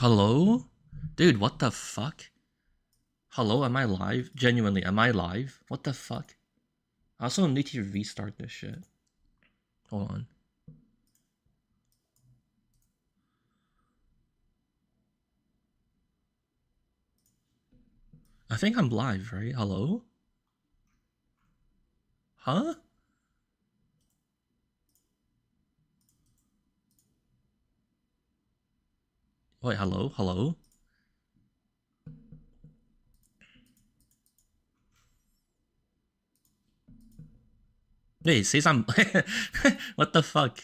Hello? Dude, what the fuck? Hello, am I live? Genuinely, am I live? What the fuck? I also need to restart this shit. Hold on. I think I'm live, right? Hello? Huh? Wait, hello? Hello? Wait, say something. What the fuck?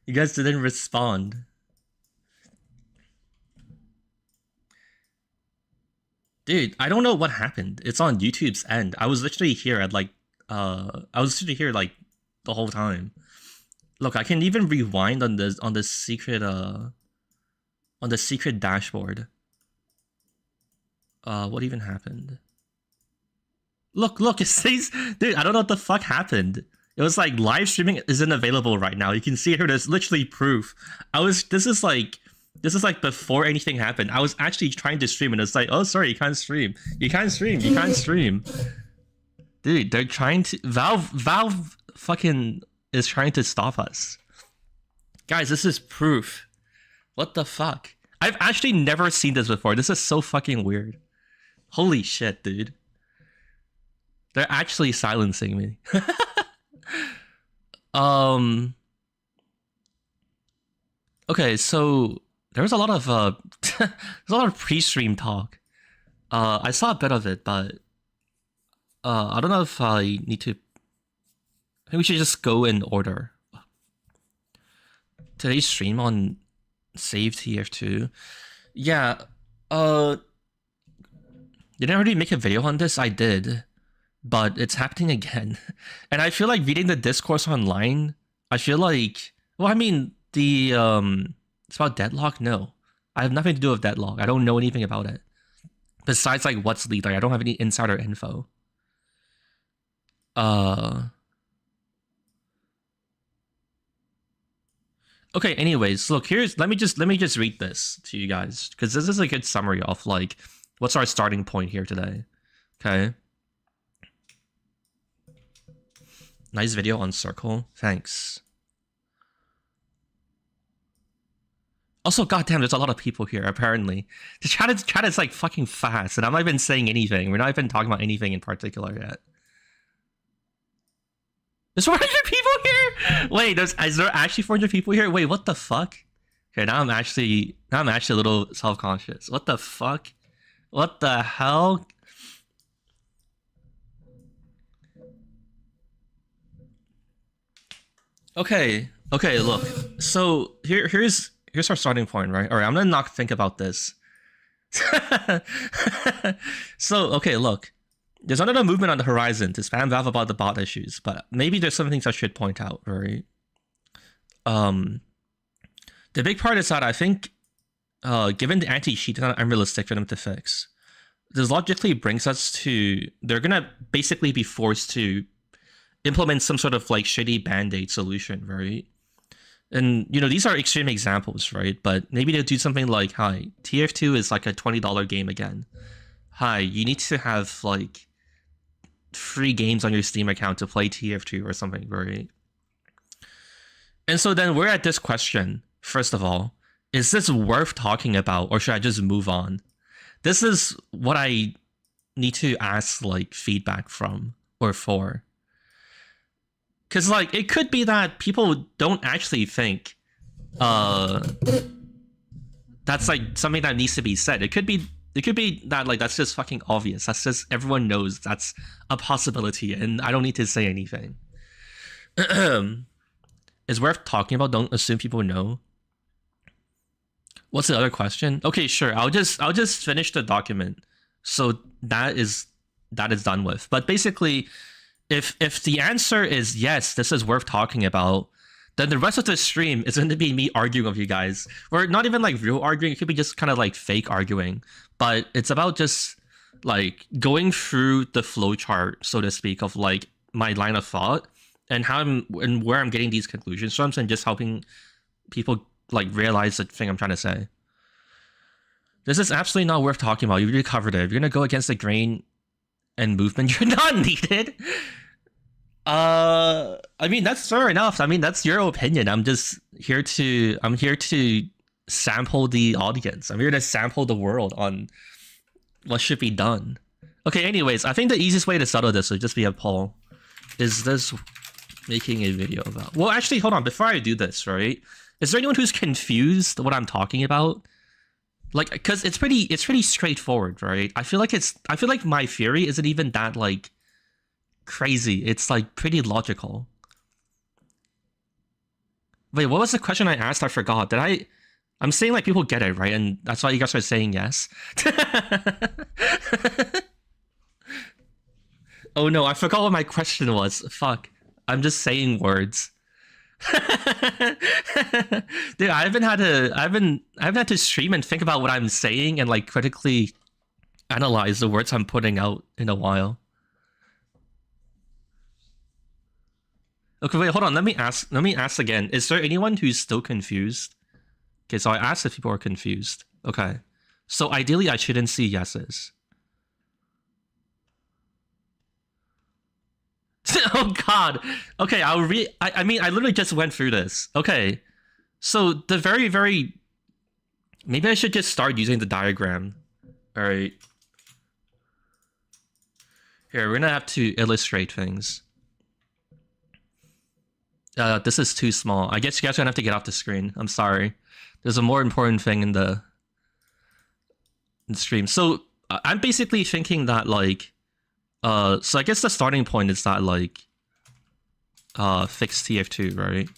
You guys didn't respond. Dude, I don't know what happened. It's on YouTube's end. I was literally here at like, I was literally here like the whole time. Look, I can even rewind on the secret dashboard. What even happened? Look, it says, dude, I don't know what the fuck happened. It was like live streaming isn't available right now. You can see here, there's literally proof. This is like before anything happened. I was actually trying to stream and it's like, oh, sorry, you can't stream. You can't stream. Dude, they're trying to, Valve fucking is trying to stop us. Guys, this is proof. What the fuck? I've actually never seen this before. This is so fucking weird. Holy shit, dude. They're actually silencing me. Okay, so there's a lot of there's a lot of pre-stream talk. I saw a bit of it, but I don't know if I need to. I think we should just go in order. Today's stream on Save TF2. Yeah, did I already make a video on this? I did, but it's happening again. And I feel like reading the discourse online, I feel like, well, I mean, the, it's about Deadlock? No. I have nothing to do with Deadlock. I don't know anything about it. Besides, like, what's leaked. Like, I don't have any insider info. Okay, anyways, look, let me just read this to you guys, because this is a good summary of, like, what's our starting point here today. Okay. Nice video on Circle. Thanks. Also, goddamn, there's a lot of people here, apparently. The chat is like fucking fast, and I'm not even saying anything. We're not even talking about anything in particular yet. There's 400 people here? Wait, is there actually 400 people here? Wait, what the fuck? Okay, now I'm actually a little self-conscious. What the fuck? What the hell? Okay, look. So here's our starting point, right? All right, I'm gonna not think about this. So, okay, look. There's another movement on the horizon to spam Valve about the bot issues, but maybe there's some things I should point out, right? The big part is that I think, given the anti-cheat is not unrealistic for them to fix, this logically brings us to, they're gonna basically be forced to implement some sort of like shitty band-aid solution, right? And, you know, these are extreme examples, right? But maybe they'll do something like, hi, TF2 is like a $20 game again. Hi, you need to have like free games on your Steam account to play TF2 or something, right? And so then we're at this question, first of all, is this worth talking about, or should I just move on? This is what I need to ask like feedback from or for. Because, like, it could be that people don't actually think that's, like, something that needs to be said. It could be that, like, that's just fucking obvious. That's just, everyone knows that's a possibility, and I don't need to say anything. It's worth talking about. Don't assume people know. What's the other question? Okay, sure. I'll just finish the document. So that is done with. But basically, if the answer is yes, this is worth talking about, then the rest of the stream is going to be me arguing with you guys. Or not even like real arguing, it could be just kind of like fake arguing. But it's about just like going through the flowchart, so to speak, of like my line of thought and how and where I'm getting these conclusions from, and just helping people like realize the thing I'm trying to say. This is absolutely not worth talking about. You already covered it. If you're gonna go against the grain and movement, you're not needed. I mean, that's fair enough. I mean, that's your opinion. I'm here to sample the audience. I'm here to sample the world on what should be done. Okay, anyways, I think the easiest way to settle this would just be a poll. Is this making a video about? Well, actually, hold on. Before I do this, right? Is there anyone who's confused what I'm talking about? Like, because it's pretty straightforward, right? I feel like my theory isn't even that like crazy. It's like pretty logical. Wait, what was the question I asked? I forgot. I'm saying like people get it, right? And that's why you guys are saying yes. Oh no, I forgot what my question was. Fuck. I'm just saying words. Dude, I haven't had to stream and think about what I'm saying and like critically analyze the words I'm putting out in a while. Okay, wait, hold on. Let me ask again. Is there anyone who's still confused? Okay, so I asked if people are confused. Okay. So ideally I shouldn't see yeses. Oh god. Okay, I mean, I literally just went through this. Okay. So the very maybe I should just start using the diagram. Alright. Here, we're gonna have to illustrate things. This is too small. I guess you guys are gonna have to get off the screen. I'm sorry. There's a more important thing in the stream. So I'm basically thinking that like so I guess the starting point is that like fix TF2, right?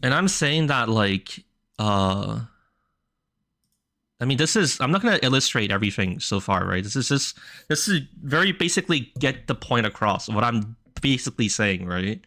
And I'm saying that like I mean, I'm not gonna illustrate everything so far, right? This is very basically get the point across what I'm basically saying, right?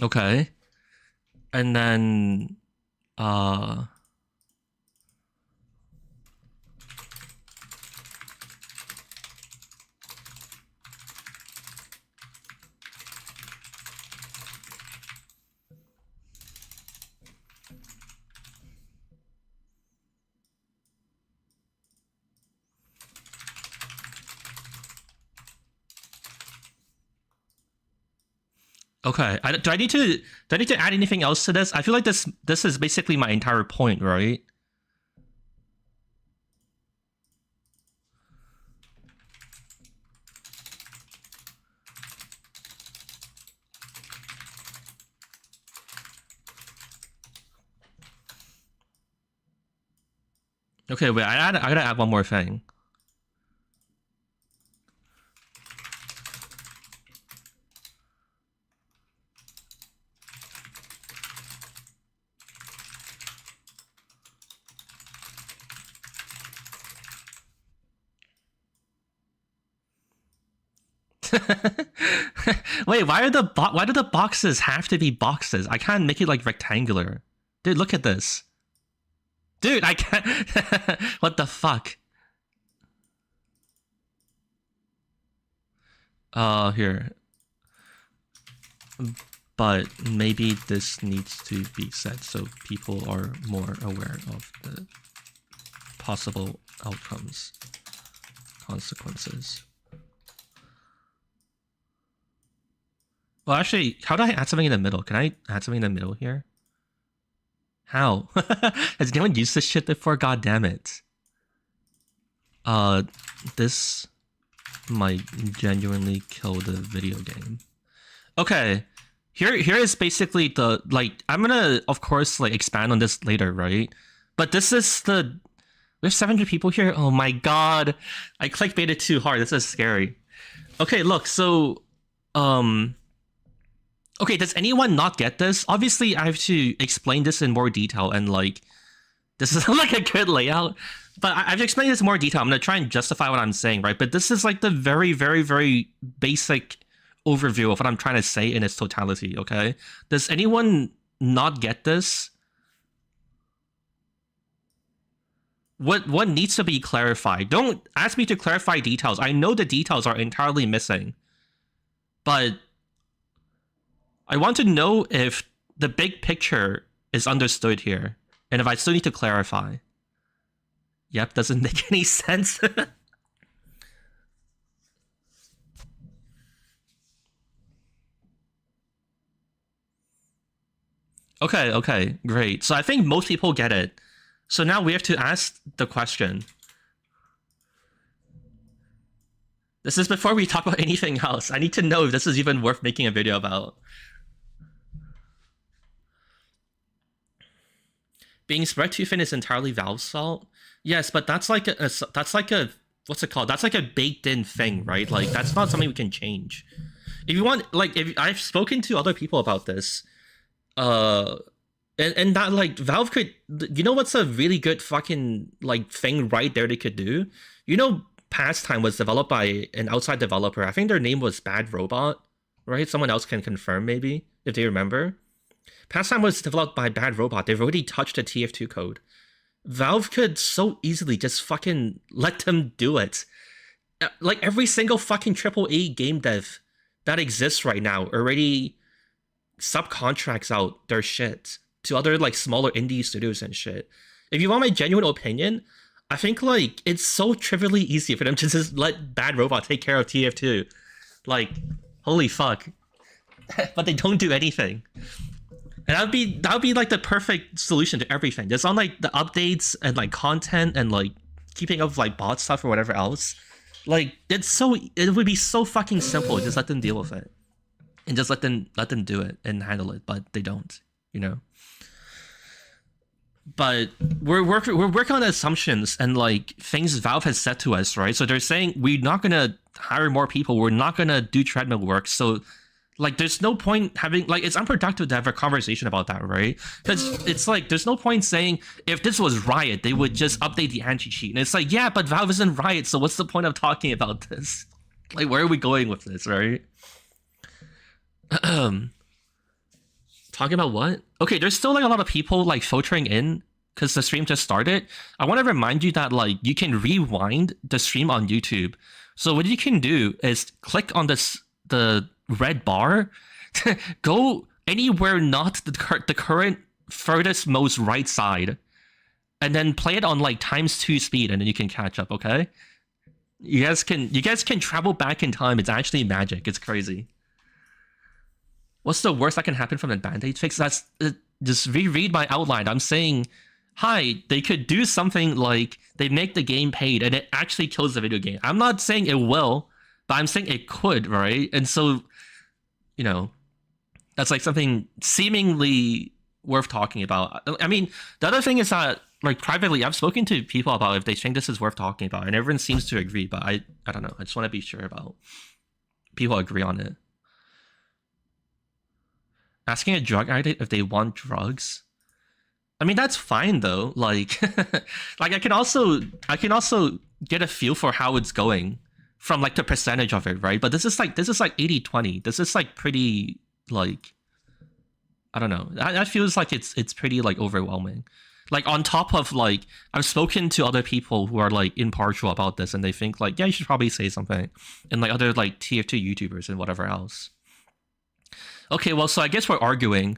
Okay. And then okay. Do I need to add anything else to this? I feel like this is basically my entire point, right? Okay, wait, I gotta add one more thing. Wait, why do the boxes have to be boxes? I can't make it like rectangular. Dude, look at this. Dude, I can't. What the fuck? Here. But maybe this needs to be said so people are more aware of the possible outcomes, consequences. Well, actually, how do I add something in the middle? Can I add something in the middle here? How? Has anyone used this shit before? God damn it. This might genuinely kill the video game. Okay. Here is basically the, like, I'm gonna, of course, like, expand on this later, right? But this is the... We have 700 people here? Oh my god. I clickbaited too hard. This is scary. Okay, look, so okay, does anyone not get this? Obviously, I have to explain this in more detail, and like, this is like a good layout, but I have to explain this in more detail. I'm gonna try and justify what I'm saying, right? But this is like the very, very, very basic overview of what I'm trying to say in its totality, okay? Does anyone not get this? What needs to be clarified? Don't ask me to clarify details. I know the details are entirely missing, but I want to know if the big picture is understood here, and if I still need to clarify. Yep, doesn't make any sense. Okay, great. So I think most people get it. So now we have to ask the question. This is before we talk about anything else. I need to know if this is even worth making a video about. Being spread too thin is entirely Valve's fault. Yes, but that's like a what's it called? That's like a baked-in thing, right? Like that's not something we can change. If you want, like, if I've spoken to other people about this, and that like Valve could, you know, what's a really good fucking like thing right there they could do? You know, Pastime was developed by an outside developer. I think their name was Bad Robot, right? Someone else can confirm maybe if they remember. Pastime was developed by Bad Robot. They've already touched the TF2 code. Valve could so easily just fucking let them do it. Like every single fucking AAA game dev that exists right now already subcontracts out their shit to other like smaller indie studios and shit. If you want my genuine opinion, I think like it's so trivially easy for them to just let Bad Robot take care of TF2. Like, holy fuck. But they don't do anything. And that would be like the perfect solution to everything. Just on like the updates and like content and like keeping up like bot stuff or whatever else. Like it would be so fucking simple. Just let them deal with it. And just let them do it and handle it, but they don't, you know. But we're working on assumptions and like things Valve has said to us, right? So they're saying we're not gonna hire more people, we're not gonna do treadmill work. So like there's no point having, like, it's unproductive to have a conversation about that, right? Because it's like there's no point saying if this was Riot, they would just update the anti-cheat. And it's like, yeah, but Valve isn't Riot, so what's the point of talking about this? Like, where are we going with this, right? Talking about what? Okay, there's still like a lot of people like filtering in because the stream just started. I want to remind you that like you can rewind the stream on YouTube. So what you can do is click on the red bar, go anywhere not the current furthest most right side, and then play it on like ×2 speed, and then you can catch up. Okay, you guys can travel back in time. It's actually magic. It's crazy. What's the worst that can happen from a band-aid fix? That's just reread my outline. I'm saying, hi, they could do something like they make the game paid and it actually kills the video game. I'm not saying it will, but I'm saying it could, right? And so, you know, that's like something seemingly worth talking about. I mean, the other thing is that, like, privately, I've spoken to people about if they think this is worth talking about, and everyone seems to agree, but I don't know. I just want to be sure about people agree on it. Asking a drug addict if they want drugs. I mean, that's fine though. Like, like I can also get a feel for how it's going from like the percentage of it, right? But this is like 80-20. This is like pretty, like, I don't know. That feels like it's pretty like overwhelming. Like on top of like, I've spoken to other people who are like impartial about this, and they think like, yeah, you should probably say something, and like other like TF2 YouTubers and whatever else. Okay, well, so I guess we're arguing.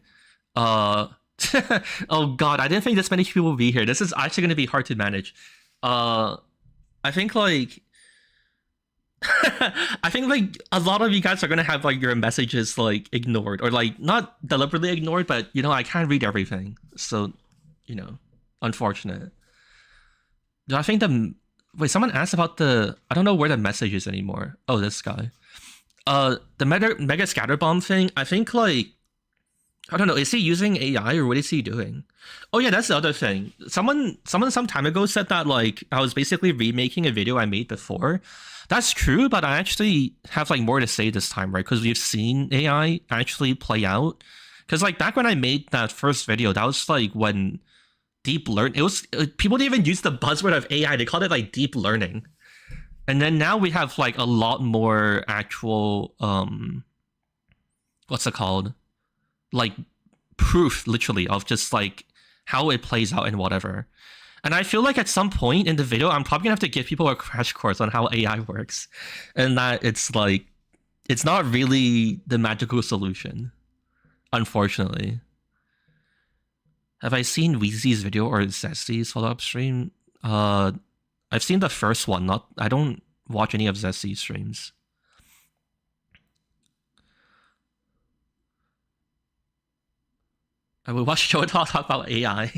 Oh god, I didn't think this many people would be here. This is actually going to be hard to manage. I think like I think like a lot of you guys are going to have like your messages like ignored, or like not deliberately ignored, but you know, I can't read everything. So, you know, unfortunate. Do I think wait, someone asked about I don't know where the message is anymore. Oh, this guy. The mega scatter bomb thing, I think like, I don't know, is he using AI or what is he doing? Oh yeah, that's the other thing. Someone some time ago said that like I was basically remaking a video I made before. That's true, but I actually have like more to say this time, right? Because we've seen AI actually play out. Because like back when I made that first video, that was like when deep learn. It was people didn't even use the buzzword of AI. They called it like deep learning. And then now we have like a lot more actual what's it called? Like proof, literally, of just like how it plays out and whatever. And I feel like at some point in the video, I'm probably gonna have to give people a crash course on how AI works, and that it's like it's not really the magical solution, unfortunately. Have I seen Wheezy's video or Zessy's follow-up stream? I've seen the first one. I don't watch any of Zessy's streams. I would watch Joe talk about AI.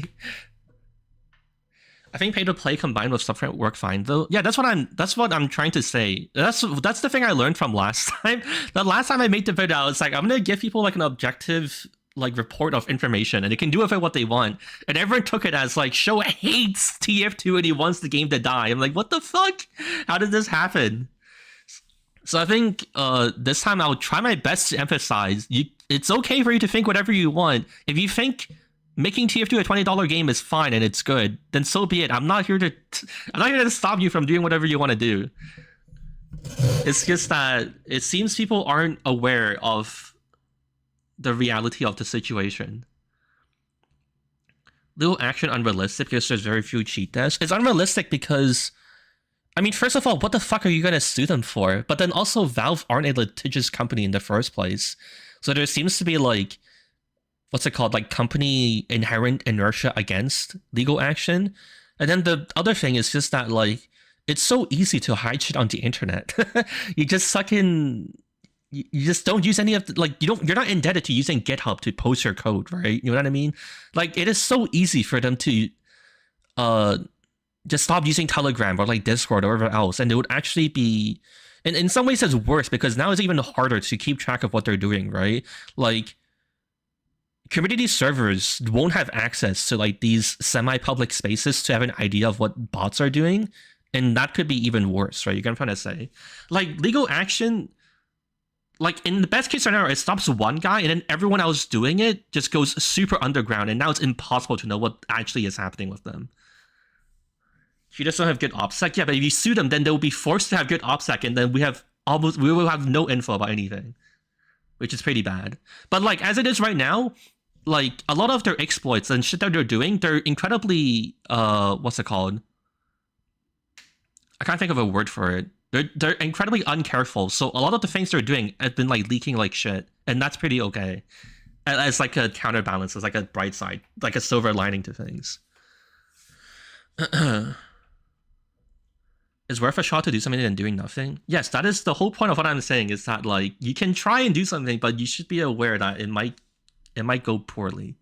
I think pay to play combined with software work fine though. Yeah, that's what I'm trying to say. That's the thing I learned from last time. The last time I made the video, I was like, I'm gonna give people like an objective like report of information, and they can do with it what they want. And everyone took it as like, Show hates TF2 and he wants the game to die. I'm like, what the fuck? How did this happen? So I think this time I'll try my best to emphasize it's okay for you to think whatever you want. If you think making TF2 a $20 game is fine and it's good, then so be it. I'm not here to stop you from doing whatever you want to do. It's just that it seems people aren't aware of the reality of the situation. Little action unrealistic because there's very few cheat deaths. It's unrealistic because, I mean, first of all, what the fuck are you gonna sue them for? But then also, Valve aren't a litigious company in the first place. So there seems to be like, what's it called? Like company inherent inertia against legal action. And then the other thing is just that like, it's so easy to hide shit on the internet. You just you just don't use any of the, like, you're not indebted to using GitHub to post your code, right? You know what I mean? Like, it is so easy for them to just stop using Telegram or like Discord or whatever else, and it would actually be, and in some ways it's worse because now it's even harder to keep track of what they're doing, right? Like, community servers won't have access to like these semi-public spaces to have an idea of what bots are doing, and that could be even worse, right? You get what I'm trying to say? Like, legal action, like in the best case scenario, it stops one guy and then everyone else doing it just goes super underground, and now it's impossible to know what actually is happening with them. She just don't have good OPSEC. Yeah, but if you sue them, then they'll be forced to have good OPSEC, and then we will have no info about anything, which is pretty bad. But like as it is right now, like a lot of their exploits and shit that they're doing, they're incredibly what's it called? I can't think of a word for it. They're incredibly uncareful. So a lot of the things they're doing have been like leaking like shit, and that's pretty okay. As like a counterbalance, as like a bright side, like a silver lining to things. It's worth a shot to do something than doing nothing. Yes, that is the whole point of what I'm saying, is that like you can try and do something, but you should be aware that it might go poorly.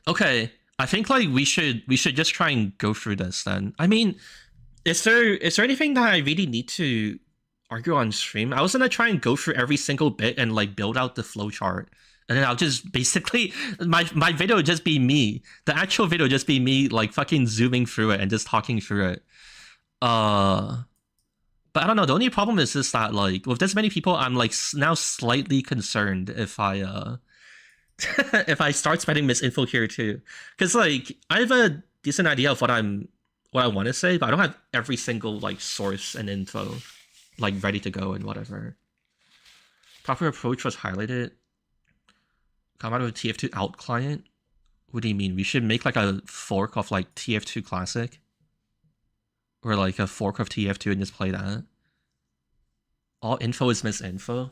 Okay, I think like we should just try and go through this then. I mean, is there anything that I really need to argue on stream? I was gonna try and go through every single bit and like build out the flowchart. And then I'll just basically, my video would just be me. The actual video would just be me like fucking zooming through it and just talking through it. But I don't know, the only problem is just that like, with this many people, I'm like now slightly concerned if I, if I start spreading misinfo here too. Because like, I have a decent idea of what I want to say, but I don't have every single like source and info like ready to go and whatever. Proper approach was highlighted. Come out of a TF2 out client? What do you mean? We should make like a fork of like TF2 Classic? Or like a fork of TF2 and just play that? All info is misinfo?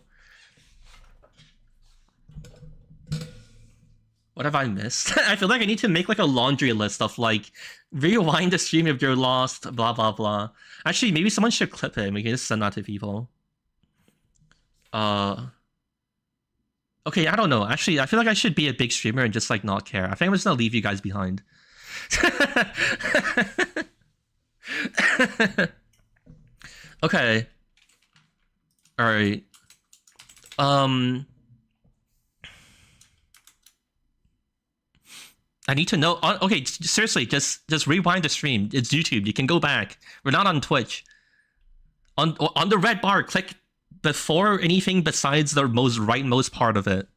What have I missed? I feel like I need to make like a laundry list of like, rewind the stream if you're lost, blah blah blah. Actually, maybe someone should clip it and we can just send that to people. Okay, I don't know. Actually, I feel like I should be a big streamer and just like not care. I think I'm just gonna leave you guys behind. Okay. All right. I need to know. Okay, seriously, just rewind the stream. It's YouTube. You can go back. We're not on Twitch. On the red bar, click before anything besides the most rightmost part of it.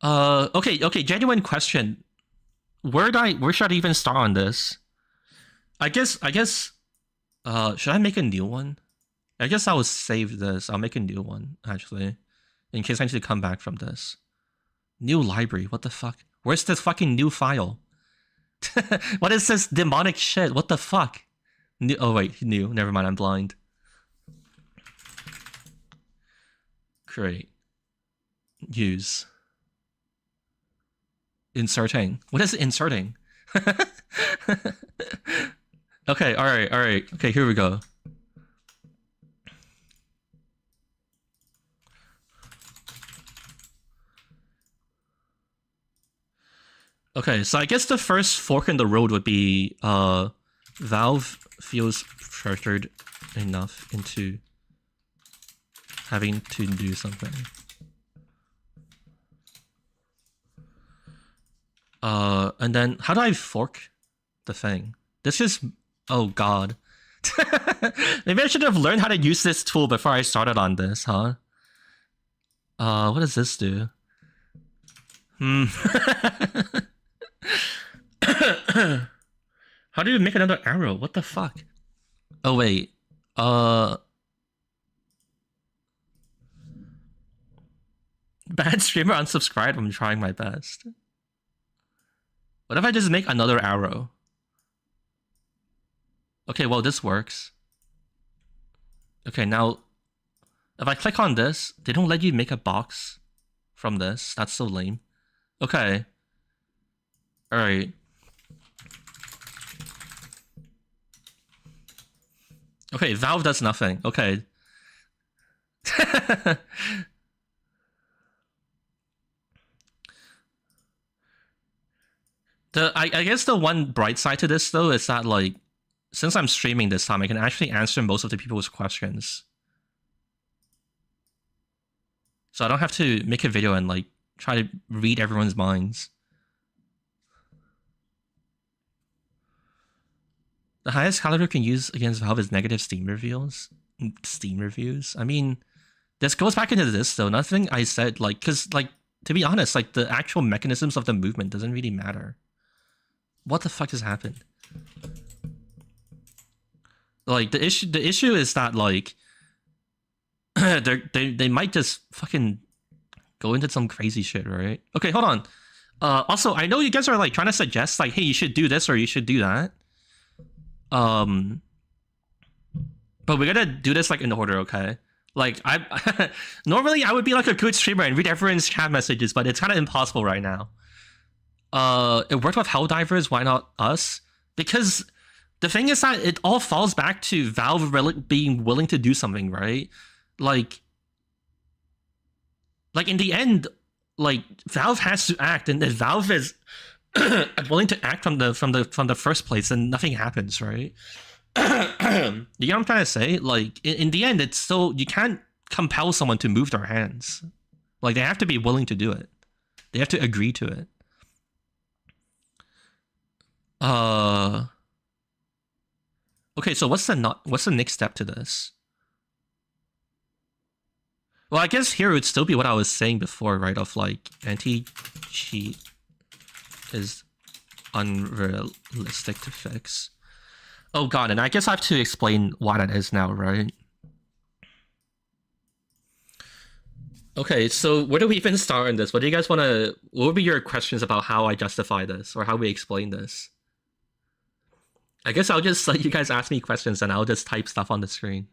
Okay. Genuine question. Where should I even start on this? I guess. Should I make a new one? I guess I'll save this. I'll make a new one actually, in case I need to come back from this. New library. What the fuck? Where's this fucking new file? What is this demonic shit? What the fuck? New. Oh wait, new. Never mind. I'm blind. Create. Use. Inserting. What is inserting? Okay, alright. Okay, here we go. Okay, so I guess the first fork in the road would be Valve feels pressured enough into having to do something. And then how do I fork the thing? This is, oh god. Maybe I should have learned how to use this tool before I started on this, huh? What does this do? How do you make another arrow? What the fuck? Oh wait. Bad streamer unsubscribed. I'm trying my best. What if I just make another arrow? Okay, well this works. Okay, now if I click on this, they don't let you make a box from this. That's so lame. Okay. Alright. Okay, Valve does nothing. Okay. I guess the one bright side to this though is that like, since I'm streaming this time, I can actually answer most of the people's questions. So I don't have to make a video and like try to read everyone's minds. The highest caliber can use against Valve is negative Steam reviews. I mean, this goes back into this though. Nothing I said, like, cause like, to be honest, like the actual mechanisms of the movement doesn't really matter. What the fuck has happened? Like the issue is that like they might just fucking go into some crazy shit, right? Okay, hold on. Also, I know you guys are like trying to suggest like, hey, you should do this or you should do that. But we gotta do this like in order, okay? Like I normally I would be like a good streamer and read everyone's chat messages, but it's kind of impossible right now. It worked with Helldivers, why not us? Because the thing is that it all falls back to Valve being willing to do something, right? Like in the end, like Valve has to act, and if Valve is willing to act from the first place, then nothing happens, right? You know what I'm trying to say? Like in the end, it's still, you can't compel someone to move their hands. Like they have to be willing to do it. They have to agree to it. Okay, so what's the next step to this? Well, I guess here it would still be what I was saying before, right? Of like anti-cheat is unrealistic to fix. Oh god, and I guess I have to explain why that is now, right? Okay, so where do we even start in this? What do you guys want to... What would be your questions about how I justify this, or how we explain this? I guess I'll just let you guys ask me questions and I'll just type stuff on the screen.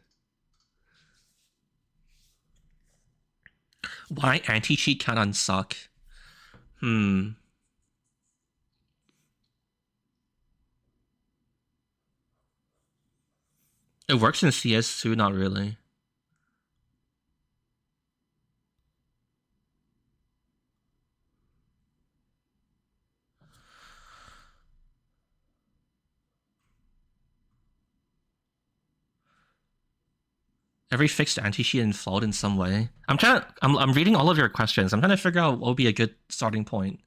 Why anti-cheat can't unsuck? It works in CS too, not really. Every fixed anti-cheat and fault in some way. I'm reading all of your questions. I'm trying to figure out what would be a good starting point.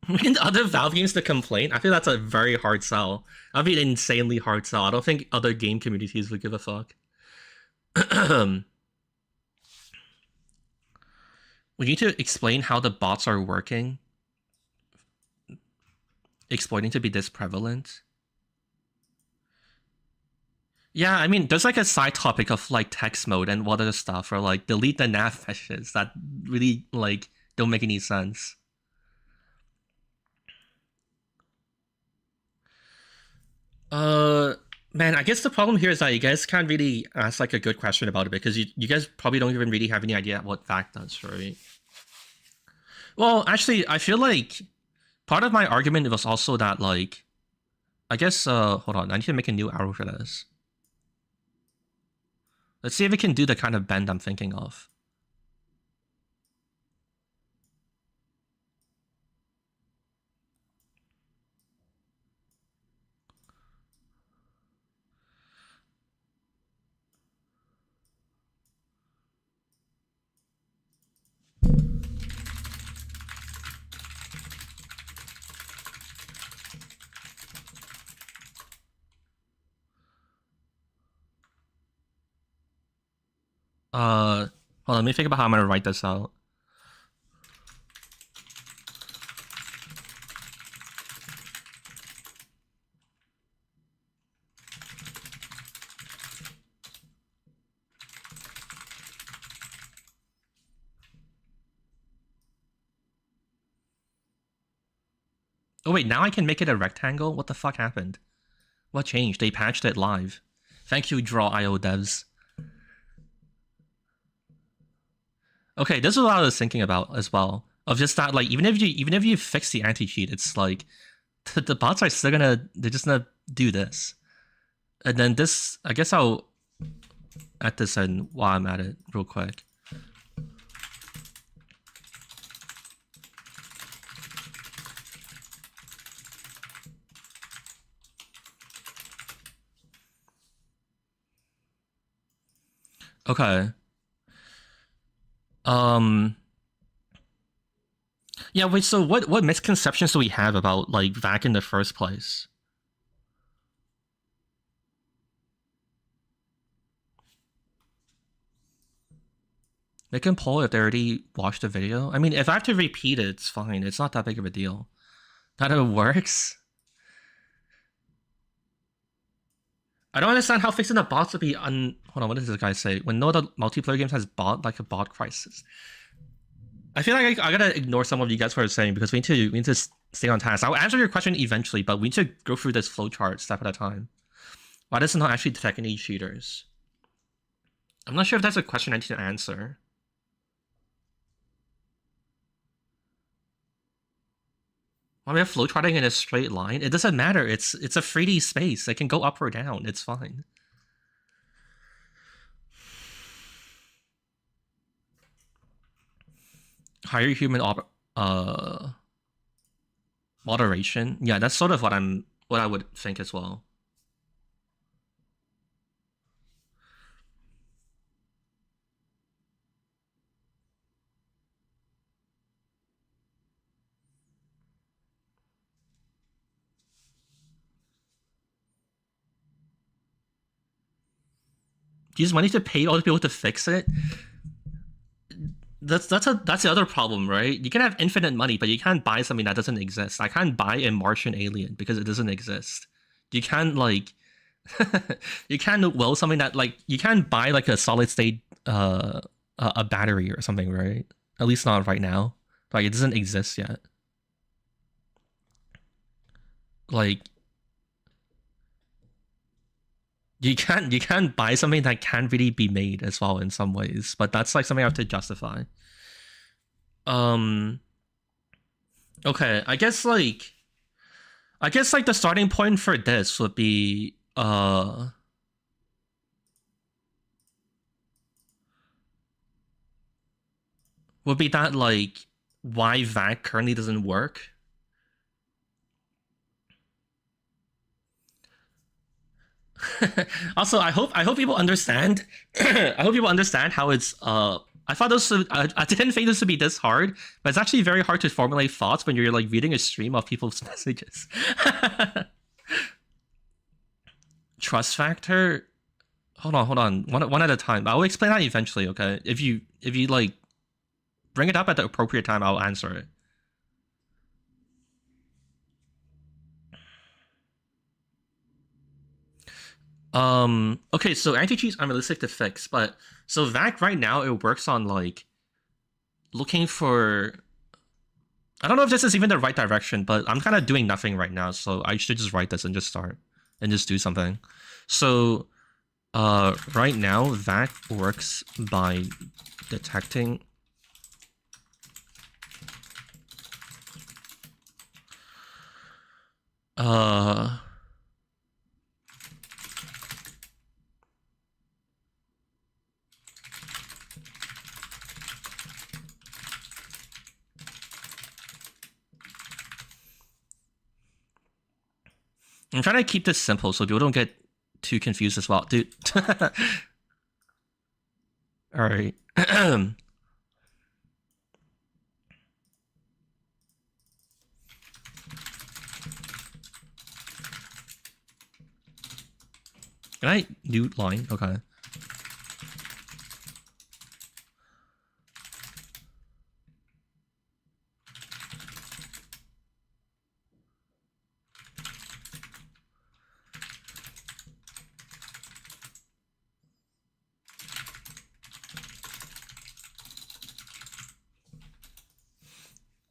In other Valve games to complain, I feel that's a very hard sell. That'd be an insanely hard sell. I don't think other game communities would give a fuck. We need to explain how the bots are working. Exploiting to be this prevalent. Yeah, I mean, there's like a side topic of like text mode and what other stuff, or like delete the nav meshes that really like don't make any sense. Man, I guess the problem here is that you guys can't really ask like a good question about it because you guys probably don't even really have any idea what VAC does, right? Well, actually, I feel like part of my argument was also that like, I guess, hold on, I need to make a new arrow for this. Let's see if it can do the kind of bend I'm thinking of. Hold on, let me think about how I'm gonna write this out. Oh wait, now I can make it a rectangle? What the fuck happened? What changed? They patched it live. Thank you, Draw.io devs. Okay, this is what I was thinking about as well. Of just that, like, even if you fix the anti-cheat, it's like the bots are still they're just gonna do this. And then this, I guess I'll add this in while I'm at it real quick. Okay. Yeah, wait, so what misconceptions do we have about like VAC in the first place? They can pull if they already watched the video. I mean, if I have to repeat it, it's fine. It's not that big of a deal. That it works. I don't understand how fixing the bots would be hold on, what does this guy say? When no other multiplayer games has like a bot crisis. I feel like I gotta ignore some of you guys what are saying because we need to stay on task. I'll answer your question eventually, but we need to go through this flowchart step at a time. Why does it not actually detect any cheaters? I'm not sure if that's a question I need to answer. Why we have flowcharting in a straight line? It doesn't matter. It's a 3D space. It can go up or down. It's fine. Higher human moderation. Yeah, that's sort of what I would think as well. Do you just money to pay all the people to fix it? That's the other problem, right? You can have infinite money, but you can't buy something that doesn't exist. I can't buy a Martian alien because it doesn't exist. You can't like you can't will something that like you can't buy like a solid state a battery or something, right? At least not right now. Like it doesn't exist yet. Like you can't buy something that can't really be made as well in some ways, but that's like something I have to justify. Okay, I guess like the starting point for this would be that like why VAC currently doesn't work. Also, I hope people understand. I hope people understand how it's I thought this would, I didn't think this would be this hard, but it's actually very hard to formulate thoughts when you're like reading a stream of people's messages. Trust factor. Hold on. One at a time. I'll explain that eventually. Okay. If you like bring it up at the appropriate time, I'll answer it. Okay, so anti-cheat's unrealistic to fix, but so VAC right now it works on like looking for, I don't know if this is even the right direction, but I'm kind of doing nothing right now, so I should just write this and just start and just do something. So right now VAC works by detecting I'm trying to keep this simple so people don't get too confused as well, dude. All right. Can I new line? Okay.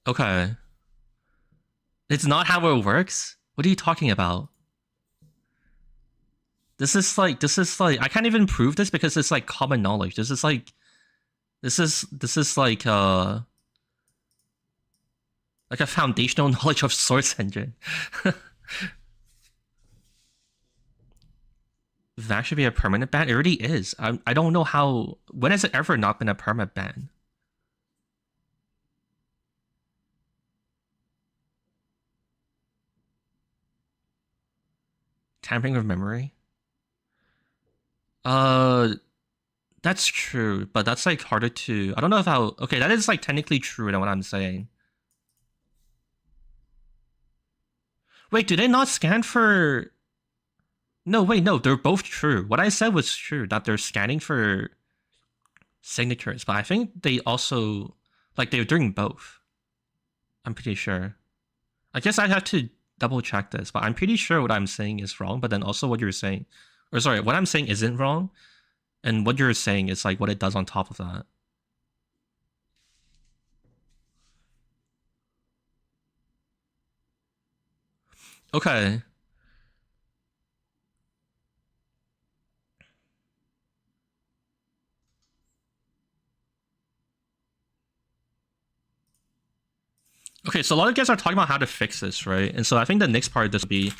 Okay. It's not how it works? What are you talking about? This is like I can't even prove this because it's like common knowledge. This is like a foundational knowledge of source engine. That should be a permanent ban. It already is. I don't know how. When has it ever not been a permanent ban? Tampering with memory. That's true, but that's like harder to. I don't know if how. Okay, that is like technically true than what I'm saying. Wait, do they not scan for? No, wait, no, they're both true. What I said was true, that they're scanning for signatures, but I think they also, like, they're doing both. I'm pretty sure. I guess I have to double check this, but I'm pretty sure what I'm saying is wrong, but then also what you're saying, or sorry, what I'm saying isn't wrong, and what you're saying is like what it does on top of that. Okay. Okay, so a lot of guys are talking about how to fix this, right? And so I think the next part of this will be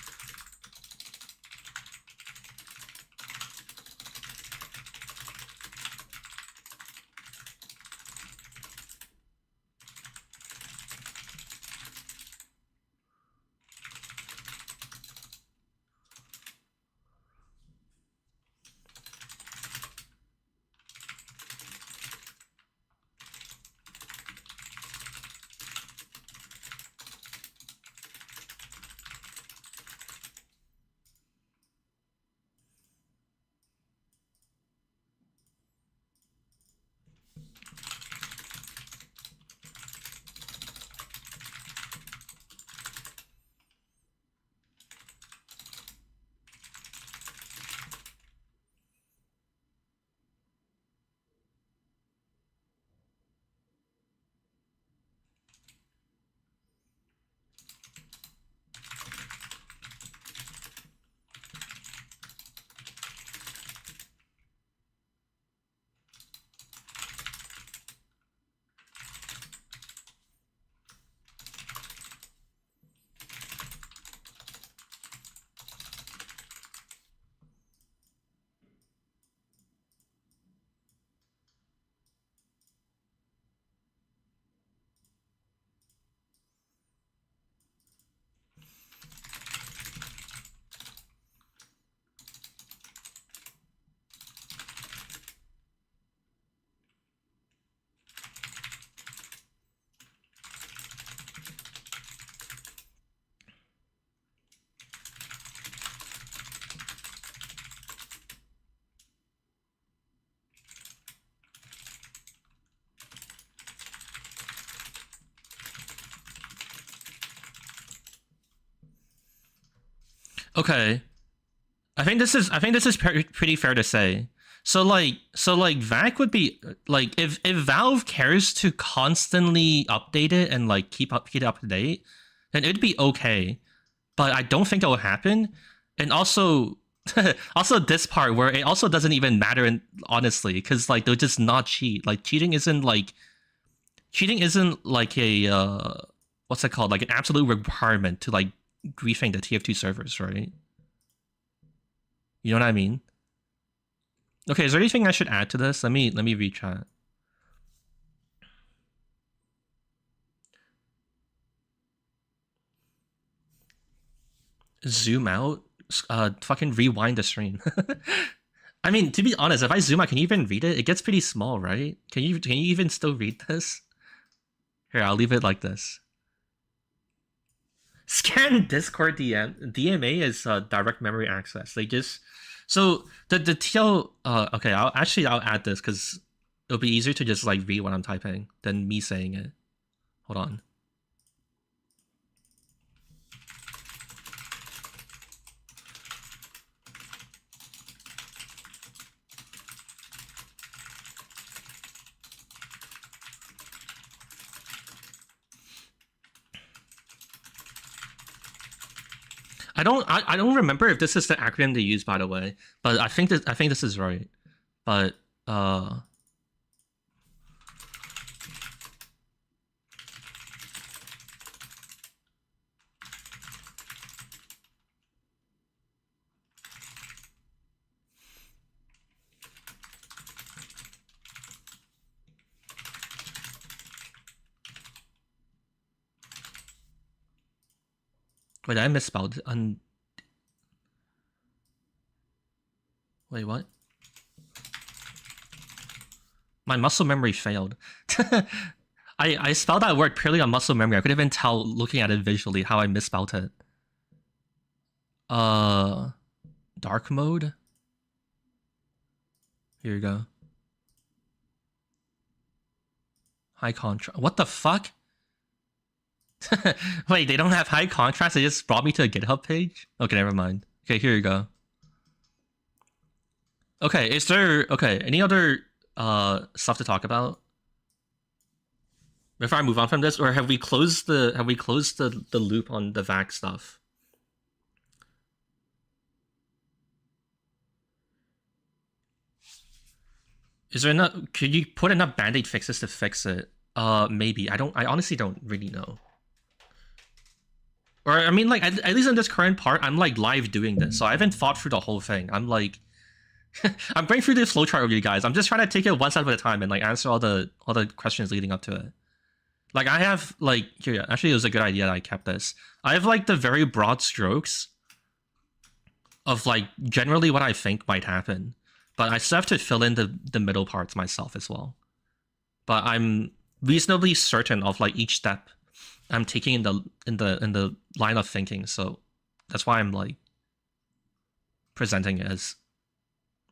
Okay, I think this is pretty fair to say. So like VAC would be like if Valve cares to constantly update it and like keep it up to date, then it'd be okay. But I don't think it will happen. And also also this part where it also doesn't even matter honestly, because like they'll just not cheat. Like cheating isn't like a what's it called? Like an absolute requirement to like griefing the TF2 servers, right? You know what I mean? Okay, is there anything I should add to this? Let me rechat. Zoom out? Fucking rewind the stream. I mean, to be honest, if I zoom out, can you even read it? It gets pretty small, right? Can you even still read this? Here, I'll leave it like this. Scan Discord DMA is direct memory access. They just so the TL. Okay, I'll add this because it'll be easier to just like read what I'm typing than me saying it. Hold on. I don't remember if this is the acronym they use, by the way, but I think this is right. But wait, I misspelled it. Wait, what? My muscle memory failed. I spelled that word purely on muscle memory. I couldn't even tell looking at it visually how I misspelled it. Dark mode? Here you go. High contrast. What the fuck? Wait, they don't have high contrast? They just brought me to a GitHub page? Okay, never mind. Okay, here you go. Okay, is there any other stuff to talk about before I move on from this, or have we closed the loop on the VAC stuff? Is there enough? Could you put enough band-aid fixes to fix it? Maybe. I honestly don't really know. Or I mean, like at least in this current part, I'm like live doing this, so I haven't thought through the whole thing. I'm like, I'm going through this flowchart with you guys. I'm just trying to take it one step at a time and like answer all the questions leading up to it. Like I have like here, actually, it was a good idea that I kept this. I have like the very broad strokes of like generally what I think might happen, but I still have to fill in the middle parts myself as well. But I'm reasonably certain of like each step I'm taking in the line of thinking, so that's why I'm like presenting it as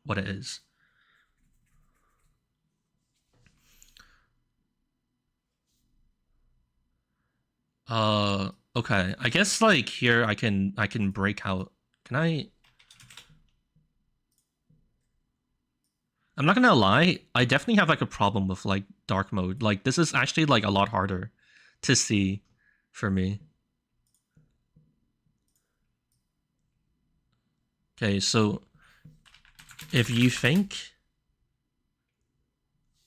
what it is. Okay. I guess like here I can break out. Can I? I'm not gonna lie, I definitely have like a problem with like dark mode. Like this is actually like a lot harder to see for me. Okay, so if you think,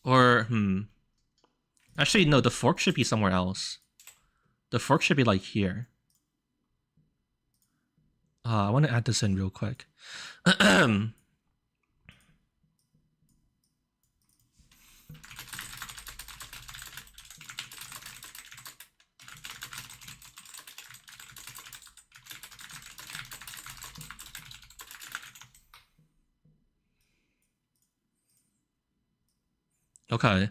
or actually no, the fork should be somewhere else. The fork should be like here. I want to add this in real quick. Okay.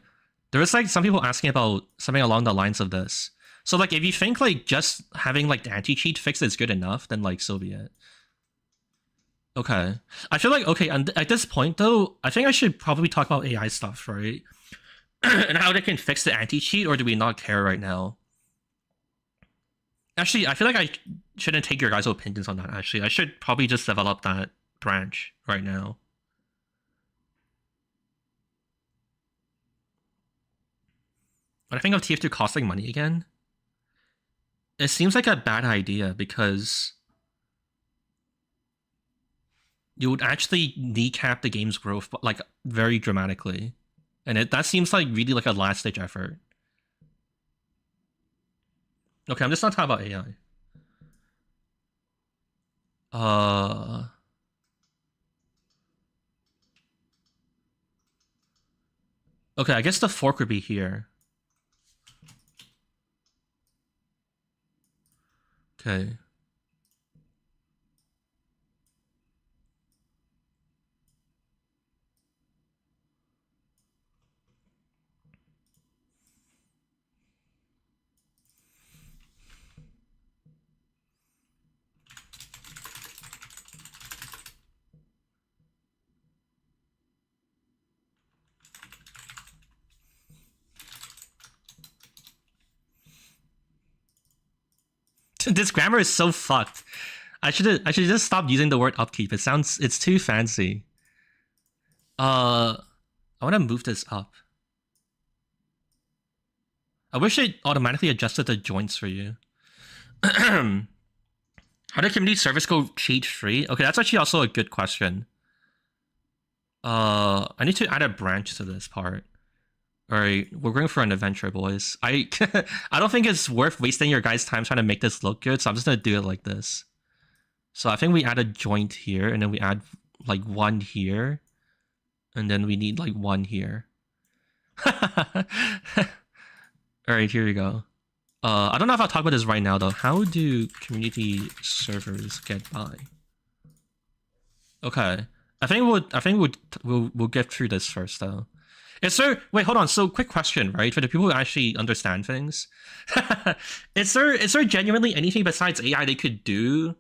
There was like some people asking about something along the lines of this. So like if you think like just having like the anti-cheat fix is good enough, then like so be it. Okay. I feel like okay, and at this point though, I think I should probably talk about AI stuff, right? And how they can fix the anti-cheat, or do we not care right now? Actually, I feel like shouldn't take your guys' opinions on that, actually. I should probably just develop that branch right now. When I think of TF2 costing money again, it seems like a bad idea because you would actually kneecap the game's growth like very dramatically. And that seems like really like a last stage effort. Okay, I'm just not talking about AI. Okay, I guess the fork would be here. Okay. This grammar is so fucked. I should just stop using the word upkeep. It's too fancy. I want to move this up. I wish it automatically adjusted the joints for you. How did community service go cheat free? Okay, that's actually also a good question. I need to add a branch to this part. Alright, we're going for an adventure, boys. I don't think it's worth wasting your guys' time trying to make this look good, so I'm just gonna do it like this. So I think we add a joint here, and then we add like one here, and then we need like one here. Alright, here we go. I don't know if I'll talk about this right now though. How do community servers get by? Okay, I think we'll get through this first though. Is there, wait, hold on. So quick question, right? For the people who actually understand things. is there genuinely anything besides AI they could do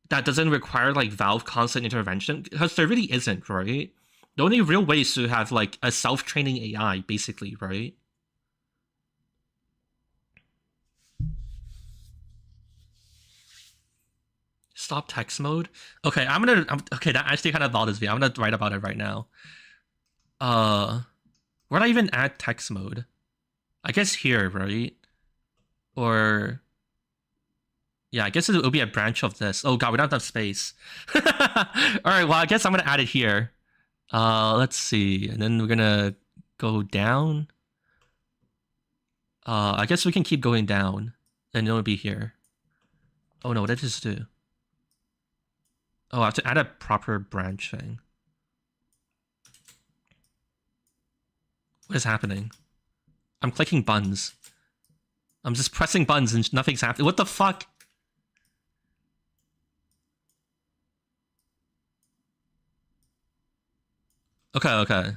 that doesn't require like Valve constant intervention? Because there really isn't, right? The only real way is to have like a self-training AI, basically, right? Stop text mode. Okay, okay, that actually kind of bothers me. I'm gonna write about it right now. Where'd I even add text mode? I guess here, right? Or yeah, I guess it'll be a branch of this. Oh god, we don't have enough space. All right, well, I guess I'm gonna add it here. Let's see, and then we're gonna go down. I guess we can keep going down, and it'll be here. Oh no, what did I just do? Oh, I have to add a proper branch thing. What is happening? I'm clicking buttons. I'm just pressing buttons and nothing's happening. What the fuck? Okay, okay.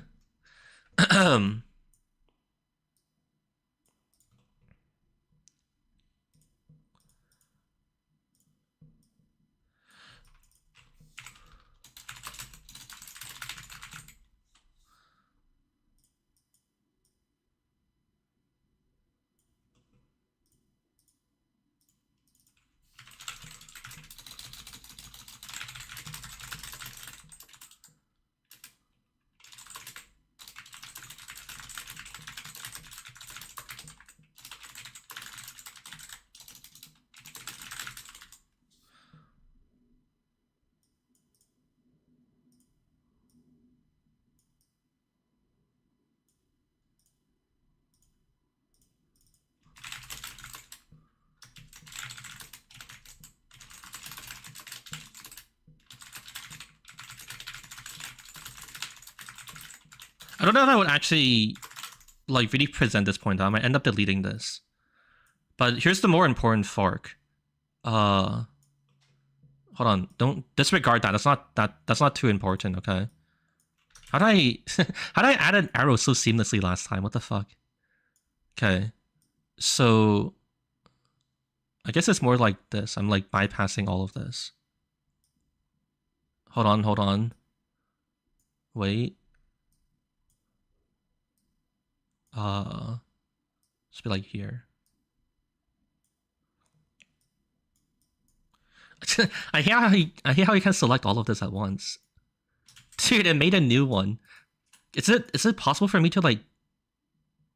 I don't know if I would actually like really present this point. I might end up deleting this. But here's the more important fork. Hold on, don't disregard that. That's not too important, okay? How did I add an arrow so seamlessly last time? What the fuck? Okay. So I guess it's more like this. I'm like bypassing all of this. Hold on. Wait. Should be like here. I hear how you can select all of this at once. Dude, it made a new one. Is it possible for me to like...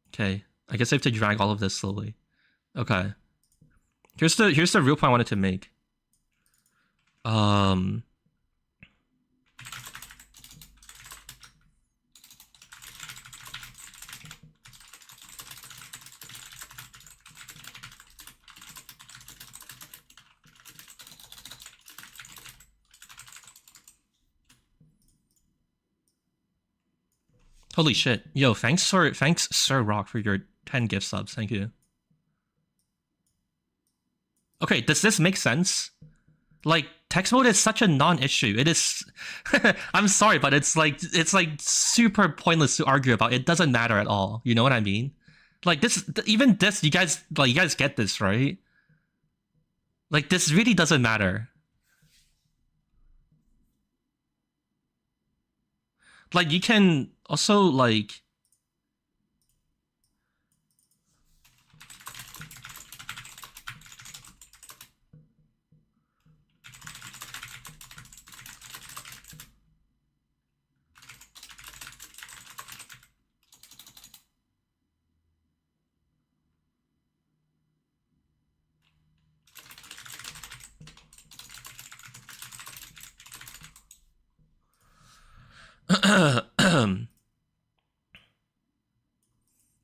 Okay, I guess I have to drag all of this slowly. Okay. Here's the real point I wanted to make. Holy shit. Yo, thanks Sir Rock for your 10 gift subs. Thank you. Okay, does this make sense? Like, text mode is such a non-issue. It is... I'm sorry, but it's like super pointless to argue about. It doesn't matter at all. You know what I mean? Like, even this, you guys get this, right? Like, this really doesn't matter. Like, you can also, like...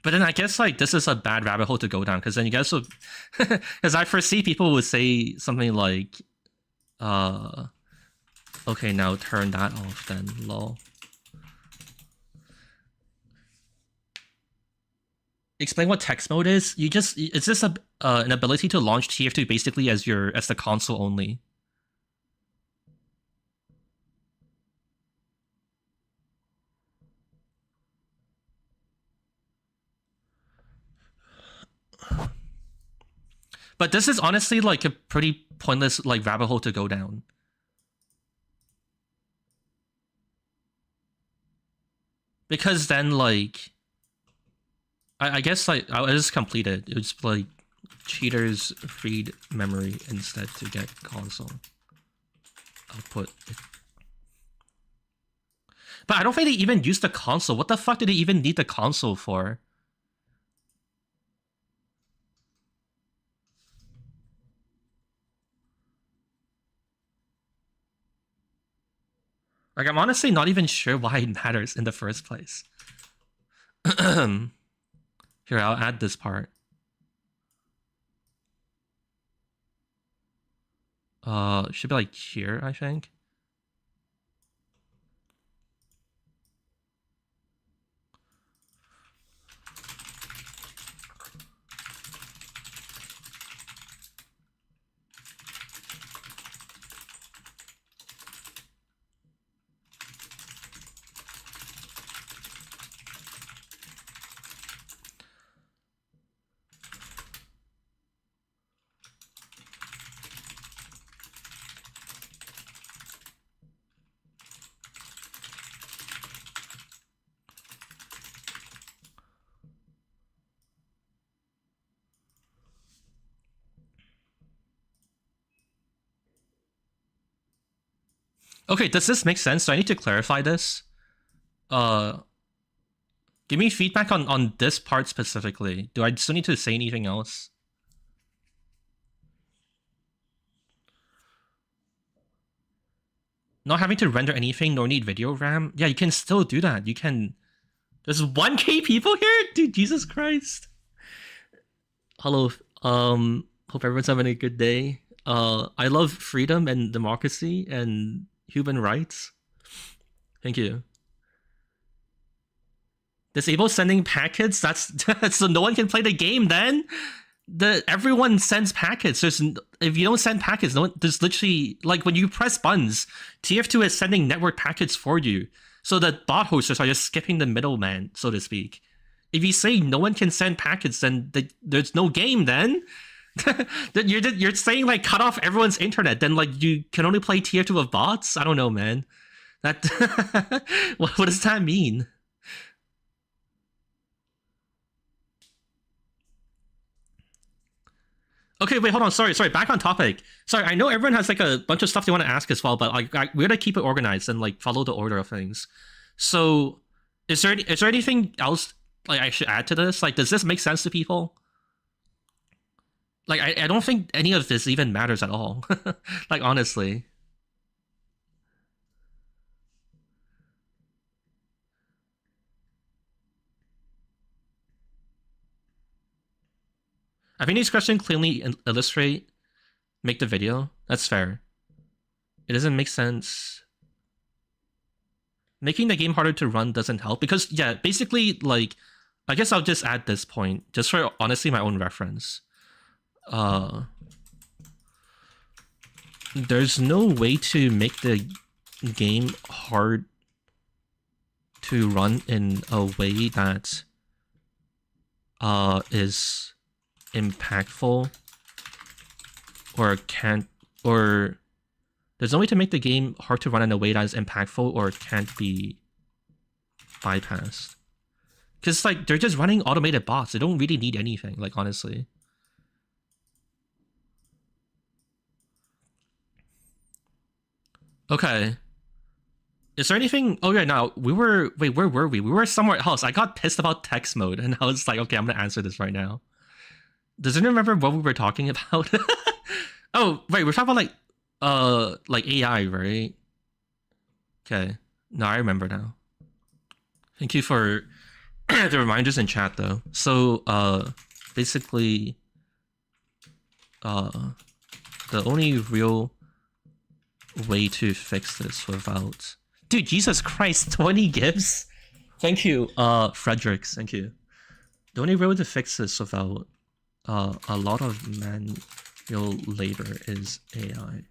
But then I guess like this is a bad rabbit hole to go down, because then you guys will... Because I foresee people would say something like, okay, now turn that off then, lol. Explain what text mode is. It's just an ability to launch TF2 basically as the console only. But this is honestly like a pretty pointless like rabbit hole to go down. Because then like... I guess like I'll just complete it. It was like cheaters freed memory instead to get console output. But I don't think they even used the console. What the fuck did they even need the console for? Like, I'm honestly not even sure why it matters in the first place. Here, I'll add this part. Should be like here, I think. Okay, does this make sense? Do I need to clarify this? Give me feedback on this part specifically. Do I still need to say anything else? Not having to render anything nor need video RAM? Yeah, you can still do that. You can... There's 1K people here? Dude, Jesus Christ. Hello, hope everyone's having a good day. I love freedom and democracy and human rights. Thank you. Disable sending packets? That's so no one can play the game then? Everyone sends packets. If you don't send packets, there's literally, like, when you press buttons, TF2 is sending network packets for you. So the bot hosters are just skipping the middleman, so to speak. If you say no one can send packets, then there's no game then. You're saying like cut off everyone's internet, then like you can only play TF2 of bots? I don't know, man. That what does that mean? Okay, wait, hold on. Sorry. Back on topic. Sorry, I know everyone has like a bunch of stuff they want to ask as well, but like we gotta keep it organized and like follow the order of things. So, is there anything else like I should add to this? Like, does this make sense to people? Like, I don't think any of this even matters at all. Like, honestly. I think these questions clearly make the video. That's fair. It doesn't make sense. Making the game harder to run doesn't help because, yeah, basically, like, I guess I'll just add this point just for honestly my own reference. There's no way to make the game hard to run in a way that is impactful or there's no way to make the game hard to run in a way that is impactful or can't be bypassed. Because like they're just running automated bots. They don't really need anything, like honestly. Okay. Is there anything? Oh yeah, no, we were. Wait, where were we? We were somewhere else. I got pissed about text mode, and I was like, okay, I'm gonna answer this right now. Does anyone remember what we were talking about? Oh, wait, we're talking about like AI, right? Okay, no, I remember now. Thank you for the reminders in chat, though. So, basically, the only real way to fix this without... Dude, Jesus Christ, 20 gibbs? Thank you, Fredericks, thank you. The only way to fix this without a lot of manual labor is AI.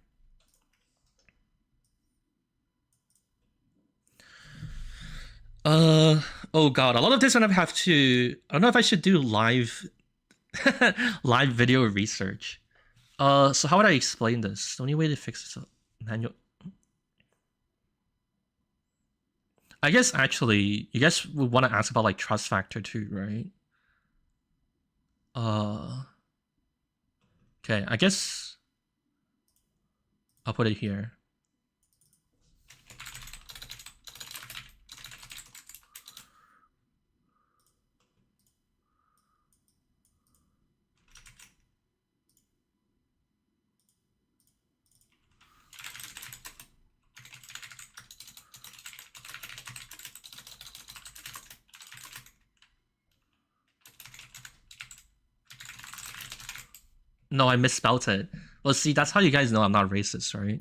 Oh god, a lot of this I'm gonna have to... I don't know if I should do live live video research. So how would I explain this? The only way to fix this manual... I guess actually, you guys would want to ask about like trust factor too, right? Okay, I guess I'll put it here. No, I misspelled it. Well, see, that's how you guys know I'm not racist, right?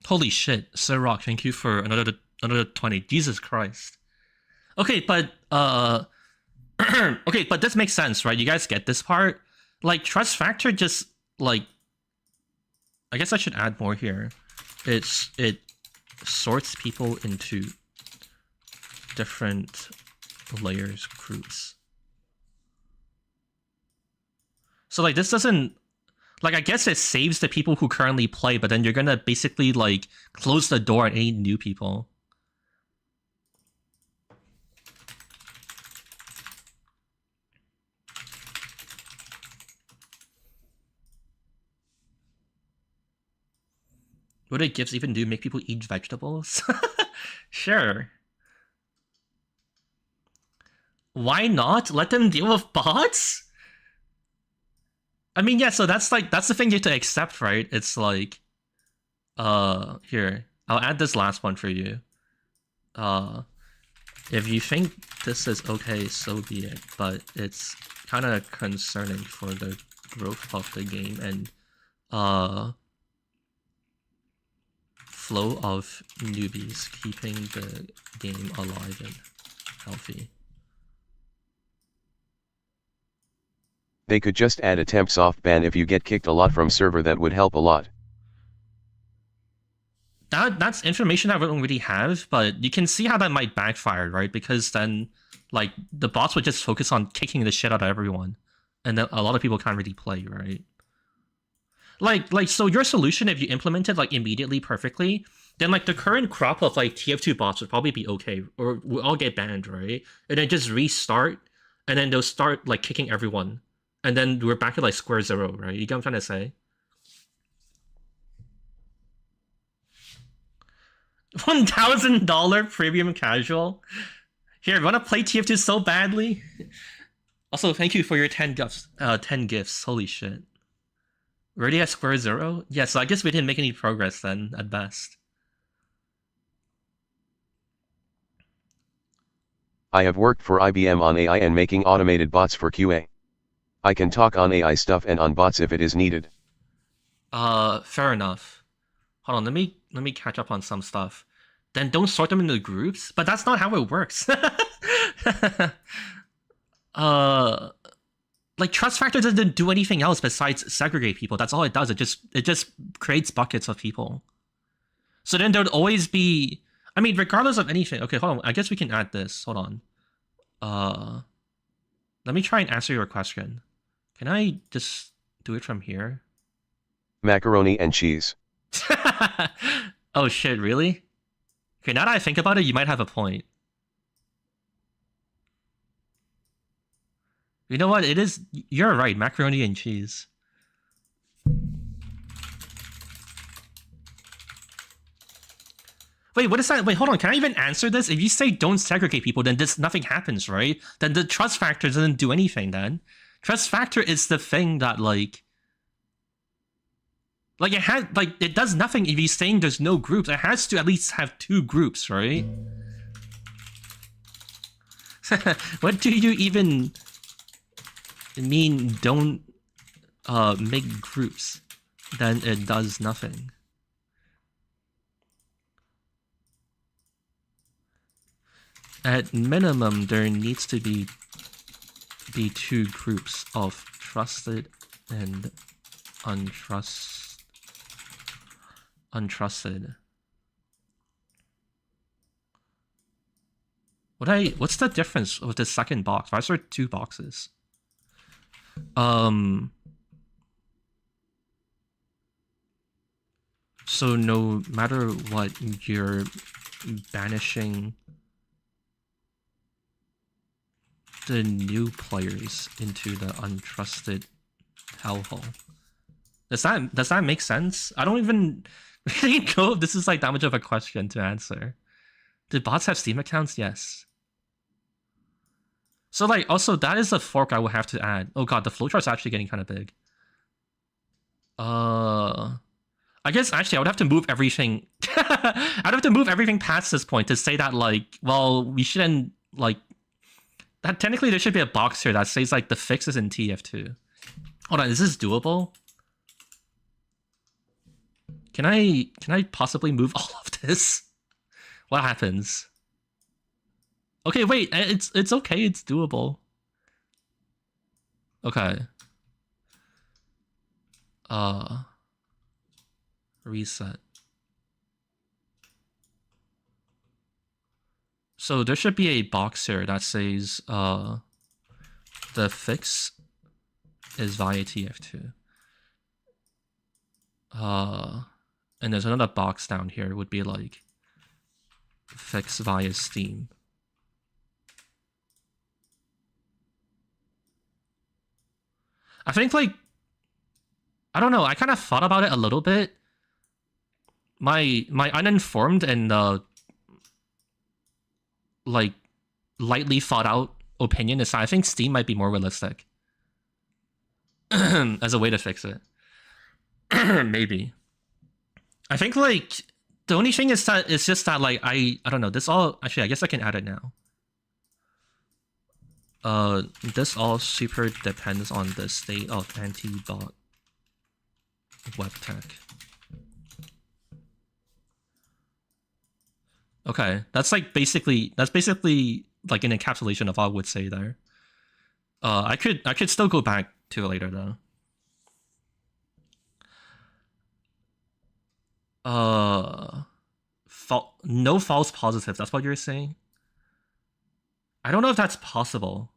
Holy shit, Sir Rock, thank you for another 20. Jesus Christ. Okay, but okay, but this makes sense, right? You guys get this part? Like trust factor just like I guess I should add more here. It sorts people into different layers groups. So like this doesn't like, I guess it saves the people who currently play, but then you're gonna basically, like, close the door on any new people. What do gifts even do? Make people eat vegetables? Sure. Why not? Let them deal with bots? I mean, yeah, so that's the thing you have to accept, right? It's like, here, I'll add this last one for you. If you think this is okay, so be it, but it's kind of concerning for the growth of the game and, flow of newbies, keeping the game alive and healthy. They could just add a temp soft ban if you get kicked a lot from server. That would help a lot. That's information I don't really have, but you can see how that might backfire, right? Because then, like, the bots would just focus on kicking the shit out of everyone, and then a lot of people can't really play, right? So your solution, if you implement it like immediately perfectly, then like the current crop of like TF2 bots would probably be okay, or we'll all get banned, right? And then just restart, and then they'll start like kicking everyone, and then we're back at like square zero, right? You get what I'm trying to say? $1,000 premium casual. Here, wanna play TF2 so badly? Also, thank you for your 10 gifts. 10 gifts. Holy shit. We're already at square zero? Yeah, so I guess we didn't make any progress then, at best. I have worked for IBM on AI and making automated bots for QA. I can talk on AI stuff and on bots if it is needed. Fair enough. Hold on, let me catch up on some stuff. Then don't sort them into groups, but that's not how it works. Like trust factor doesn't do anything else besides segregate people. That's all it does. It just creates buckets of people. So then there'd always be, I mean, regardless of anything. Okay, hold on. I guess we can add this. Hold on. Let me try and answer your question. Can I just do it from here? Macaroni and cheese. Oh shit, really? Okay, now that I think about it, you might have a point. You know what? It is. You're right. Macaroni and cheese. Wait, what is that? Wait, hold on. Can I even answer this? If you say don't segregate people, then nothing happens, right? Then the trust factor doesn't do anything. Then trust factor is the thing that like it does nothing if you're saying there's no groups. It has to at least have 2 groups, right? What do you even mean don't make groups? Then it does nothing. At minimum, there needs to be 2 groups of trusted and untrusted. What's the difference with the second box? Why is there 2 boxes? So no matter what, you're banishing the new players into the untrusted hellhole. Does that make sense? I don't even really know if this is like that much of a question to answer. Do bots have Steam accounts? Yes. So like, also that is a fork I will have to add. Oh god, the flowchart's actually getting kind of big. I guess actually I would have to move everything. I'd have to move everything past this point to say that like, well, we shouldn't like that. Technically, there should be a box here that says like the fix is in TF2. Hold on, is this doable? Can I possibly move all of this? What happens? Okay, wait, it's okay, it's doable. Okay. Reset. So there should be a box here that says the fix is via TF2. And there's another box down here would be like fix via Steam. I think like, I don't know, I kind of thought about it a little bit. My uninformed and like lightly thought out opinion is that I think Steam might be more realistic as a way to fix it. Maybe. I think like the only thing is that it's just that like I don't know, this all actually I guess I can add it now. This all super depends on the state of anti-bot web tech. Okay, that's basically like an encapsulation of what I would say there. I could still go back to it later though. No false positives. That's what you're saying? I don't know if that's possible.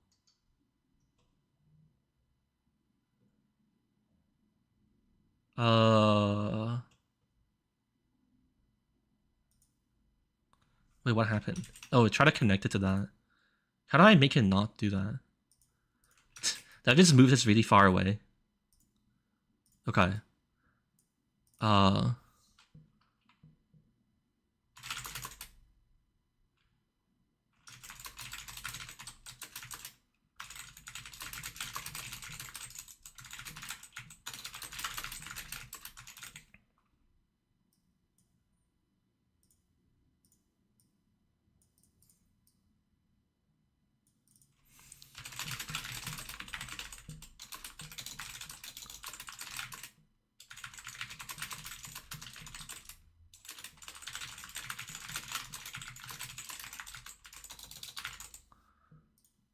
Wait, what happened? Oh, try to connect it to that. How do I make it not do that? That just moved this really far away. Okay.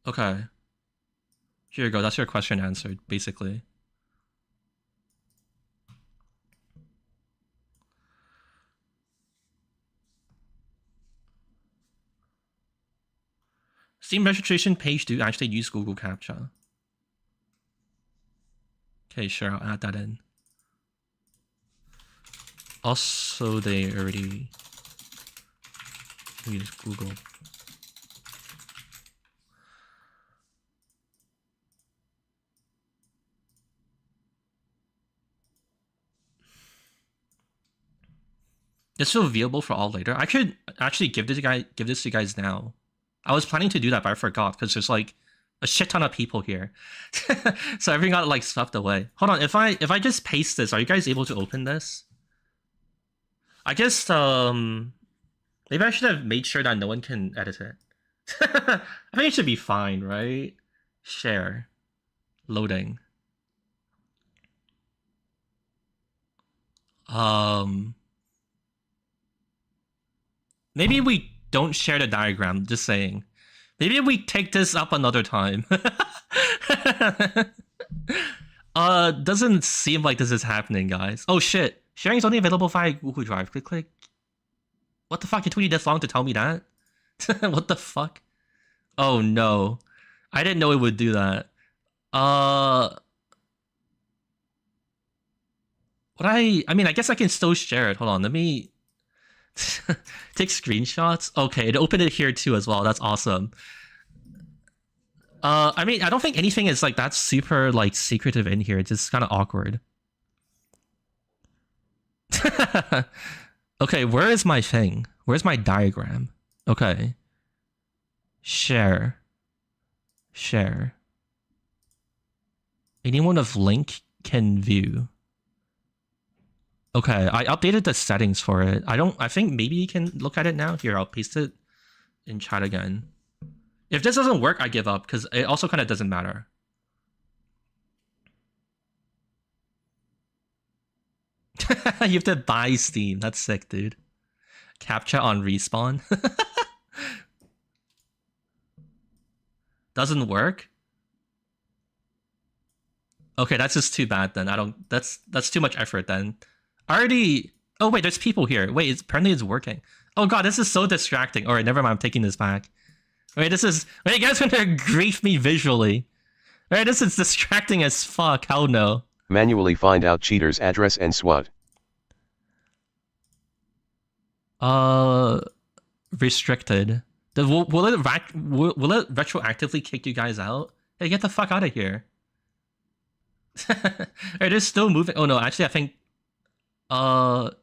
Okay. Here you go. That's your question answered, basically. Steam registration page do actually use Google CAPTCHA. Okay, sure, I'll add that in. Also, they already use Google. It's still viewable for all later. I could actually give this to you guys now. I was planning to do that, but I forgot because there's like a shit ton of people here, so everything got like swept away. Hold on, if I just paste this, are you guys able to open this? I guess maybe I should have made sure that no one can edit it. I think it should be fine, right? Share, loading. Maybe we don't share the diagram, just saying. Maybe we take this up another time. Doesn't seem like this is happening, guys. Oh shit. Sharing is only available via Google Drive. Click. What the fuck? You tweeted this long to tell me that? What the fuck? Oh no. I didn't know it would do that. I mean, I guess I can still share it. Hold on, let me take screenshots. Okay, it opened it here too as well. That's awesome. I mean, I don't think anything is like that super like secretive in here. It's just kind of awkward. Okay, where is my thing? Where's my diagram? Okay. Share. Anyone of link can view. Okay, I updated the settings for it. I think maybe you can look at it now. Here, I'll paste it in chat again. If this doesn't work, I give up, because it also kind of doesn't matter. You have to buy Steam. That's sick, dude. CAPTCHA on respawn. Doesn't work? Okay, that's just too bad then. That's too much effort then. Already. Oh wait, there's people here. Wait, apparently it's working. Oh god, this is so distracting. Alright, never mind, I'm taking this back. Wait, you guys are gonna grief me visually. Alright, this is distracting as fuck. Hell no. Manually find out cheater's address and SWAT. Restricted. Will it retroactively kick you guys out? Hey, get the fuck out of here. It is still moving. Oh no, actually I think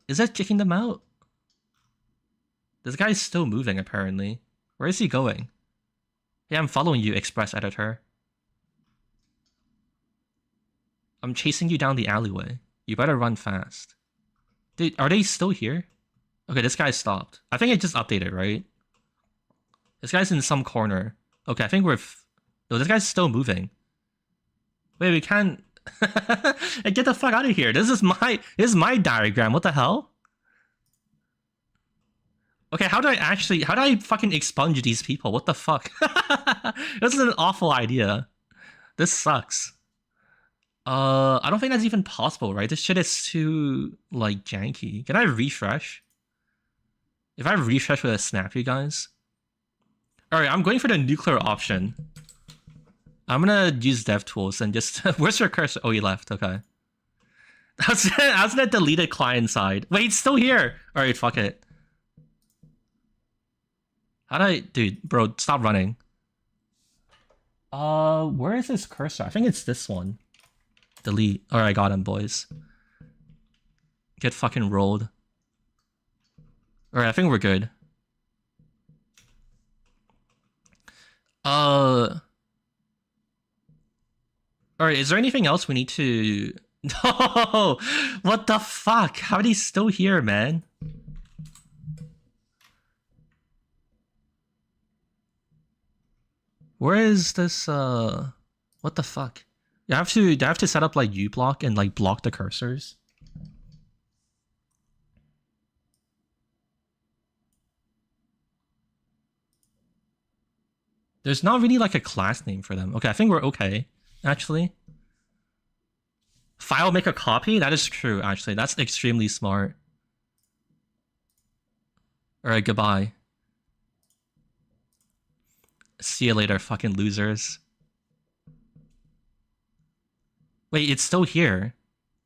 is that kicking them out? This guy's still moving apparently. Where is he going? Yeah, I'm following you, Express Editor. I'm chasing you down the alleyway. You better run fast. Dude, are they still here? Okay, this guy stopped. I think it just updated, right? This guy's in some corner. Okay, I think we're... No, this guy's still moving. Wait, we can't... Hey, get the fuck out of here. This is my diagram. What the hell? Okay, how do I fucking expunge these people? What the fuck? This is an awful idea. This sucks. I don't think that's even possible, right? This shit is too, like, janky. Can I refresh? If I refresh with a snap, you guys? Alright, I'm going for the nuclear option. I'm gonna use DevTools and just... Where's your cursor? Oh, he left. Okay. I was gonna delete it client side. Wait, it's still here! Alright, fuck it. How do I... Dude, bro, stop running. Where is this cursor? I think it's this one. Delete. Alright, I got him, boys. Get fucking rolled. Alright, I think we're good. Alright, is there anything else we need to... No! What the fuck? How are they still here, man? Where is this, what the fuck? Do I have to set up, like, uBlock and, like, block the cursors? There's not really, like, a class name for them. Okay, I think we're okay, actually. File make a copy? That is true, actually. That's extremely smart. Alright, goodbye. See you later, fucking losers. Wait, it's still here.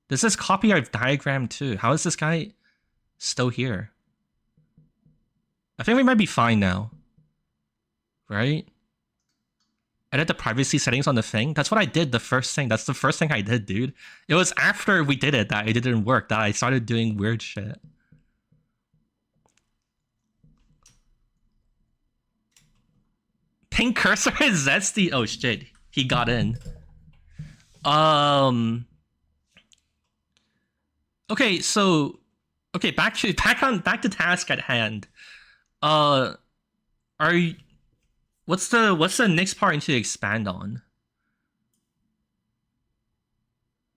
This is copy our diagram too. How is this guy still here? I think we might be fine now. Right? Edit the privacy settings on the thing. That's what I did the first thing. That's the first thing I did, dude. It was after we did it that it didn't work, that I started doing weird shit. Pink cursor is zesty. Oh shit, he got in. Okay, so back to task at hand. Are you, what's the next part I need to expand on?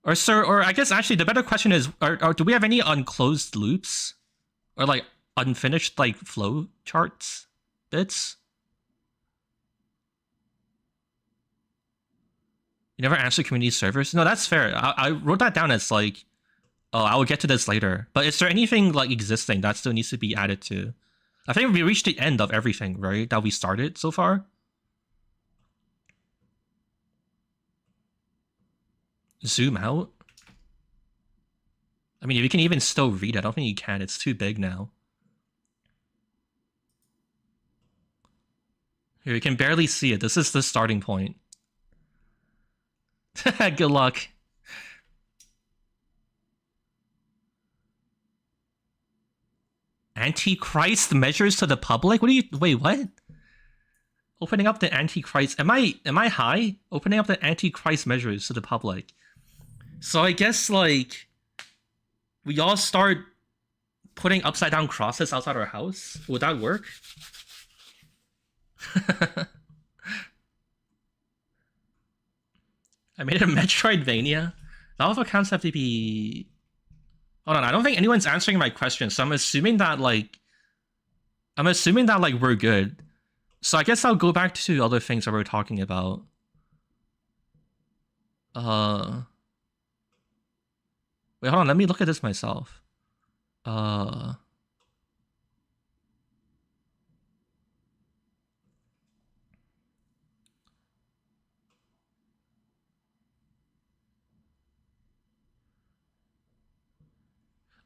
Or I guess actually the better question is, do we have any unclosed loops or like unfinished like flow charts bits? You never answer community servers? No, that's fair. I wrote that down as like, oh, I will get to this later. But is there anything like existing that still needs to be added to? I think we reached the end of everything, right? That we started so far. Zoom out? I mean, if you can even still read it, I don't think you can. It's too big now. Here, you can barely see it. This is the starting point. Good luck. Antichrist measures to the public? What do you... Wait, what? Opening up the Antichrist... Am I high? Opening up the Antichrist measures to the public. So I guess, like... we all start putting upside down crosses outside our house? Would that work? I made a Metroidvania. All of accounts have to be... Hold on, I don't think anyone's answering my question, so I'm assuming that, like, we're good. So I guess I'll go back to other things that we're talking about. Wait, hold on, let me look at this myself.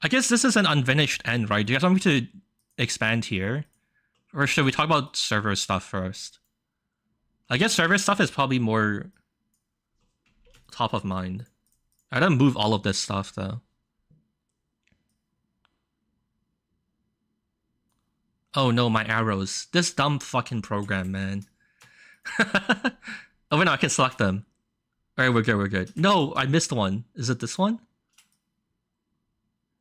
I guess this is an unfinished end, right? Do you guys want me to expand here? Or should we talk about server stuff first? I guess server stuff is probably more top of mind. I gotta move all of this stuff, though. Oh no, my arrows. This dumb fucking program, man. Oh wait, no, I can select them. Alright, we're good. No, I missed one. Is it this one?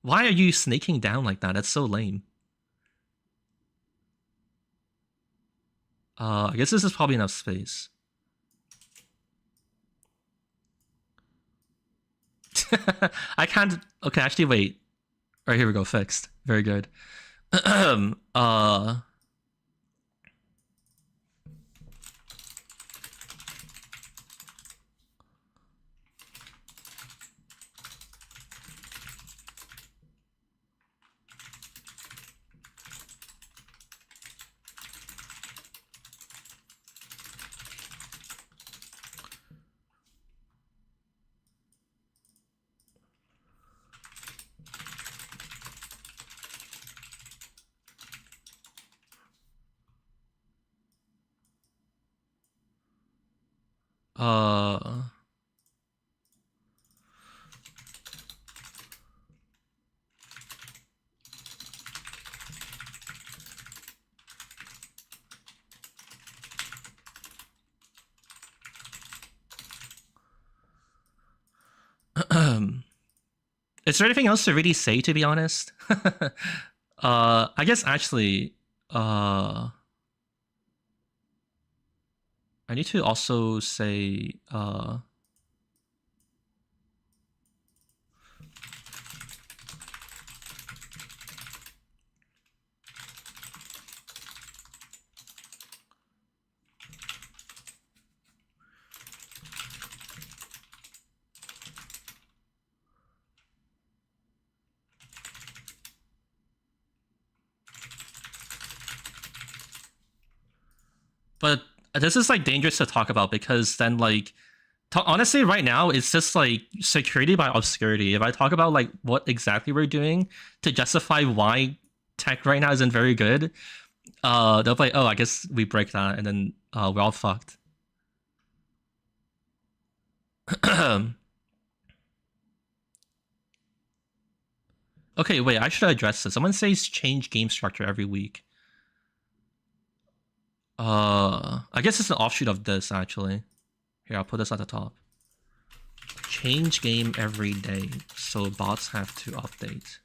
Why are you snaking down like that? That's so lame. I guess this is probably enough space. I can't... Okay, actually, wait. Alright, here we go. Fixed. Very good. Is there anything else to really say, to be honest? I guess actually, I need to also say, but this is like dangerous to talk about because then like, honestly, right now it's just like security by obscurity. If I talk about like what exactly we're doing to justify why tech right now isn't very good, they'll be like, oh, I guess we break that, and then we're all fucked. Okay, wait, I should address this. Someone says change game structure every week. I guess it's an offshoot of this, actually. Here, I'll put this at the top. Change game every day, so bots have to update.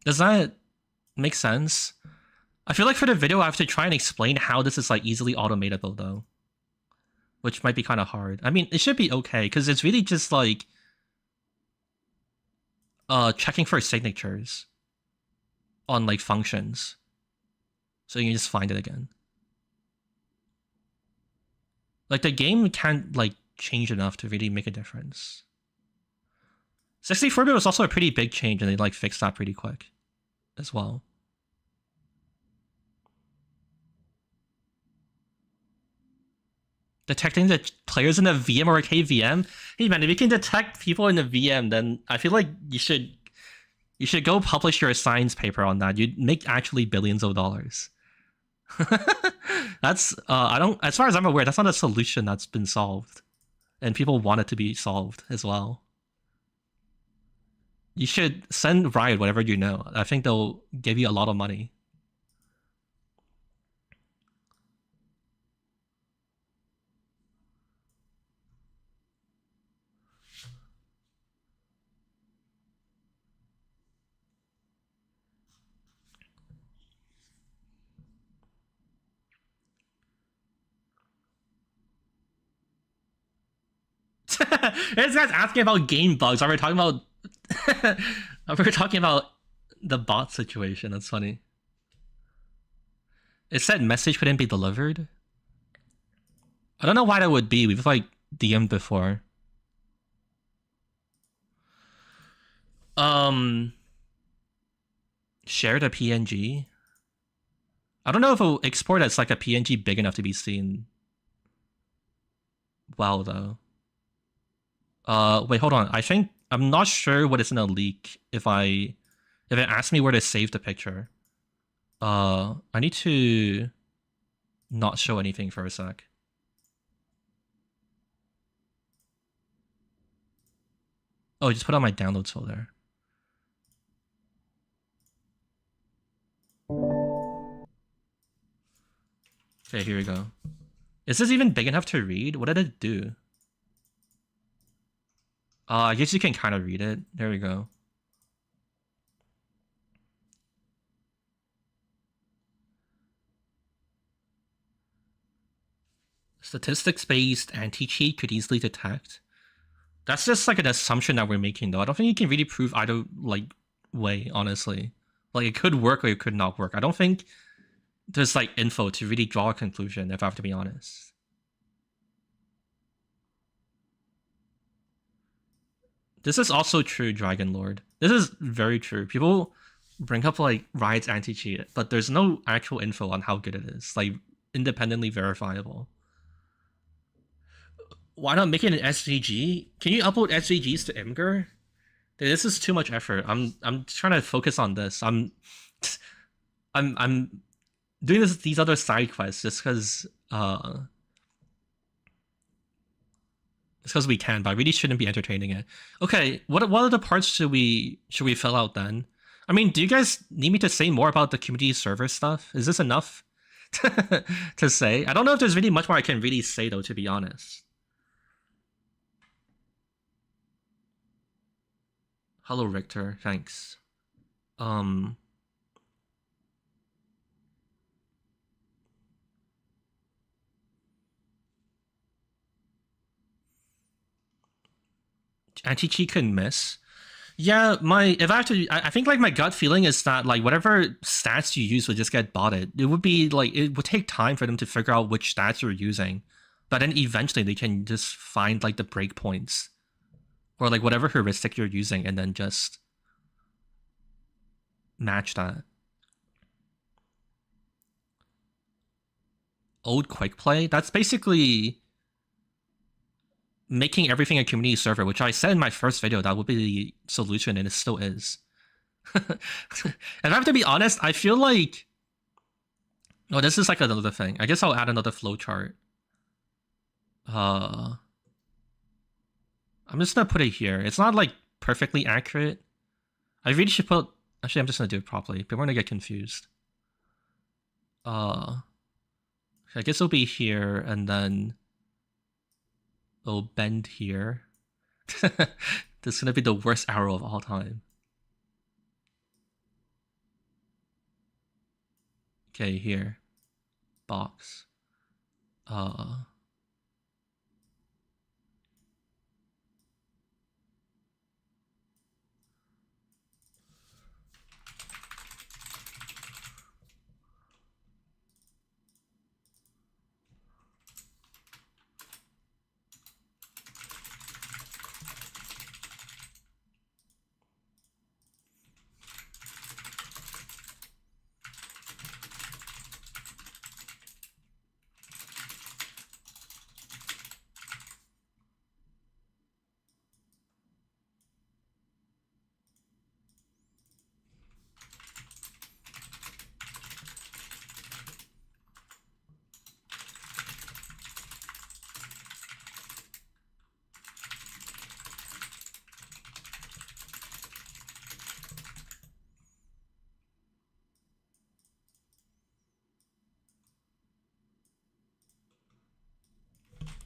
Does that make sense? I feel like for the video, I have to try and explain how this is like easily automatable though, which might be kind of hard. I mean, it should be okay because it's really just like checking for signatures on like functions, so you can just find it again. Like the game can't like change enough to really make a difference. 64-bit was also a pretty big change, and they like fixed that pretty quick as well. Detecting the players in the VM or KVM. Hey man, if you can detect people in the VM, then I feel like you should go publish your science paper on that. You'd make actually billions of dollars. That's I don't, as far as I'm aware, that's not a solution that's been solved, and people want it to be solved as well. You should send Riot whatever you know. I think they'll give you a lot of money. This guy's asking about game bugs. Are we talking about? We're talking about the bot situation. That's funny. It said message couldn't be delivered. I don't know why that would be. We've like DM'd before. Share the PNG. I don't know if it'll export as like a PNG big enough to be seen well though. Wait, hold on. I think I'm not sure what is in a leak if it asks me where to save the picture. I need to not show anything for a sec. Oh, just put on my downloads folder. Okay, here we go. Is this even big enough to read? What did it do? I guess you can kind of read it. There we go. Statistics-based anti-cheat could easily detect. That's just like an assumption that we're making, though. I don't think you can really prove either like way, honestly. Like it could work or it could not work. I don't think there's like info to really draw a conclusion, if I have to be honest. This is also true, Dragon Lord. This is very true. People bring up like Riot's anti-cheat, but there's no actual info on how good it is, like independently verifiable. Why not make it an SVG? Can you upload SVGs to Imgur? Dude, this is too much effort. I'm trying to focus on this. I'm doing these other side quests just because it's because we can, but I really shouldn't be entertaining it. Okay, what other parts should we fill out then? I mean, do you guys need me to say more about the community server stuff? Is this enough to say? I don't know if there's really much more I can really say though, to be honest. Hello, Richter. Thanks. Anti-cheat couldn't miss. Yeah, if I have to, I think like my gut feeling is that like whatever stats you use would just get botted. It would be like, it would take time for them to figure out which stats you're using, but then eventually they can just find like the breakpoints or like whatever heuristic you're using and then just match that. Old quick play, that's basically making everything a community server, which I said in my first video that would be the solution, and it still is. And I have to be honest, I feel like... Oh, this is like another thing. I guess I'll add another flowchart. I'm just gonna put it here. It's not like perfectly accurate. I really should put... Actually, I'm just gonna do it properly. People are gonna get confused. I guess it'll be here, and then... it'll bend here. This is gonna be the worst arrow of all time. Okay, here. Box.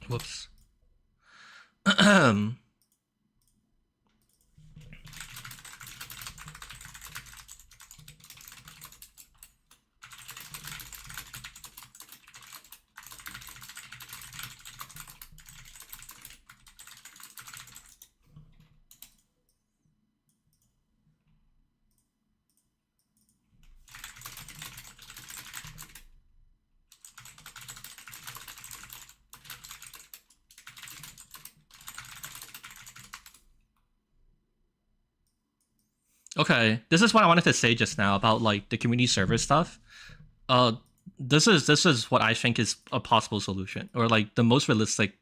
Whoops. Okay, this is what I wanted to say just now about like the community server stuff. This is what I think is a possible solution, or like the most realistic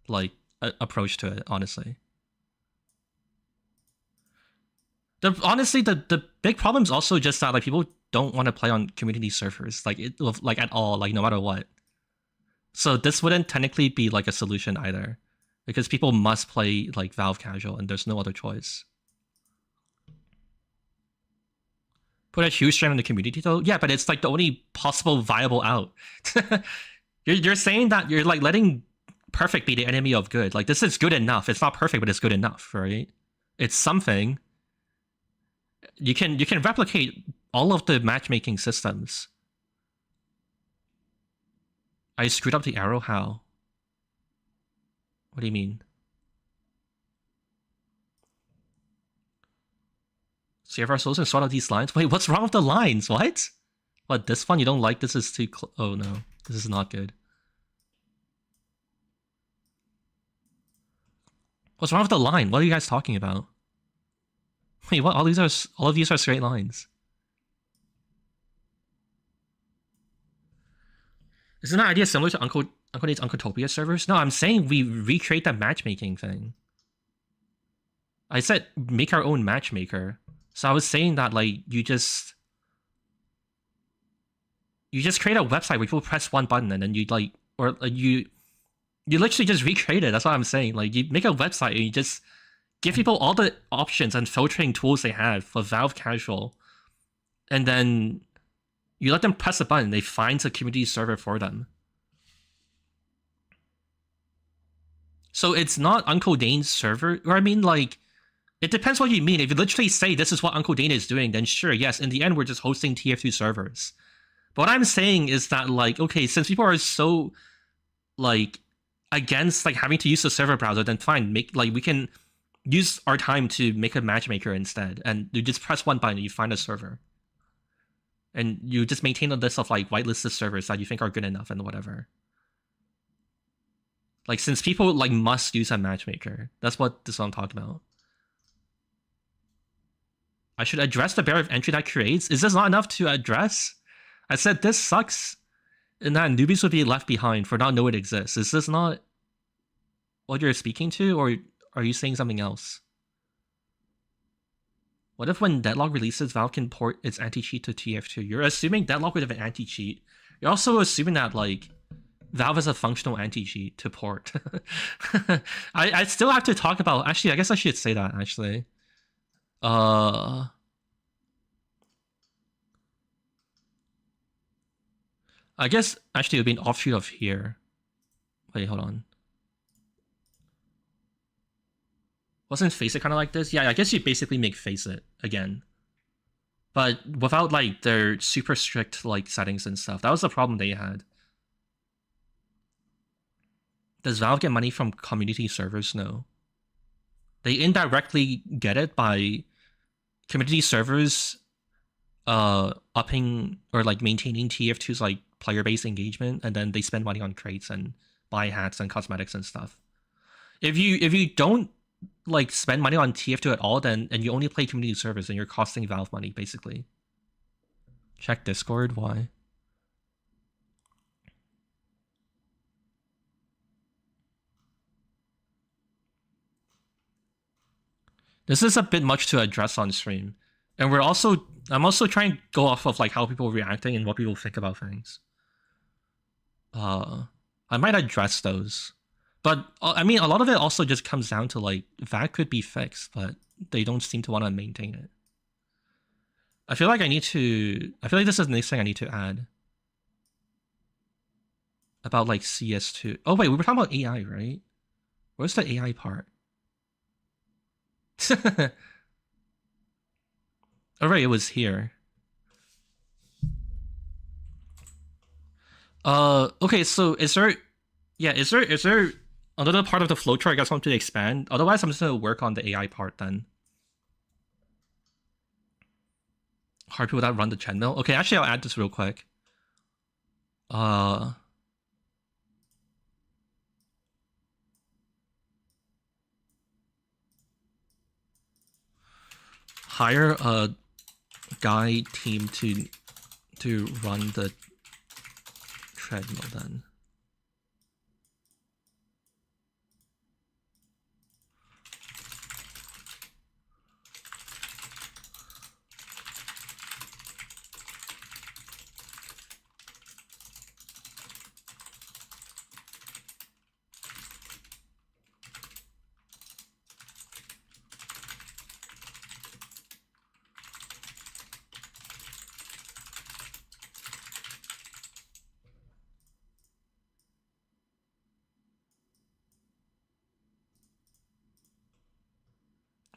like approach to it, honestly. Honestly, the big problem is also just that like people don't want to play on community servers, like at all, like no matter what. So this wouldn't technically be like a solution either, because people must play like Valve casual, and there's no other choice. Put a huge strain on the community though? Yeah, but it's like the only possible viable out. You're saying that you're like letting perfect be the enemy of good. Like this is good enough. It's not perfect, but it's good enough, right? It's something. You can replicate all of the matchmaking systems. I screwed up the arrow? How? What do you mean? Save our souls and sort out these lines? Wait, what's wrong with the lines? What? What, this one you don't like? This is too oh no. This is not good. What's wrong with the line? What are you guys talking about? Wait, what? All of these are straight lines. Isn't that idea similar to Uncle Nate's Uncletopia servers? No, I'm saying we recreate that matchmaking thing. I said make our own matchmaker. So I was saying that like you just create a website where people press one button and then you like, or you literally just recreate it. That's what I'm saying. Like you make a website and you just give people all the options and filtering tools they have for Valve Casual, and then you let them press a button. They find a community server for them. So it's not Uncle Dane's server, or I mean, like, it depends what you mean. If you literally say this is what Uncle Dane is doing, then sure, yes. In the end, we're just hosting TF2 servers. But what I'm saying is that, like, okay, since people are so, like, against like having to use the server browser, then fine, we can use our time to make a matchmaker instead, and you just press one button and you find a server, and you just maintain a list of like whitelisted servers that you think are good enough and whatever. Like, since people like must use a matchmaker, that's what this is what I'm talking about. I should address the barrier of entry that creates. Is this not enough to address? I said this sucks, and that newbies would be left behind for not knowing it exists. Is this not what you're speaking to, or are you saying something else? What if when Deadlock releases, Valve can port its anti-cheat to TF2? You're assuming Deadlock would have an anti-cheat. You're also assuming that, like, Valve has a functional anti-cheat to port. I still have to talk about... Actually, I guess I should say that, actually. I guess, actually, it would be an offshoot of here. Wait, hold on. Wasn't Faceit kind of like this? Yeah, I guess you basically make Faceit again. But without, like, their super strict, like, settings and stuff. That was the problem they had. Does Valve get money from community servers? No. They indirectly get it by community servers upping or, like, maintaining TF2's, like, player-based engagement, and then they spend money on crates and buy hats and cosmetics and stuff. If you don't like spend money on TF2 at all, then and you only play community servers, and you're costing Valve money, basically. Check Discord, why? This is a bit much to address on stream. And I'm also trying to go off of like how people are reacting and what people think about things. I might address those. But, I mean, a lot of it also just comes down to, like, that could be fixed, but they don't seem to want to maintain it. I feel like this is the next thing I need to add. About, like, CS2. Oh, wait, we were talking about AI, right? Where's the AI part? Alright, it was here. Okay, so is there another part of the flowchart I guess I want to expand? Otherwise, I'm just gonna work on the AI part then. Hard people that run the treadmill. Okay, actually, I'll add this real quick. Hire a guy team to run the treadmill then.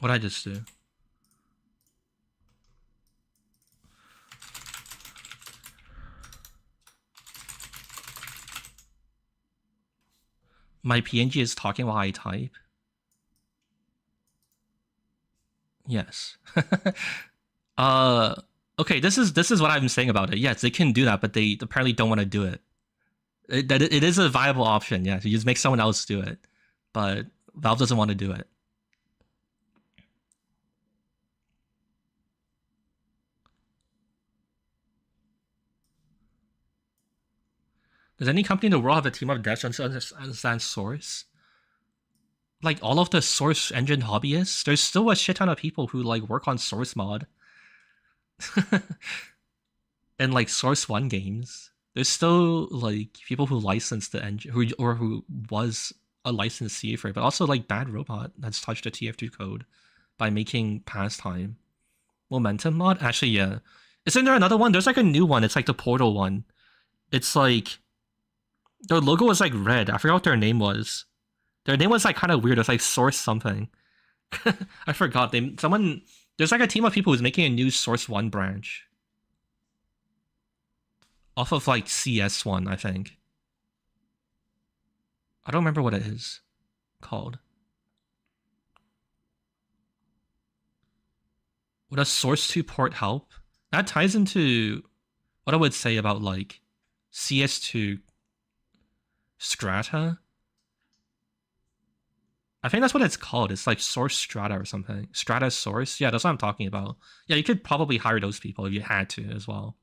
What'd I just do? My PNG is talking while I type. Yes. Okay, this is what I'm saying about it. Yes, they can do that, but they apparently don't want to do it. It is a viable option, yeah. You just make someone else do it. But Valve doesn't want to do it. Does any company in the world have a team of devs who understand Source? Like all of the Source engine hobbyists, there's still a shit ton of people who like work on Source mod and like Source 1 games. There's still like people who license the engine, who was a licensee for it, but also like Bad Robot has touched the TF2 code by making Pastime. Momentum mod? Actually, yeah. Isn't there another one? There's like a new one. It's like the Portal one. It's like their logo was like red. I forgot what their name was. Their name was like kind of weird. It was like Source something. I forgot. There's like a team of people who's making a new Source 1 branch. Off of like CS1, I think. I don't remember what it is called. Would a Source 2 port help? That ties into what I would say about like CS2 Strata. I think that's what it's called. It's like Source Strata or something. Strata Source. Yeah, that's what I'm talking about. Yeah, you could probably hire those people if you had to as well.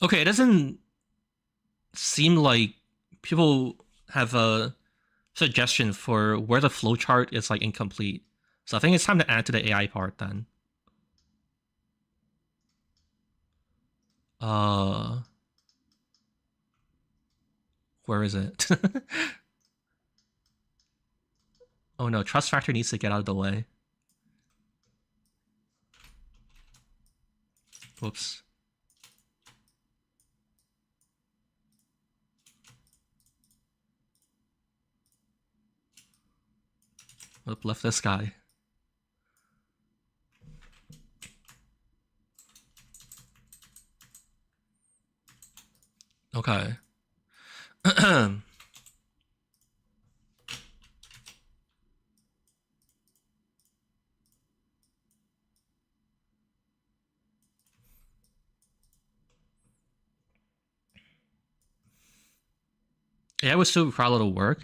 Okay, it doesn't seem like people have a suggestion for where the flowchart is like incomplete. So I think it's time to add to the AI part then. Where is it? Oh no, trust factor needs to get out of the way. Whoops. Left this guy. Okay. Yeah, it was still require a little work.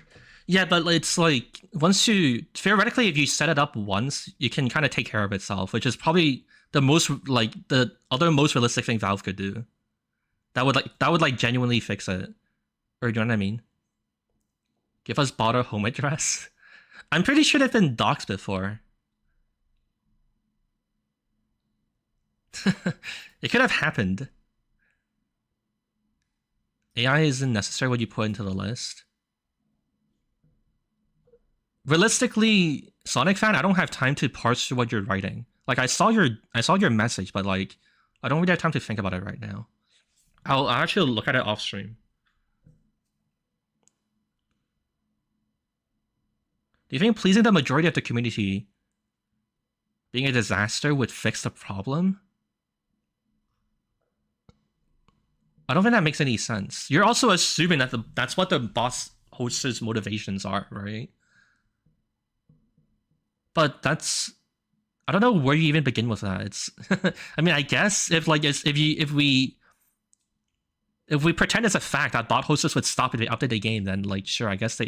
Yeah, but it's like once you theoretically, if you set it up once, you can kind of take care of itself, which is probably the most like the other most realistic thing Valve could do. That would like genuinely fix it, or you know what I mean? Give us bot or home address. I'm pretty sure they've been doxed before. It could have happened. AI isn't necessary what you put into the list. Realistically, Sonic fan, I don't have time to parse through what you're writing. Like I saw your message, but like I don't really have time to think about it right now. I'll actually look at it off stream. Do you think pleasing the majority of the community being a disaster would fix the problem? I don't think that makes any sense. You're also assuming that that's what the boss host's motivations are, right? But that's I don't know where you even begin with that. It's I mean, I guess if we pretend it's a fact that bot hostess would stop if they update the game, then like sure, I guess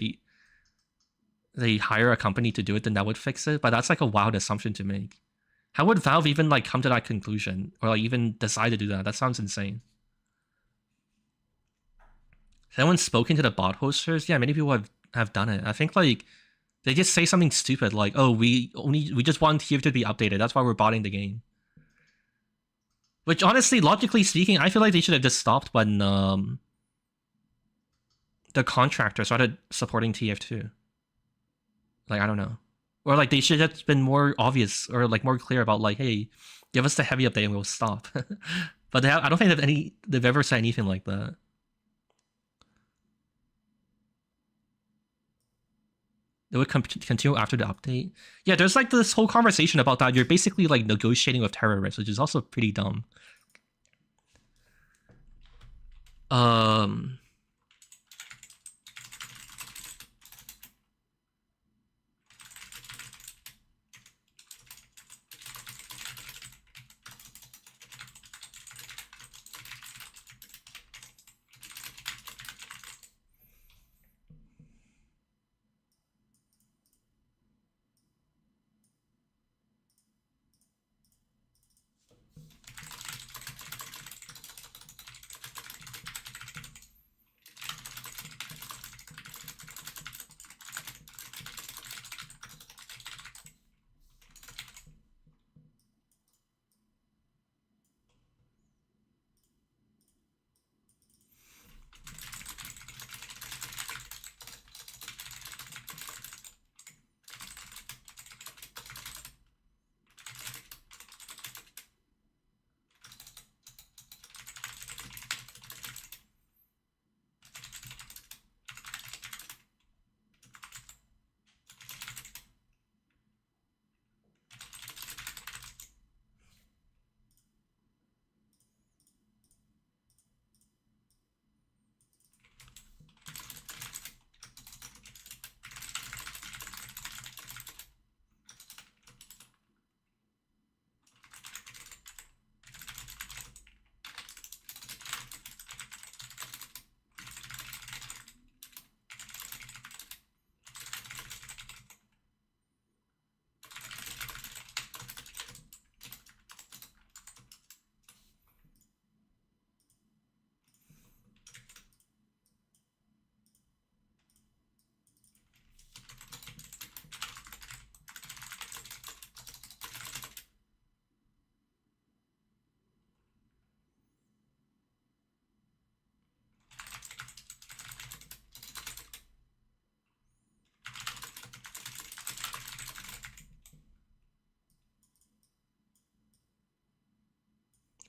they hire a company to do it, then that would fix it. But that's like a wild assumption to make. How would Valve even like come to that conclusion or like even decide to do that? That sounds insane. Has anyone spoken to the bot hosters? Yeah, many people have done it. I think like they just say something stupid like, "Oh, we just want TF to be updated. That's why we're botting the game." Which honestly, logically speaking, I feel like they should have just stopped when the contractor started supporting TF2. Like I don't know, or like they should have been more obvious or like more clear about like, hey, give us the heavy update and we'll stop. But I don't think they've ever said anything like that. It would continue after the update. Yeah, there's like this whole conversation about that. You're basically like negotiating with terrorists, which is also pretty dumb.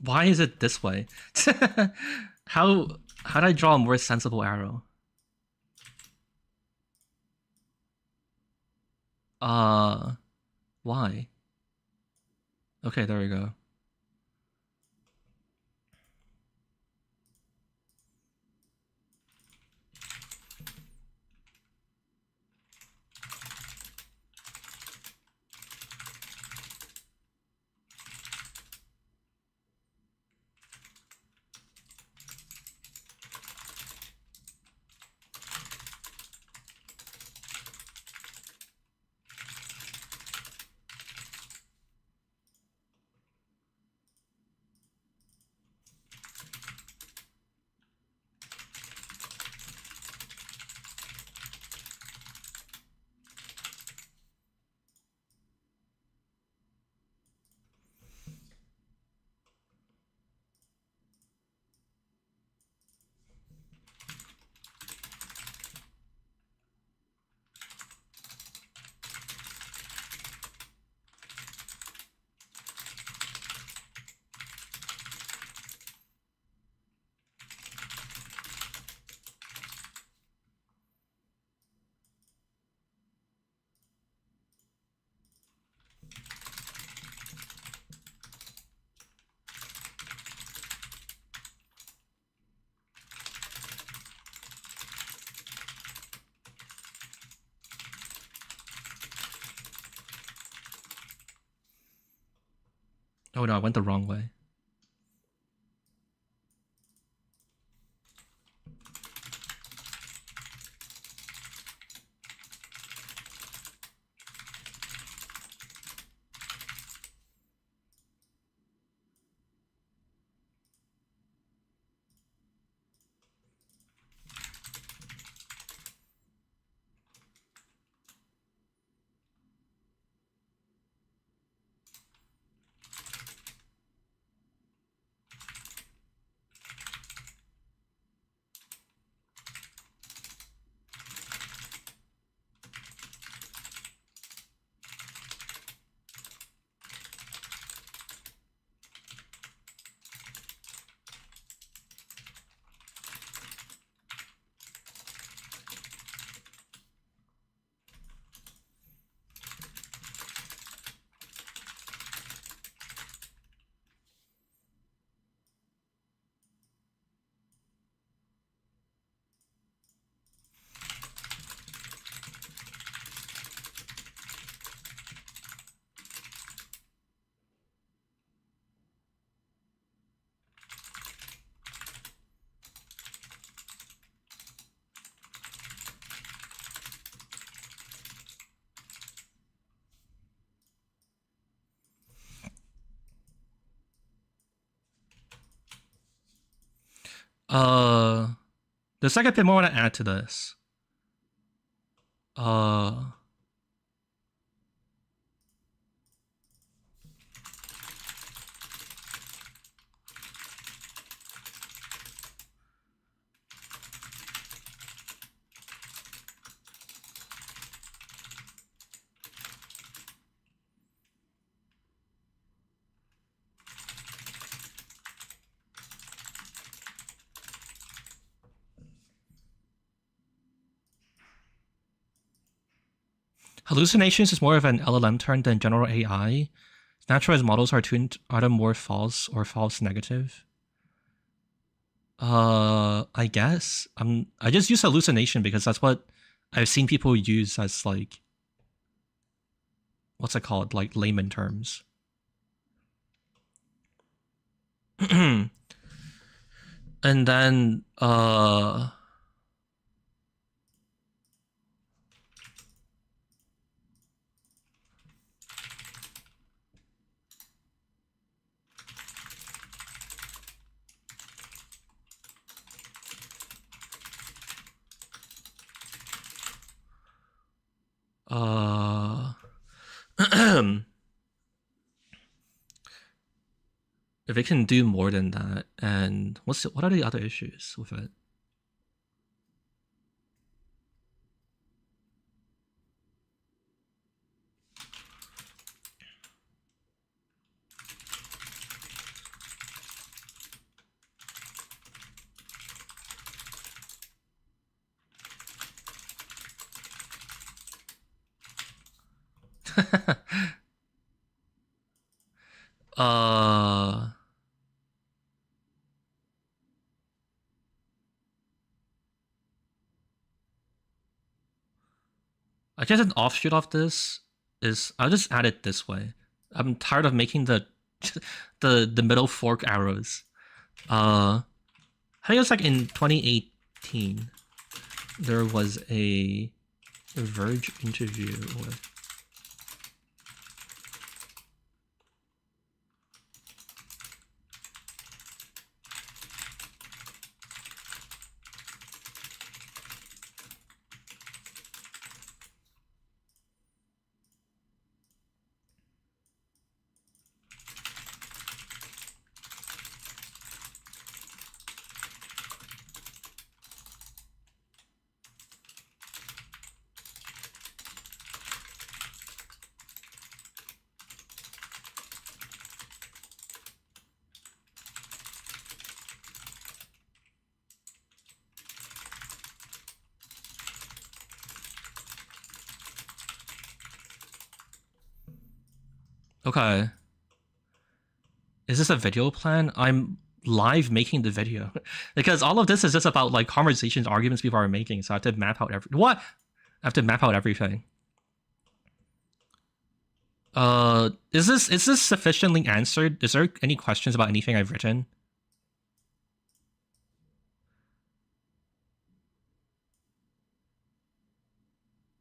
Why is it this way? How did I draw a more sensible arrow? Why? Okay, there we go. Oh no, I went the wrong way. The second bit more I want to add to this. Hallucinations is more of an LLM term than general AI. Naturalized models are tuned either more false or false negative. I guess I just use hallucination because that's what I've seen people use as like, what's it called, like layman terms. And then if it can do more than that, and what are the other issues with it? uh, I guess an offshoot of this is I'll just add it this way. I'm tired of making the the middle fork arrows. I think it was like in 2018 there was a Verge interview with Okay. Is this a video plan? I'm live making the video. Because all of this is just about like conversations, arguments people are making, so I have to map out what? I have to map out everything. Is this sufficiently answered? Is there any questions about anything I've written?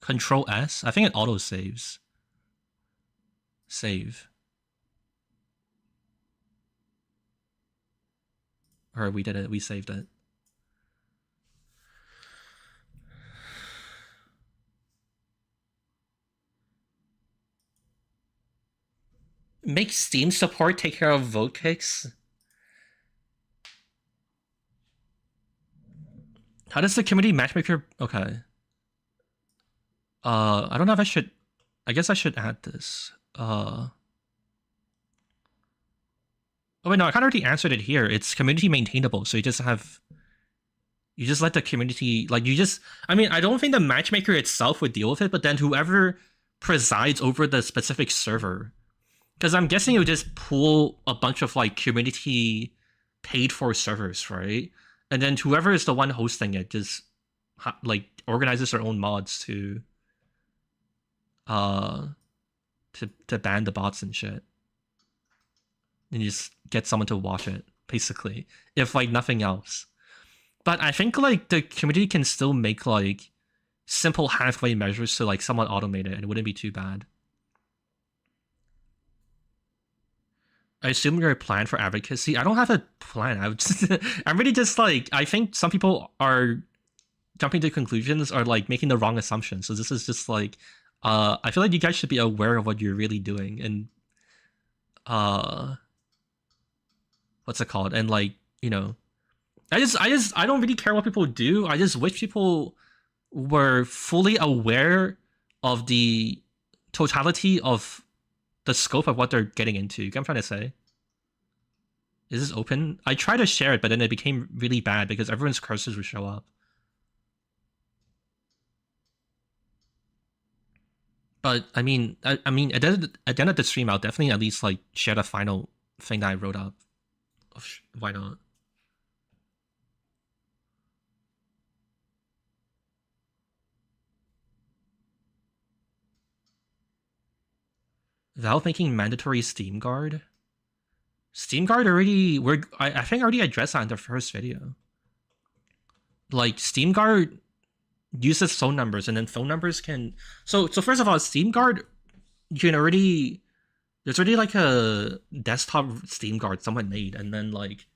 Control S? I think it auto saves. Save. Or we did it, we saved it. Make Steam support take care of vote kicks? How does the community matchmaker... Okay. I don't know if I should... I guess I should add this. Oh wait, no, I kind of already answered it here. It's community maintainable, so you just have... You just let the community... Like, you just... I mean, I don't think the matchmaker itself would deal with it, but then whoever presides over the specific server... Because I'm guessing it would just pull a bunch of, like, community paid-for servers, right? And then whoever is the one hosting it just, like, organizes their own mods to ban the bots and shit. And you just get someone to watch it, basically. If, like, nothing else. But I think, like, the community can still make, like, simple halfway measures to, like, somewhat automate it, and it wouldn't be too bad. I assume you're a plan for advocacy. I don't have a plan. I'm really just like, I think some people are jumping to conclusions or like making the wrong assumptions. So this is just like, I feel like you guys should be aware of what you're really doing and, what's it called? And like, you know, I don't really care what people do. I just wish people were fully aware of the totality of the scope of what they're getting into. You get what I'm trying to say? Is this open? I tried to share it, but then it became really bad because everyone's cursors would show up. But I mean, at the end of the stream, I'll definitely at least like share the final thing that I wrote up. Why not? Valve making mandatory Steam Guard. Steam Guard already... I think I already addressed that in the first video. Like, Steam Guard uses phone numbers, and then phone numbers can... So first of all, Steam Guard, you can already... There's already, like, a desktop Steam Guard someone made, and then, like...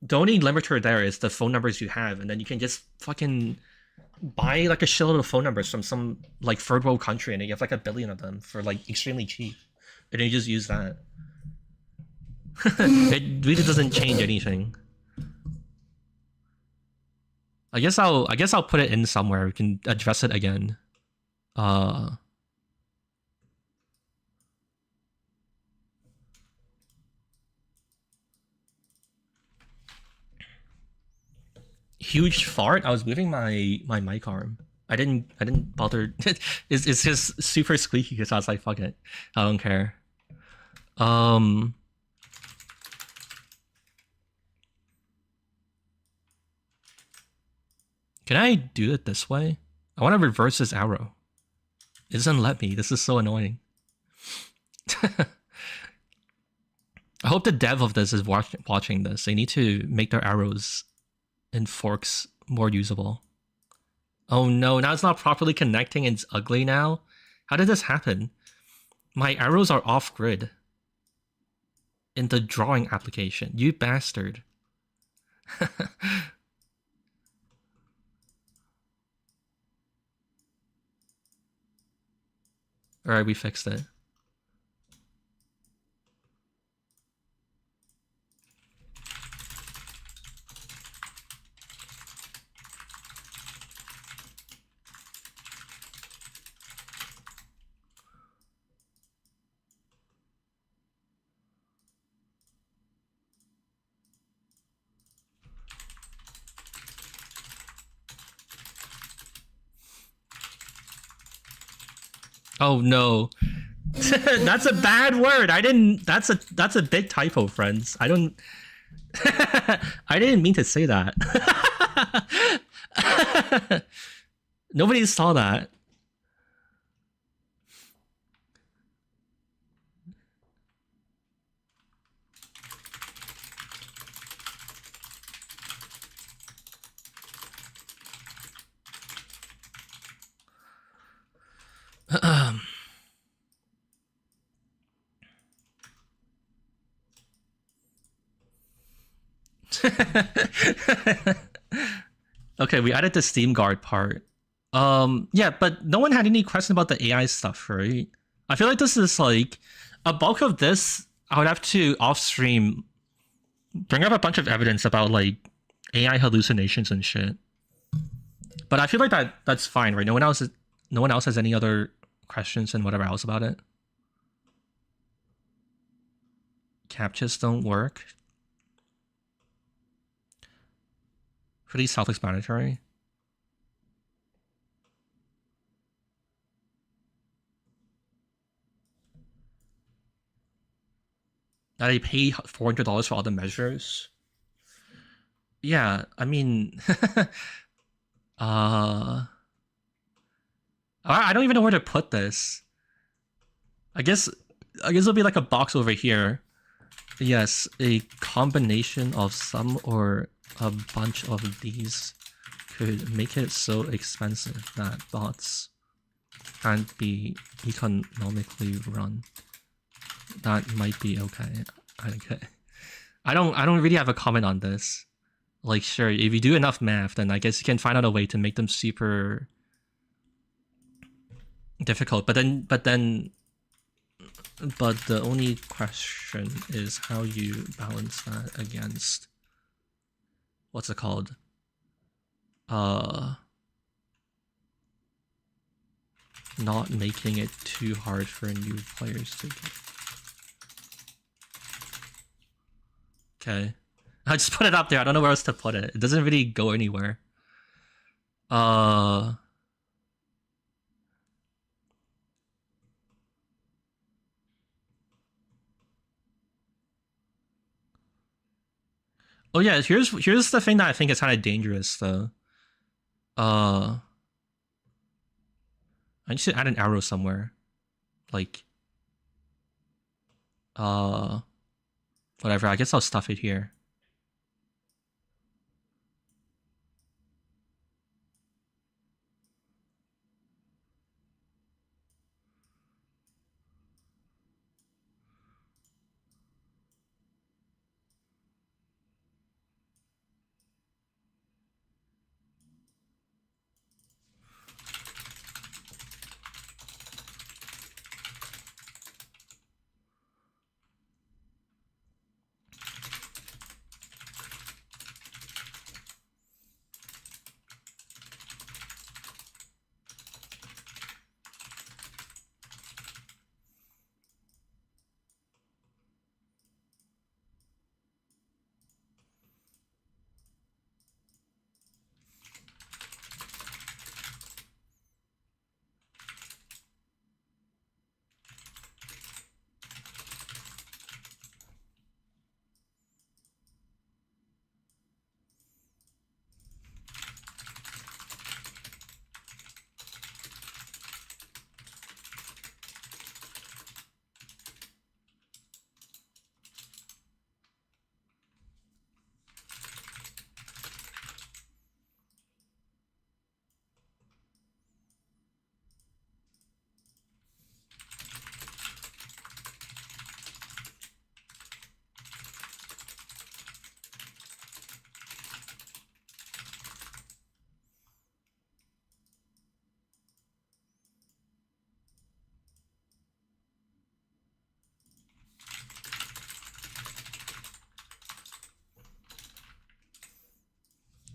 The only limiter there is the phone numbers you have, and then you can just fucking... buy like a shitload of phone numbers from some like third world country and you have like 1 billion of them for like extremely cheap and then you just use that. It really doesn't change anything. I guess I'll put it in somewhere. We can address it again. Huge fart. I was moving my mic arm. I didn't bother. It's just super squeaky because I was like, fuck it, I don't care. Can I do it this way? I want to reverse this arrow. It doesn't let me. This is so annoying. I hope the dev of this is watching this. They need to make their arrows and forks more usable. Oh no, now it's not properly connecting and it's ugly now? How did this happen? My arrows are off grid in the drawing application. You bastard. Alright, we fixed it. Oh no. That's a bad word. I didn't that's a big typo, friends. I don't I didn't mean to say that. Nobody saw that. Okay, we added the Steam Guard part. Yeah, but no one had any question about the AI stuff, right? I feel like this is like a bulk of this. I would have to off stream bring up a bunch of evidence about like AI hallucinations and shit. But I feel like that's fine, right? No one else has any other questions and whatever else about it. Captchas don't work. Pretty self-explanatory. That I pay $400 for all the measures. Yeah, I mean, I don't even know where to put this. I guess it'll be like a box over here. Yes, a combination of some or a bunch of these could make it so expensive that bots can't be economically run. That might be okay. Okay. I don't really have a comment on this. Like, sure, if you do enough math, then I guess you can find out a way to make them super difficult. But the only question is how you balance that against what's it called? Not making it too hard for new players to get. Okay. I just put it up there. I don't know where else to put it. It doesn't really go anywhere. Oh yeah, here's the thing that I think is kind of dangerous though. I need to add an arrow somewhere. Like whatever, I guess I'll stuff it here.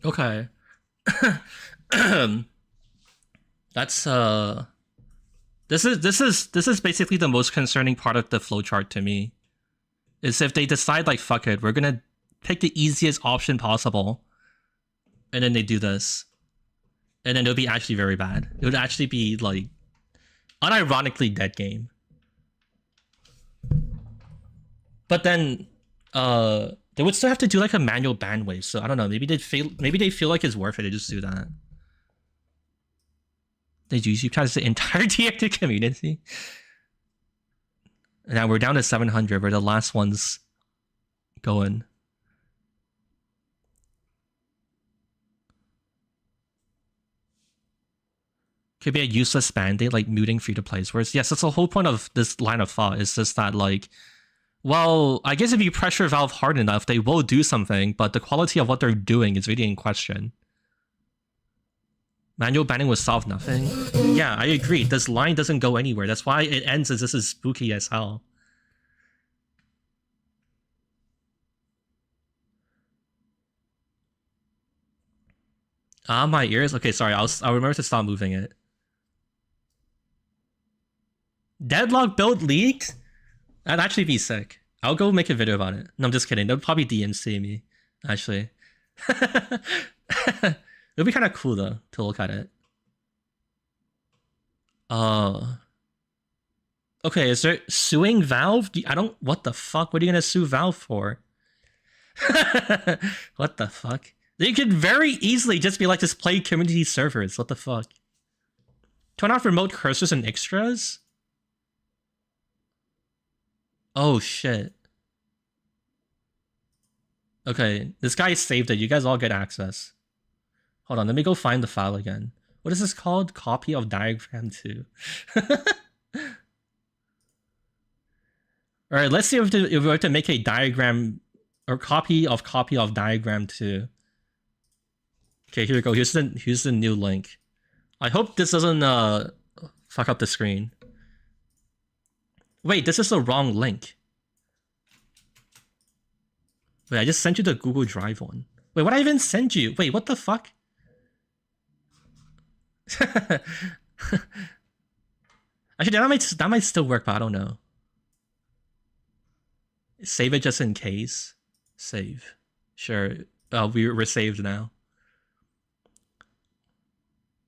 Okay. That's this is basically the most concerning part of the flowchart to me. Is if they decide like fuck it, we're gonna pick the easiest option possible, and then they do this, and then it'll be actually very bad. It would actually be like unironically dead game. But then they would still have to do like a manual ban wave, so I don't know, maybe they feel like it's worth it to just do that. They YouTube tries the entirety of the community. And now we're down to 700, we're the last ones going. Could be a useless band-aid, like muting free-to-plays. Whereas, yes, that's the whole point of this line of thought, is just that, like, well, I guess if you pressure Valve hard enough, they will do something, but the quality of what they're doing is really in question. Manual banning will solve nothing. Yeah, I agree. This line doesn't go anywhere. That's why it ends as this is spooky as hell. Ah, my ears? Okay, sorry. I'll remember to stop moving it. Deadlock build leaked? That'd actually be sick. I'll go make a video about it. No, I'm just kidding. They'll probably DMC me, actually. It'll be kind of cool, though, to look at it. Okay, is there suing Valve? I don't... What the fuck? What are you gonna sue Valve for? What the fuck? They could very easily just be like, just play community servers. What the fuck? Turn off remote cursors and extras? Oh, shit. Okay, this guy saved it. You guys all get access. Hold on, let me go find the file again. What is this called? Copy of diagram 2. Alright, let's see if we have to make a diagram or copy of diagram 2. Okay, here we go. Here's the new link. I hope this doesn't fuck up the screen. Wait, this is the wrong link. Wait, I just sent you the Google Drive one. Wait, what did I even send you? Wait, what the fuck? Actually, that might still work, but I don't know. Save it just in case. Save. Sure. We're saved now.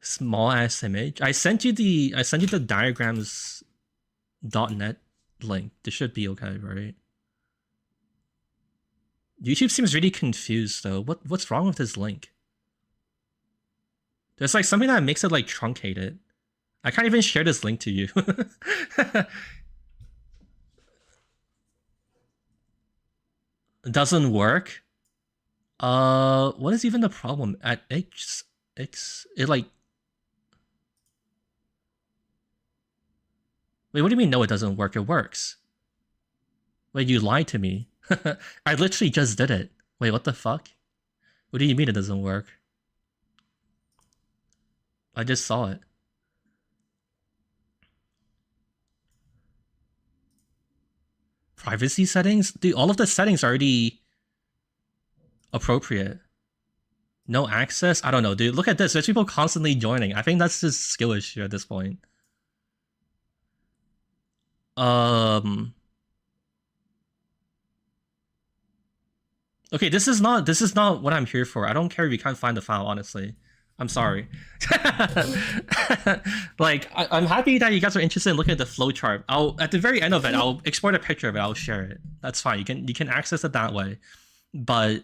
Small ass image. I sent you the diagrams.net link. This should be okay, right? YouTube seems really confused though. What's wrong with this link? There's like something that makes it like truncated. I can't even share this link to you. It doesn't work. What is even the problem at X? It like. Wait, what do you mean? No, it doesn't work. It works. Wait, you lied to me. I literally just did it. Wait, what the fuck? What do you mean it doesn't work? I just saw it. Privacy settings? Dude, all of the settings are already appropriate. No access? I don't know, dude. Look at this. There's people constantly joining. I think that's just skill issue at this point. Okay, this is not what I'm here for. I don't care if you can't find the file, honestly. I'm sorry. Like, I'm happy that you guys are interested in looking at the flowchart. At the very end of it, I'll export a picture of it. I'll share it. That's fine. You can access it that way. But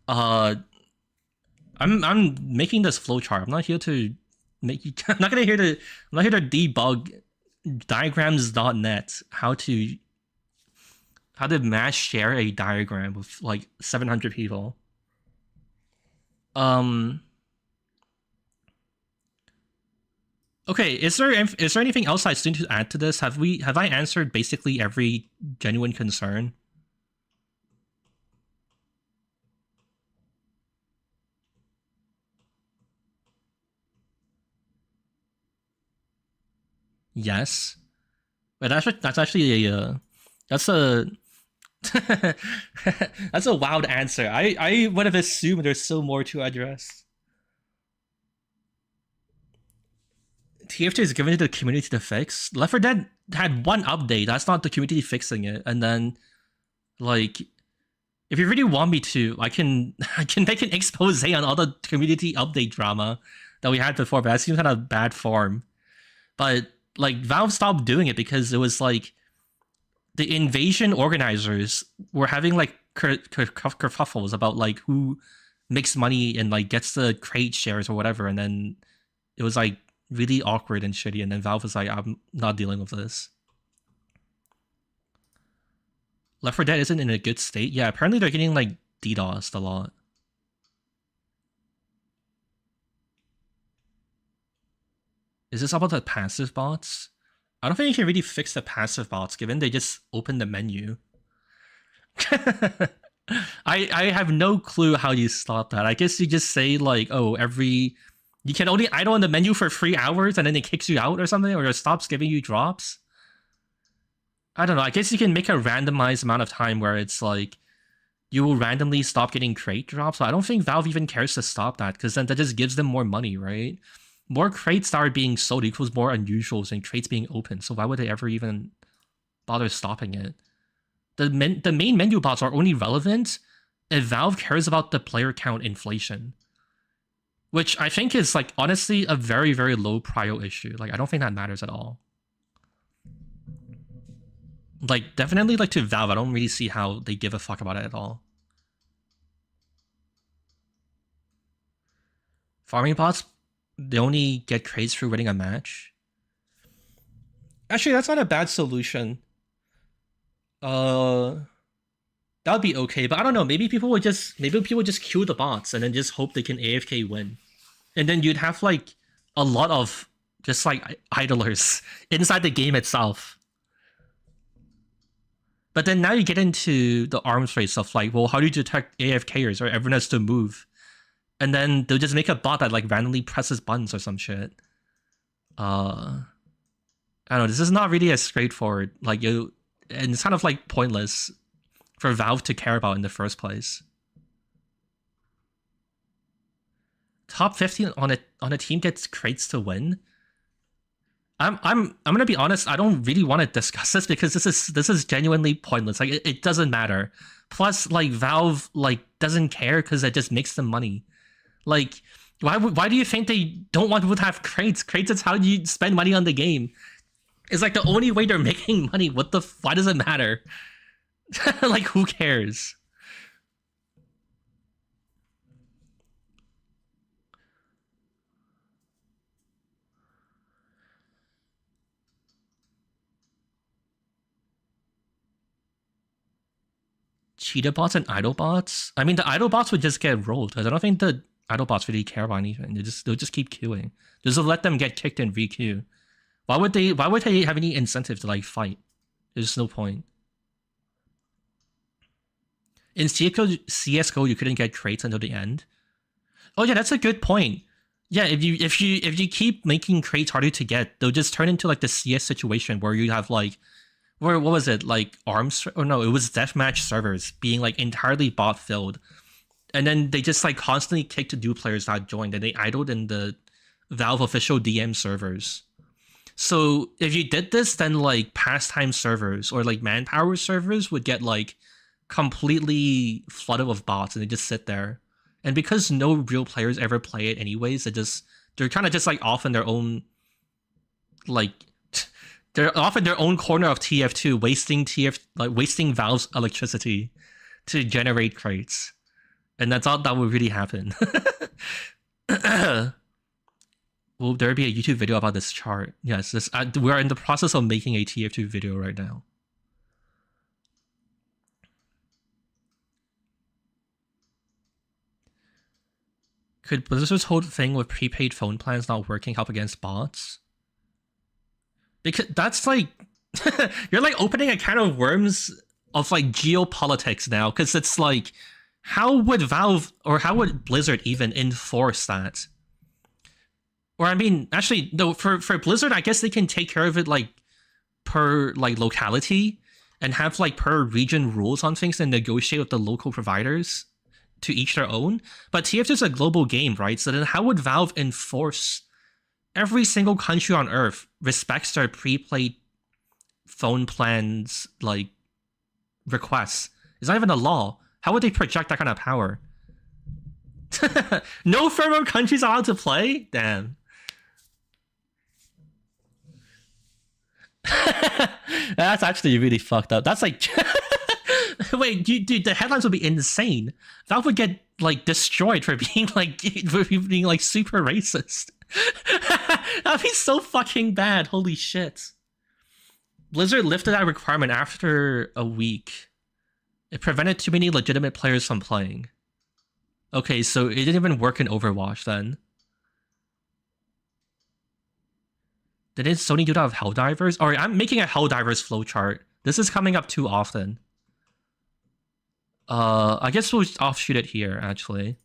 I'm making this flowchart. I'm not here to make you. I'm not here to debug diagrams.net how to mass share a diagram with like 700 people. Okay, is there anything else I still need to add to this? Have I answered basically every genuine concern? Yes. But that's actually a That's a wild answer. I would have assumed there's still more to address. TF2 is given to the community to fix. Left 4 Dead had one update. That's not the community fixing it. And then, like, if you really want me to, I can make an expose on all the community update drama that we had before, but that seems kind of bad form. But like Valve stopped doing it because it was like the invasion organizers were having like kerfuffles about like who makes money and like gets the crate shares or whatever, and then it was like really awkward and shitty, and then Valve was like, I'm not dealing with this. Left 4 Dead isn't in a good state. Yeah, apparently they're getting like DDoSed a lot. Is this about the passive bots? I don't think you can really fix the passive bots given they just open the menu. I have no clue how you stop that. I guess you just say like, oh, you can only idle in the menu for 3 hours and then it kicks you out or something, or it stops giving you drops. I don't know. I guess you can make a randomized amount of time where it's like you will randomly stop getting crate drops. So I don't think Valve even cares to stop that, because then that just gives them more money, right? More crates that are being sold equals more unusuals and crates being open. So why would they ever even bother stopping it? The main menu bots are only relevant if Valve cares about the player count inflation, which I think is like honestly a very, very low prio issue. Like I don't think that matters at all. Like definitely like to Valve, I don't really see how they give a fuck about it at all. Farming bots, they only get crates through winning a match. Actually, that's not a bad solution. That would be okay, but I don't know. Maybe people would just queue the bots and then just hope they can AFK win, and then you'd have like a lot of just like idlers inside the game itself. But then now you get into the arms race of like, well, how do you detect AFKers or everyone has to move? And then they'll just make a bot that like randomly presses buttons or some shit. I don't know. This is not really as straightforward. Like and it's kind of like pointless for Valve to care about in the first place. Top 15 on a team gets crates to win. I'm gonna be honest. I don't really want to discuss this because this is genuinely pointless. Like it doesn't matter. Plus, like Valve like doesn't care because it just makes them money. Like, why do you think they don't want people to have crates? Crates is how you spend money on the game. It's like the only way they're making money. Why does it matter? Like, who cares? Cheetah bots and idle bots? I mean, the idle bots would just get rolled because I don't think the idle bots really care about anything. They'll just keep queuing. Just let them get kicked and re-queue. Why would they have any incentive to like fight? There's no point. In CS:GO, you couldn't get crates until the end. Oh yeah, that's a good point. Yeah, if you keep making crates harder to get, they'll just turn into like the CS situation where you have like, what was it, like arms? Or no, it was deathmatch servers being like entirely bot filled, and then they just like constantly kicked new players that joined, and they idled in the Valve official DM servers. So if you did this, then like pastime servers or like manpower servers would get like completely flooded with bots, and they just sit there. And because no real players ever play it anyways, they're kind of just like off in their own, like they're off in their own corner of TF2, wasting Valve's electricity to generate crates, and that's all that would really happen. Will there be a YouTube video about this chart? Yes, we're in the process of making a TF2 video right now. Could Blizzard's whole thing with prepaid phone plans not working help against bots? Because that's like, you're like opening a can of worms of like geopolitics now, because it's like, how would Valve or how would Blizzard even enforce that? Or I mean, actually, no, for Blizzard, I guess they can take care of it like per like locality. and have like per region rules on things and negotiate with the local providers to each their own. But TF is a global game, right? So then how would Valve enforce every single country on Earth respects their prepaid phone plans like requests? It's not even a law. How would they project that kind of power? No firmware countries allowed to play? Damn. That's actually really fucked up. That's like wait, dude, the headlines would be insane. Valve would get like destroyed for being like super racist. That'd be so fucking bad. Holy shit. Blizzard lifted that requirement after a week. It prevented too many legitimate players from playing. Okay, so it didn't even work in Overwatch then. Didn't Sony do that with Helldivers? Alright, I'm making a Helldivers flowchart. This is coming up too often. I guess we'll just offshoot it here, actually.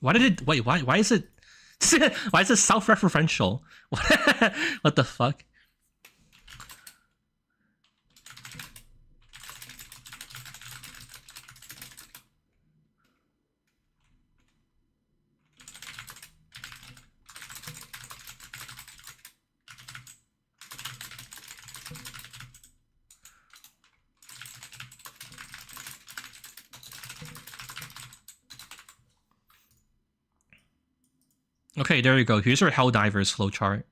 Why did it... Wait, why is it... why is it self-referential? What the fuck? Okay, there you go. Here's our Helldivers flowchart.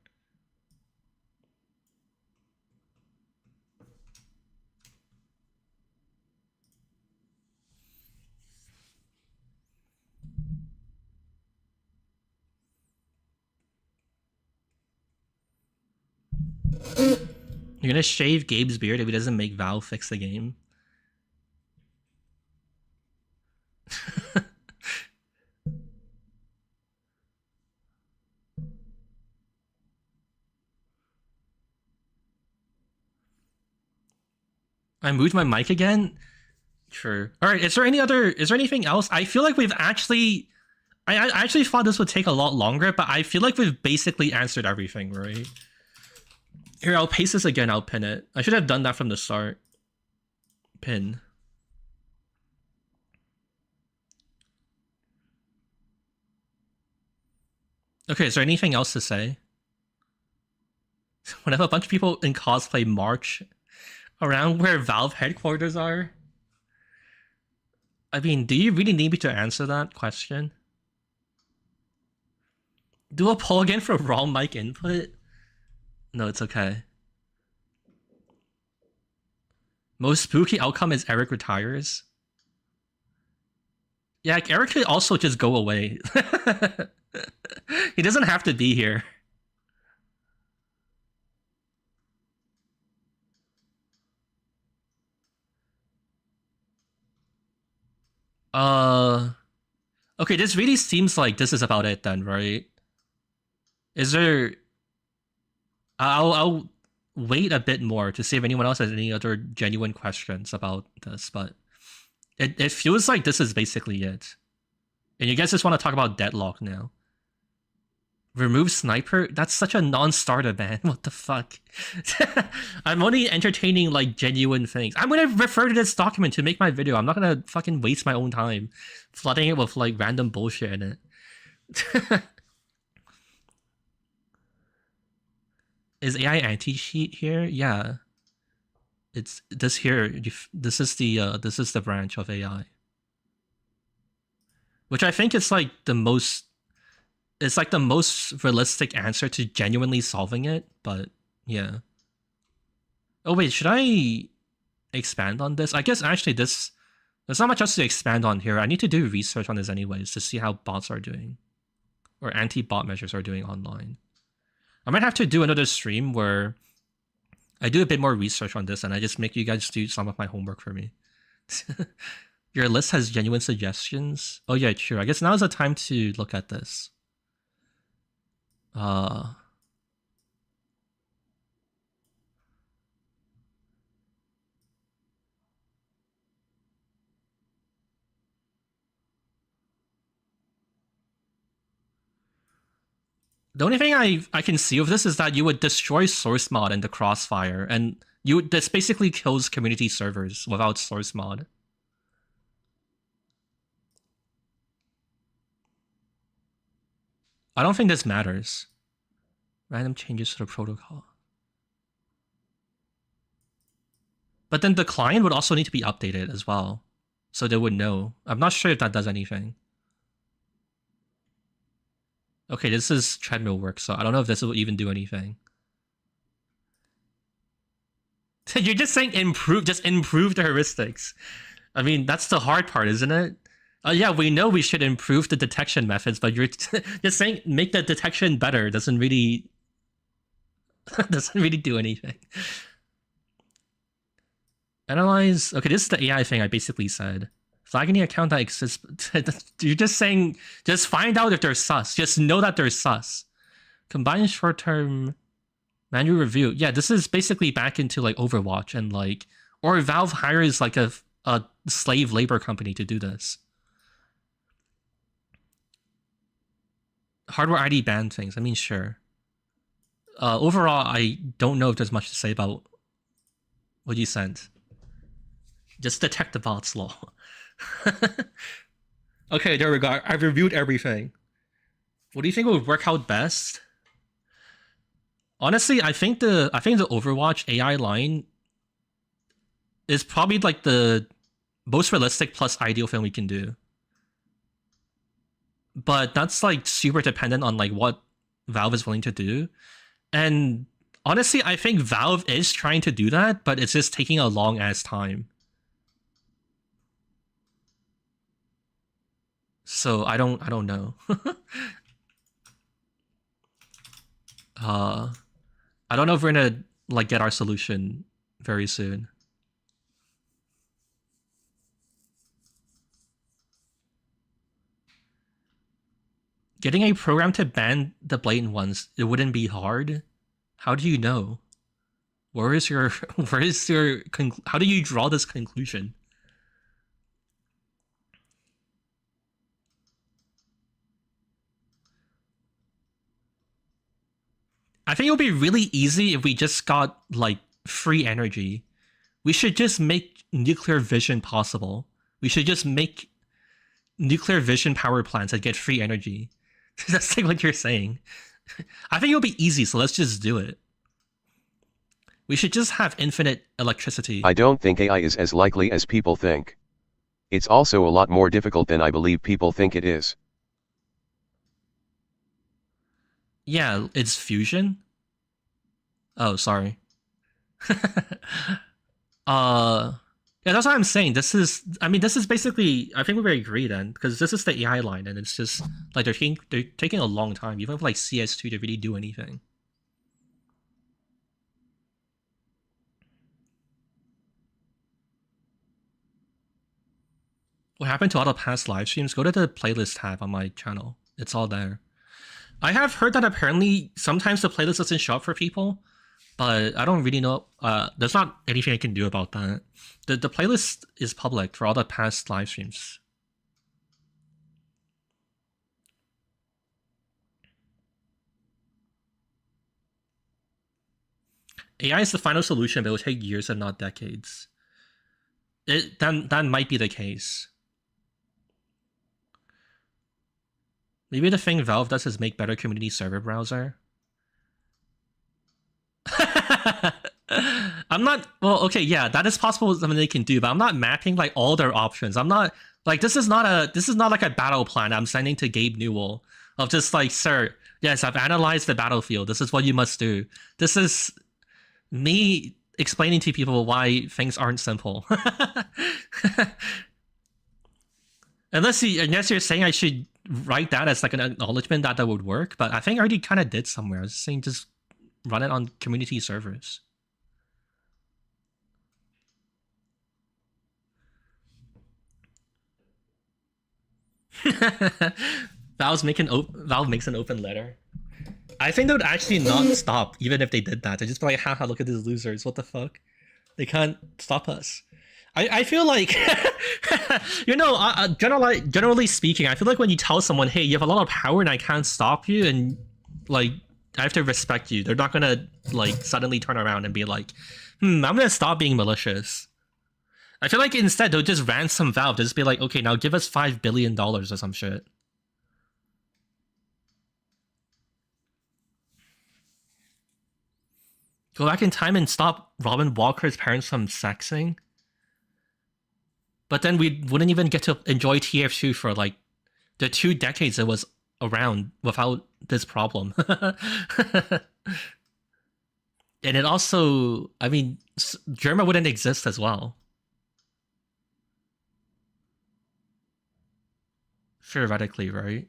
You're gonna shave Gabe's beard if he doesn't make Valve fix the game? I moved my mic again? Sure. Alright, is there anything else? I feel like we've actually... I actually thought this would take a lot longer, but I feel like we've basically answered everything, right? Here, I'll paste this again, I'll pin it. I should have done that from the start. Pin. Okay, is there anything else to say? When I have a bunch of people in cosplay march around where Valve headquarters are? I mean, do you really need me to answer that question? Do a poll again for raw mic input? No, it's okay. Most spooky outcome is Eric retires. Yeah, Eric could also just go away. He doesn't have to be here. Okay, this really seems like this is about it then, right? Is there... I'll wait a bit more to see if anyone else has any other genuine questions about this, but it feels like this is basically it. And you guys just want to talk about Deadlock now. Remove Sniper? That's such a non-starter, man. What the fuck? I'm only entertaining, like, genuine things. I'm gonna refer to this document to make my video. I'm not gonna fucking waste my own time flooding it with, like, random bullshit in it. Is AI anti-cheat here? Yeah. It's this here. This is the branch of AI. which I think is like the most. It's like the most realistic answer to genuinely solving it. But yeah. Oh wait, should I expand on this? I guess actually there's not much else to expand on here. I need to do research on this anyways to see how bots are doing, or anti-bot measures are doing online. I might have to do another stream where I do a bit more research on this and I just make you guys do some of my homework for me. Your list has genuine suggestions. Oh yeah, true. I guess now is the time to look at this. The only thing I can see of this is that you would destroy source mod in the crossfire, and this basically kills community servers without source mod. I don't think this matters. Random changes to the protocol. But then the client would also need to be updated as well, so they would know. I'm not sure if that does anything. Okay, this is treadmill work, so I don't know if this will even do anything. You're just saying improve the heuristics. I mean, that's the hard part, isn't it? Yeah, we know we should improve the detection methods, but you're just saying make the detection better doesn't really do anything. Analyze. Okay, this is the AI thing I basically said. Flag any account that exists. You're just saying, just find out if they're sus. Just know that they're sus. Combine short-term manual review. Yeah, this is basically back into like Overwatch and like, or Valve hires like a slave labor company to do this. Hardware ID ban things. I mean, sure. Overall, I don't know if there's much to say about what you sent. Just detect the bots law. Okay, there we go. I've reviewed everything. What do you think would work out best? Honestly, I think the Overwatch AI line is probably like the most realistic plus ideal thing we can do. But that's like super dependent on like what Valve is willing to do. And honestly, I think Valve is trying to do that, but it's just taking a long ass time. So I don't know. I don't know if we're gonna like get our solution very soon. Getting a program to ban the blatant ones, it wouldn't be hard. How do you know? How do you draw this conclusion? I think it would be really easy if we just got like free energy. We should just make nuclear vision possible. We should just make nuclear vision power plants that get free energy. That's like what you're saying. I think it'll be easy, so let's just do it. We should just have infinite electricity. I don't think AI is as likely as people think. It's also a lot more difficult than I believe people think it is. Yeah, it's fusion. Oh, sorry. Yeah, that's what I'm saying. This is basically, I think we agree then, because this is the AI line, and it's just like they're taking a long time, even with like CS2 to really do anything. What happened to all the past live streams? Go to the playlist tab on my channel. It's all there. I have heard that apparently sometimes the playlist doesn't show up for people, but I don't really know. There's not anything I can do about that. The playlist is public for all the past live streams. AI is the final solution, but it will take years and not decades. That might be the case. Maybe the thing Valve does is make better community server browser. I'm not, well, okay, yeah, that is possible, something they can do, but I'm not mapping like all their options. I'm not Like this is not like a battle plan I'm sending to Gabe Newell of just like, sir, yes, I've analyzed the battlefield. This is what you must do. This is me explaining to people why things aren't simple. Unless you're saying I should write that as like an acknowledgement that would work, but I think I already kind of did somewhere. I was saying just run it on community servers. Valve makes an open letter. I think they would actually not stop even if they did that. They'd just be like, haha, look at these losers. What the fuck? They can't stop us. I feel like, you know, generally speaking, I feel like when you tell someone, hey, you have a lot of power and I can't stop you, and like, I have to respect you, they're not gonna like suddenly turn around and be like, I'm gonna stop being malicious. I feel like instead they'll just ransom Valve. They'll just be like, okay, now give us $5 billion or some shit. Go back in time and stop Robin Walker's parents from sexing. But then we wouldn't even get to enjoy TF2 for like the 2 decades it was around without this problem. And it also, I mean, Germa wouldn't exist as well. Theoretically, right?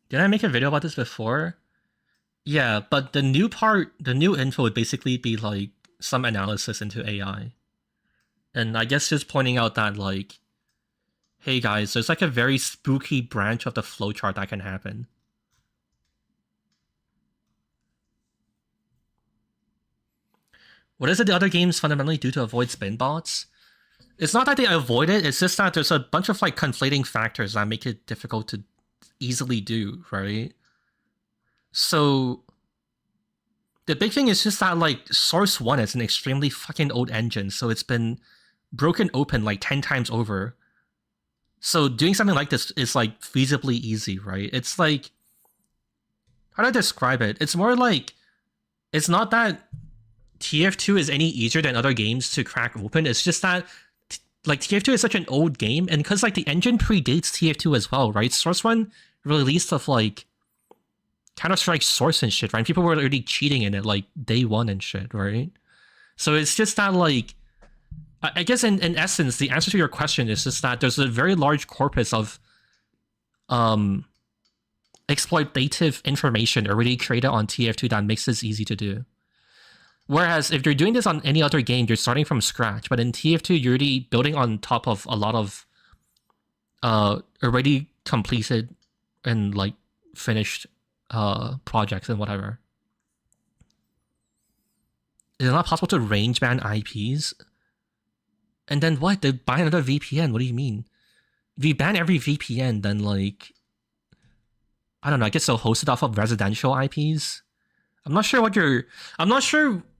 Did I make a video about this before? Yeah, but the new info would basically be like some analysis into AI. And I guess just pointing out that like, hey guys, there's like a very spooky branch of the flowchart that can happen. What is it the other games fundamentally do to avoid spin bots? It's not that they avoid it, it's just that there's a bunch of like conflating factors that make it difficult to easily do, right? So the big thing is just that like Source 1 is an extremely fucking old engine, so it's been broken open like 10 times over. So doing something like this is like feasibly easy, right? It's like, how do I describe it? It's more like, it's not that TF2 is any easier than other games to crack open. It's just that like TF2 is such an old game, and because like the engine predates TF2 as well, right? Source 1 released of like Counter-Strike Source and shit, right? People were already cheating in it like day one and shit, right? So it's just that like, I guess in essence, the answer to your question is just that there's a very large corpus of exploitative information already created on TF2 that makes this easy to do. Whereas if you're doing this on any other game, you're starting from scratch. But in TF2, you're already building on top of a lot of already completed and like finished projects and whatever. Is it not possible to range ban IPs? And then what? They buy another VPN? What do you mean? If you ban every VPN, then like, I don't know, I guess they'll host it off of residential IPs? I'm not sure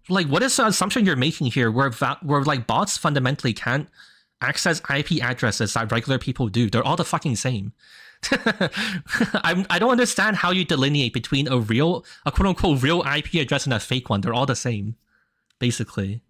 like what is the assumption you're making here where like bots fundamentally can't access IP addresses that regular people do. They're all the fucking same. I don't understand how you delineate between a quote-unquote real IP address and a fake one. They're all the same, basically.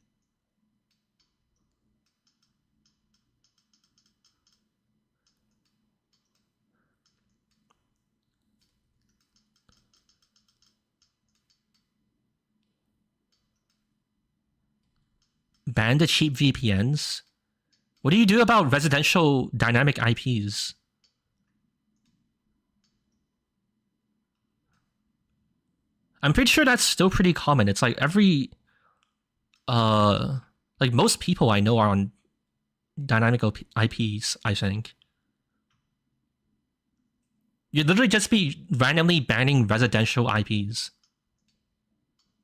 Ban the cheap VPNs? What do you do about residential dynamic IPs? I'm pretty sure that's still pretty common. It's like every like most people I know are on dynamic IPs, I think. You'd literally just be randomly banning residential IPs.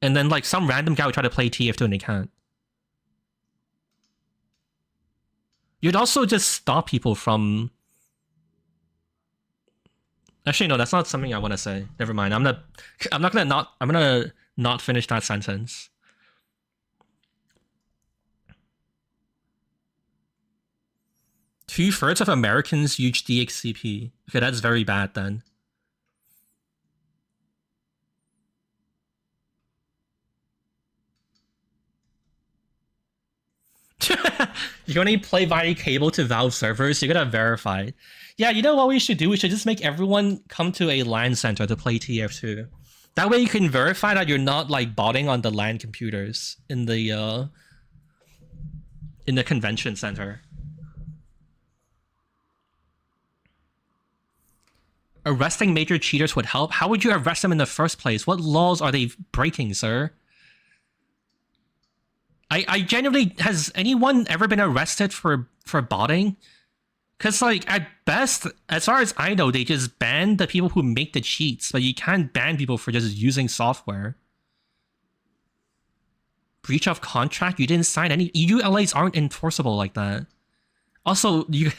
And then like some random guy would try to play TF2 and they can't. You'd also just stop people from... Actually, no, that's not something I want to say. Never mind. I'm gonna not finish that sentence. Two-thirds of Americans use DXCP. Okay, that's very bad then. You can only play via cable to Valve servers, so you gotta verify. Yeah, you know what we should do? We should just make everyone come to a LAN center to play TF2. That way you can verify that you're not like botting on the LAN computers in the convention center. Arresting major cheaters would help. How would you arrest them in the first place? What laws are they breaking, sir? I genuinely, has anyone ever been arrested for botting? Because, like, at best, as far as I know, they just ban the people who make the cheats, but you can't ban people for just using software. Breach of contract? You didn't sign any... EULAs aren't enforceable like that. Also, you're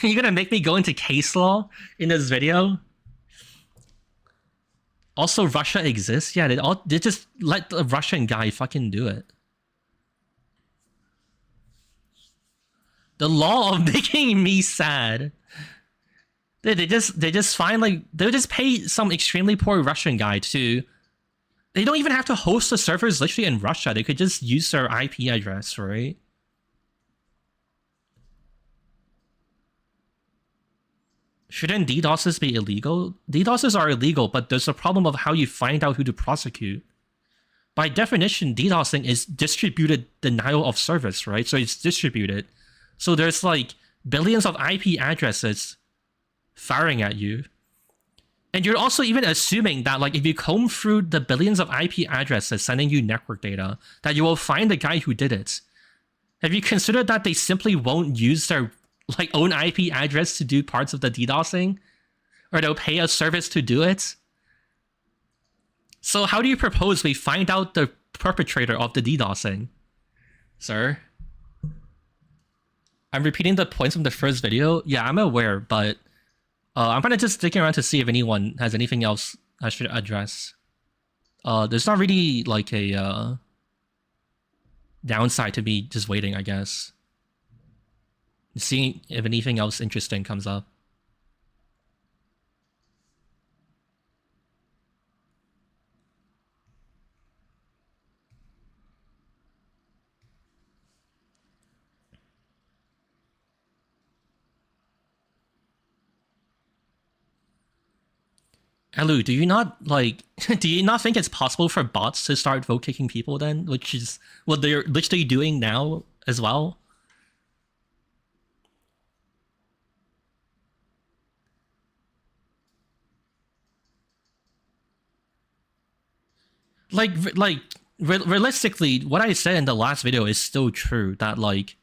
gonna make me go into case law in this video? Also, Russia exists? Yeah, they just let the Russian guy fucking do it. The law of making me sad. They just find like they'll just pay some extremely poor Russian guy to. They don't even have to host the servers literally in Russia. They could just use their IP address, right? Shouldn't DDoSes be illegal? DDoSes are illegal, but there's a problem of how you find out who to prosecute. By definition, DDoSing is distributed denial of service, right? So it's distributed. So there's like billions of IP addresses firing at you. And you're also even assuming that like if you comb through the billions of IP addresses sending you network data, that you will find the guy who did it. Have you considered that they simply won't use their like own IP address to do parts of the DDoSing? Or they'll pay a service to do it? So how do you propose we find out the perpetrator of the DDoSing, sir? I'm repeating the points from the first video. Yeah, I'm aware, but I'm kind of just sticking around to see if anyone has anything else I should address. There's not really like a downside to me just waiting, I guess. Seeing if anything else interesting comes up. Elu, do you not like? Do you not think it's possible for bots to start vote kicking people then, which is what they're literally doing now as well? Realistically, what I said in the last video is still true. That like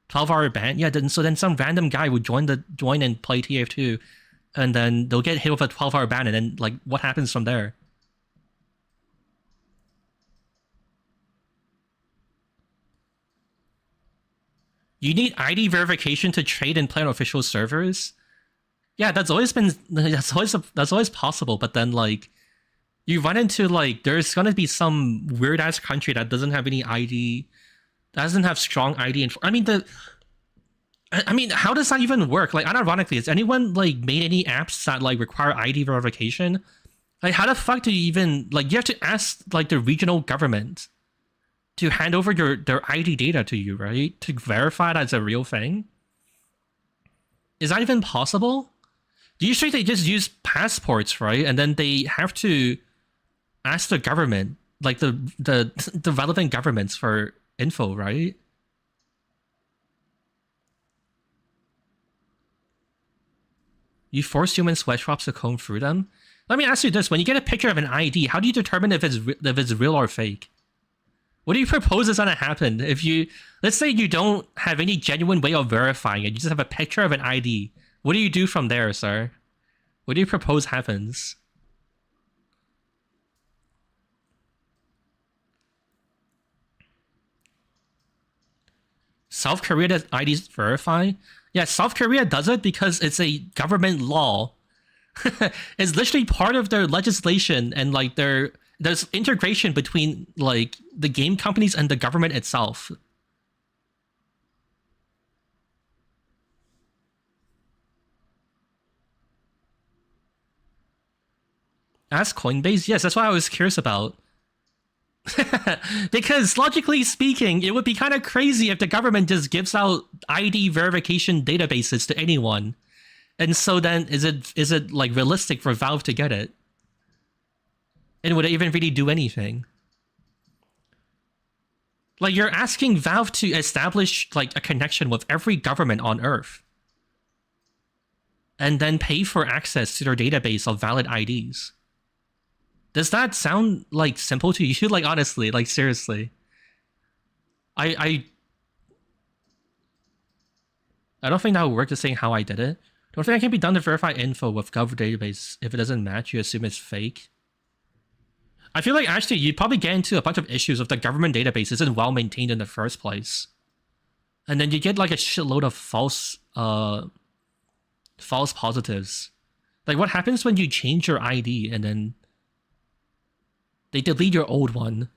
12-hour ban, yeah. Then some random guy would join and play TF2. And then they'll get hit with a 12-hour ban, and then, like, what happens from there? You need ID verification to trade and play on official servers? Yeah, that's always possible, but then, like, you run into, like, there's gonna be some weird-ass country that doesn't have any ID, doesn't have strong ID. I mean, how does that even work? Like, unironically, has anyone, like, made any apps that, like, require ID verification? Like, how the fuck do you even... Like, you have to ask, like, the regional government to hand over their ID data to you, right? To verify that's a real thing? Is that even possible? Usually they just use passports, right? And then they have to ask the government, like, the relevant governments for info, right? You force human sweatshops to comb through them? Let me ask you this. When you get a picture of an ID, how do you determine if it's real or fake? What do you propose is going to happen if you... Let's say you don't have any genuine way of verifying it. You just have a picture of an ID. What do you do from there, sir? What do you propose happens? South Korea does IDs verify? Yeah, South Korea does it because it's a government law. It's literally part of their legislation, and like there's integration between like the game companies and the government itself. Ask Coinbase? Yes, that's what I was curious about. Because logically speaking, it would be kind of crazy if the government just gives out ID verification databases to anyone. And so then is it like realistic for Valve to get it? And would it even really do anything? Like, you're asking Valve to establish like a connection with every government on Earth. And then pay for access to their database of valid IDs. Does that sound like simple to you? Like, honestly, like seriously. I don't think that would work, just saying how I did it. Don't think it can be done to verify info with Gov database. If it doesn't match, you assume it's fake. I feel like actually you'd probably get into a bunch of issues if the government database isn't well maintained in the first place. And then you get like a shitload of false positives. Like, what happens when you change your ID and then they delete your old one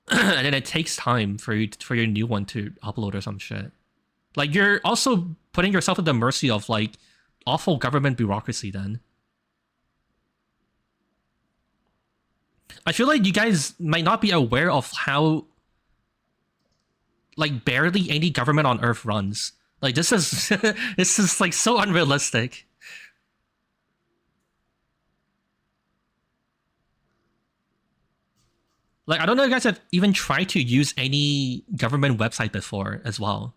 and then it takes time for your new one to upload or some shit? Like, you're also putting yourself at the mercy of like awful government bureaucracy then. I feel like you guys might not be aware of how like barely any government on Earth runs. Like, this is this is like so unrealistic. Like, I don't know if you guys have even tried to use any government website before as well.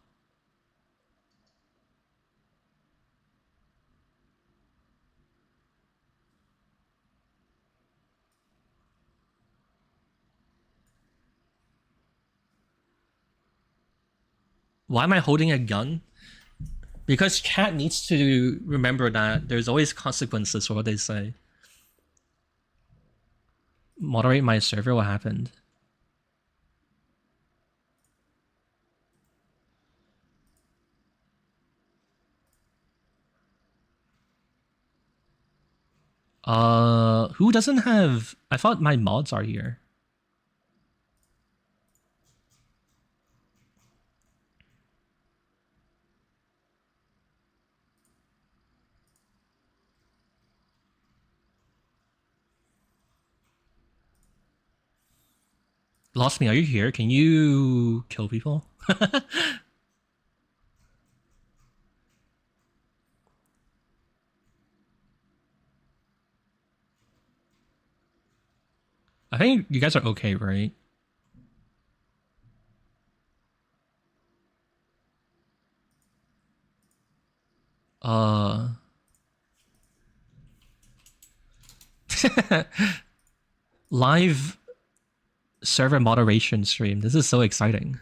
Why am I holding a gun? Because chat needs to remember that there's always consequences for what they say. Moderate my server, what happened? Who doesn't have... I thought my mods are here. Lost me, are you here? Can you kill people? I think you guys are okay, right? Live server moderation stream. This is so exciting.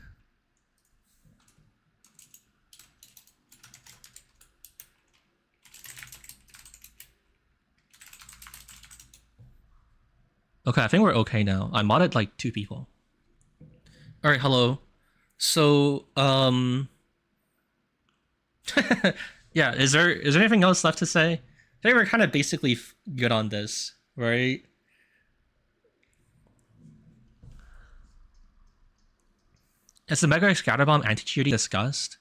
Okay, I think we're okay now. I modded like 2 people. All right, hello. So, yeah, is there anything else left to say? I think we're kind of basically good on this, right? Is the Mega Scatterbomb anti-cheat discussed?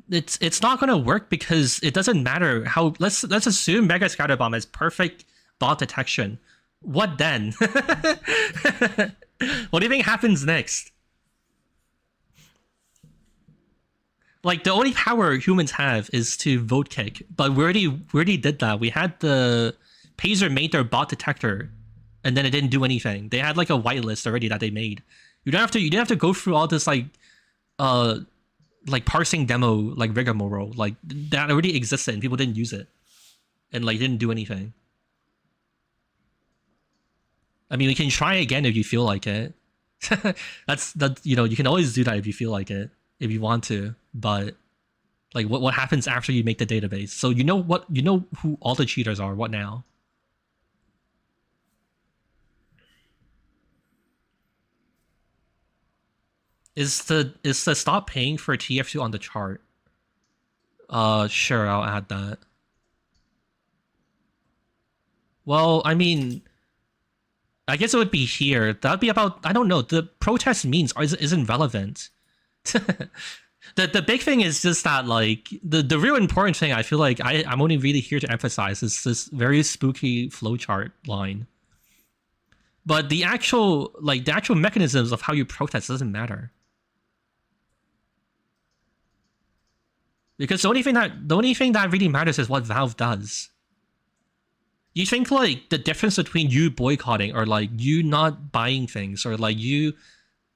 It's not gonna work because it doesn't matter how. Let's assume Mega Scatterbomb has perfect bot detection. What then? What do you think happens next? Like, the only power humans have is to vote kick, but we already did that. We had the Pazer made their bot detector, and then it didn't do anything. They had like a whitelist already that they made. You didn't have to go through all this like parsing demo like rigmarole. Like, that already existed and people didn't use it, and like didn't do anything. I mean, we can try again if you feel like it. That you know, you can always do that if you feel like it, if you want to. But like, what happens after you make the database? So you know who all the cheaters are. What now? Is the stop paying for TF2 on the chart? Sure, I'll add that. Well, I mean, I guess it would be here. That'd be about, I don't know, the protest means isn't relevant. The big thing is just that, like, the real important thing I feel like I'm only really here to emphasize is this very spooky flowchart line. But the actual mechanisms of how you protest doesn't matter. Because the only thing that really matters is what Valve does. You think like the difference between you boycotting or like you not buying things or like you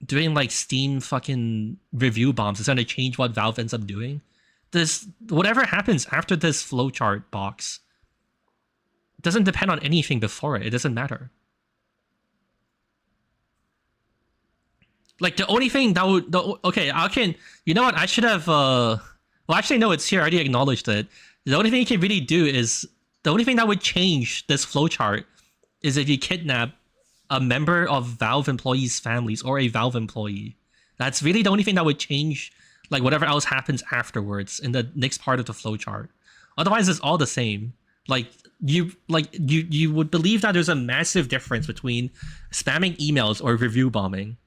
doing like Steam fucking review bombs is gonna change what Valve ends up doing? Whatever happens after this flowchart box doesn't depend on anything before it. It doesn't matter. Like the only thing that would you know what, I should have well actually no, it's here, I already acknowledged it. The only thing you can really do is the only thing that would change this flowchart is if you kidnap a member of Valve employees' families or a Valve employee. That's really the only thing that would change like whatever else happens afterwards in the next part of the flowchart. Otherwise it's all the same. You would believe that there's a massive difference between spamming emails or review bombing.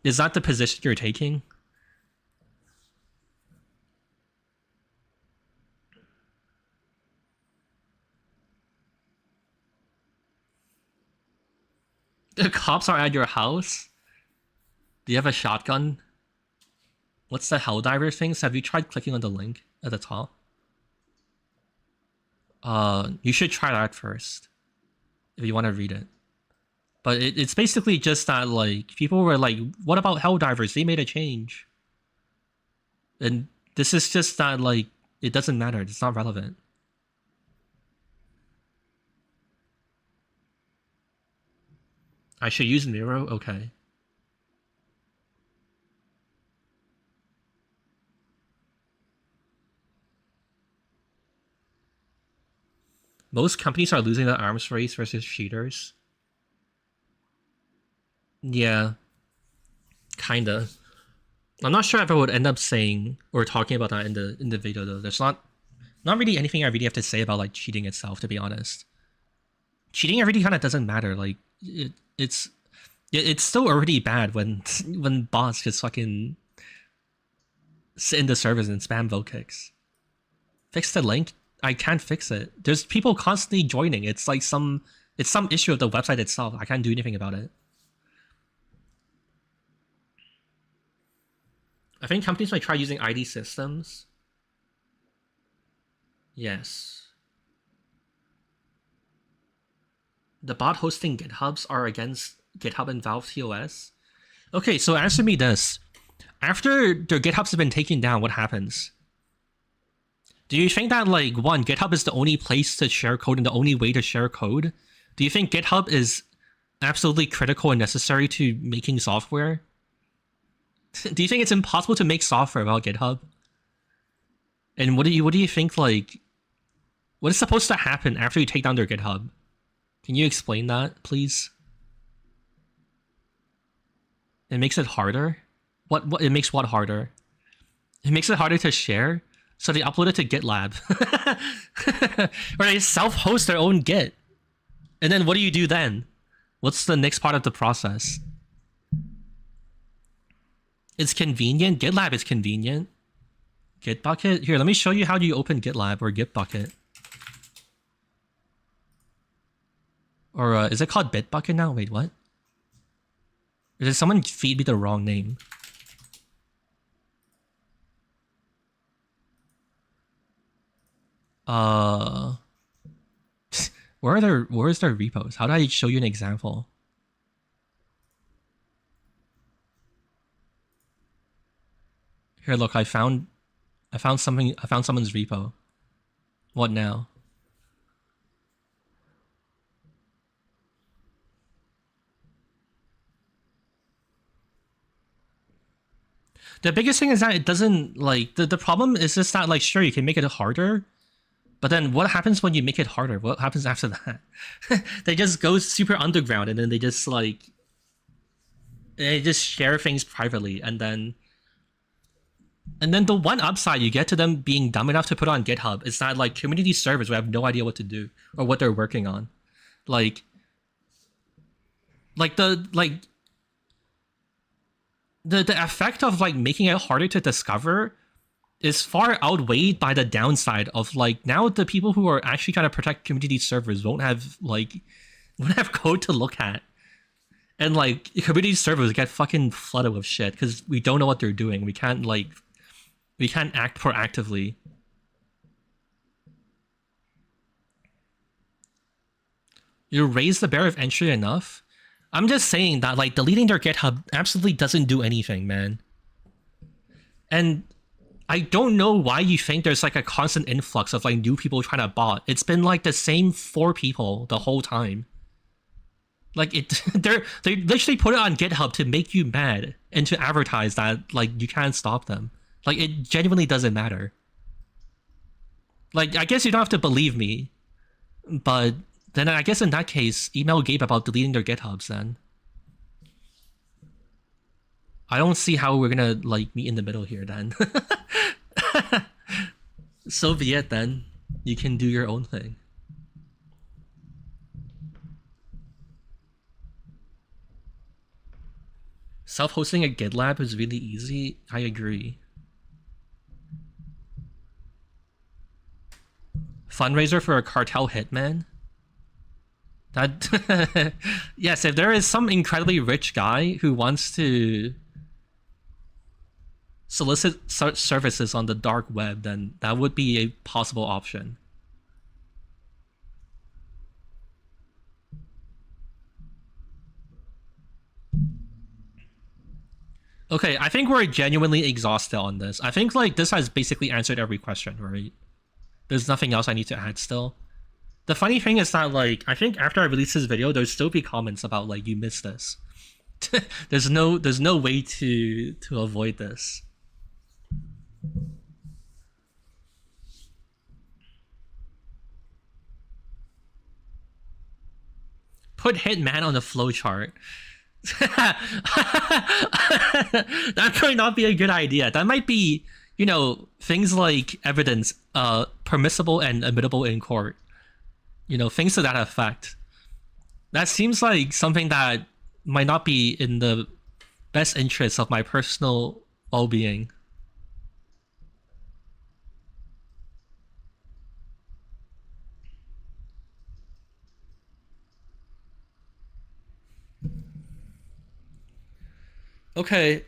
Is that the position you're taking? The cops are at your house? Do you have a shotgun? What's the Helldiver things? Have you tried clicking on the link at the top? You should try that first if you want to read it. But it's basically just that, like, people were like, what about Helldivers? They made a change. And this is just that, like, it doesn't matter. It's not relevant. I should use Miro? Okay. Most companies are losing the arms race versus cheaters. Yeah. Kinda. I'm not sure if I would end up saying or talking about that in the video though. There's not really anything I really have to say about like cheating itself, to be honest. Cheating really kind of doesn't matter. Like it's still already bad when bots just fucking sit in the servers and spam vote kicks. Fix the link? I can't fix it. There's people constantly joining. It's like some issue of the website itself. I can't do anything about it. I think companies might try using ID systems. Yes. The bot hosting GitHubs are against GitHub and Valve TOS. Okay, so answer me this. After their GitHubs have been taken down, what happens? Do you think that, like, one, GitHub is the only place to share code and the only way to share code? Do you think GitHub is absolutely critical and necessary to making software? Do you think it's impossible to make software without GitHub? And what do you think, like, what is supposed to happen after you take down their GitHub? Can you explain that, please? It makes it harder? What it makes what harder? It makes it harder to share? So they upload it to GitLab. Or they self-host their own Git. And then what do you do then? What's the next part of the process? It's convenient. GitLab is convenient. Gitbucket? Here, let me show you how you open GitLab or Gitbucket. Or is it called Bitbucket now? Wait, what? Or did someone feed me the wrong name? Where's their repos? How do I show you an example? Here, look, I found something. I found someone's repo. What now? The biggest thing is that it doesn't, like, the problem is just that, like, sure, you can make it harder, but then what happens when you make it harder? What happens after that? They just go super underground and then they just, like, they just share things privately, and then the one upside you get to them being dumb enough to put on GitHub is that, like, community servers will have no idea what to do or what they're working on. The effect of, like, making it harder to discover is far outweighed by the downside of, like, now the people who are actually trying to protect community servers won't have code to look at. And like community servers get fucking flooded with shit because we don't know what they're doing. We can't act proactively. You raise the barrier of entry enough? I'm just saying that like deleting their GitHub absolutely doesn't do anything, man. And I don't know why you think there's like a constant influx of like new people trying to bot. It's been like the same 4 people the whole time. Like they literally put it on GitHub to make you mad and to advertise that like you can't stop them. Like it genuinely doesn't matter. Like I guess you don't have to believe me, but then I guess in that case, email Gabe about deleting their GitHubs then. I don't see how we're gonna like meet in the middle here then. So be it then. You can do your own thing. Self-hosting a GitLab is really easy. I agree. Fundraiser for a cartel hitman? That yes, if there is some incredibly rich guy who wants to solicit services on the dark web, then that would be a possible option. Okay, I think we're genuinely exhausted on this. I think like this has basically answered every question, right? There's nothing else I need to add still. The funny thing is that like I think after I release this video, there'll still be comments about like you missed this. there's no way to avoid this. Put Hitman on the flowchart. That might not be a good idea. That might be, you know, things like evidence permissible and admissible in court. You know, things to that effect. That seems like something that might not be in the best interest of my personal well-being. Okay,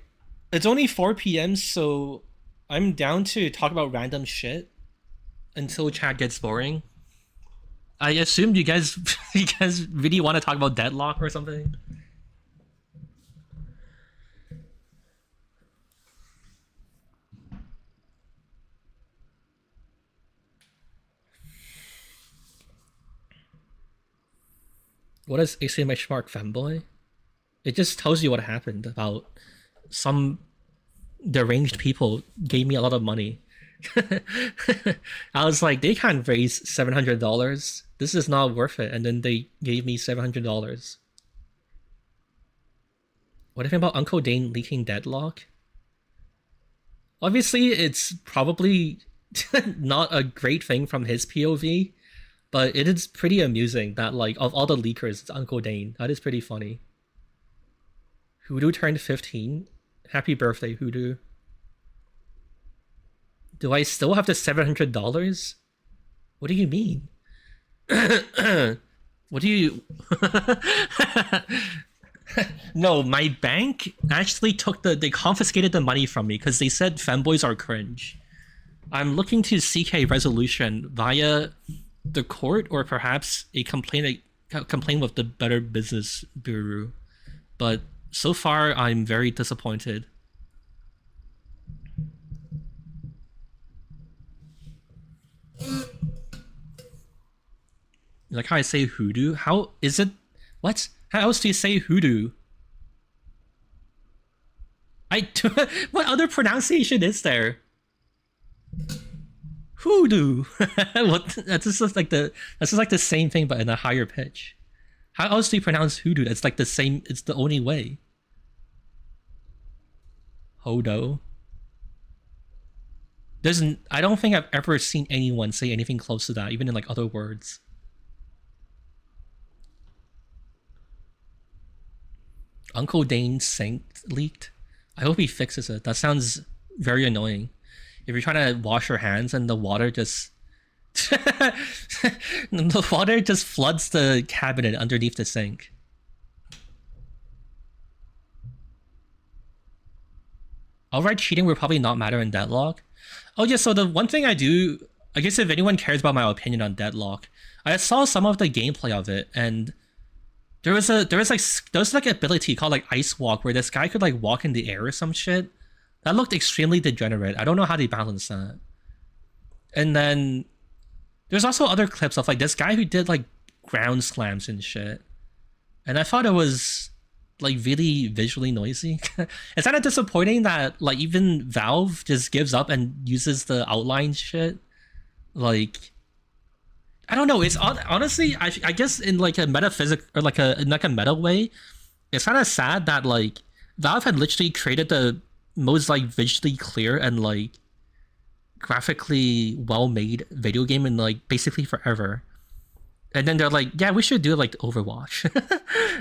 it's only 4 p.m, so I'm down to talk about random shit until chat gets boring. I assumed you guys really want to talk about deadlock or something. What is ACMH Mark Femboy? It just tells you what happened about some deranged people gave me a lot of money. I was like, they can't raise $700. This is not worth it. And then they gave me $700. What do you think about Uncle Dane leaking deadlock? Obviously, it's probably not a great thing from his POV, but it is pretty amusing that, like, of all the leakers, it's Uncle Dane. That is pretty funny. Hoodoo turned 15. Happy birthday, Hoodoo. Do I still have the $700? What do you mean? What do you... No, my bank actually took they confiscated the money from me because they said femboys are cringe. I'm looking to seek a resolution via the court or perhaps a complaint with the Better Business Bureau. But so far, I'm very disappointed. Like how I say hoodoo? How is it? What? How else do you say hoodoo? What other pronunciation is there? Hoodoo. What? That's just like the same thing but in a higher pitch. How else do you pronounce hoodoo? It's like the same. It's the only way. Hodo. I don't think I've ever seen anyone say anything close to that, even in like other words. Uncle Dane's sink leaked. I hope he fixes it. That sounds very annoying. If you're trying to wash your hands and the water just the water just floods the cabinet underneath the sink. Outright cheating would probably not matter in Deadlock. Oh yeah, so the one thing I do, I guess if anyone cares about my opinion on Deadlock, I saw some of the gameplay of it, and there was like an ability called like Ice Walk where this guy could like walk in the air or some shit. That looked extremely degenerate. I don't know how they balance that. And then there's also other clips of like this guy who did like ground slams and shit. And I thought it was like really visually noisy. It's kind of disappointing that like even Valve just gives up and uses the outline shit. Like, I don't know. It's honestly, I guess in like a metaphysic or like in a meta way, it's kind of sad that like Valve had literally created the most like visually clear and like graphically well-made video game in like basically forever, and then they're like, yeah, we should do like Overwatch.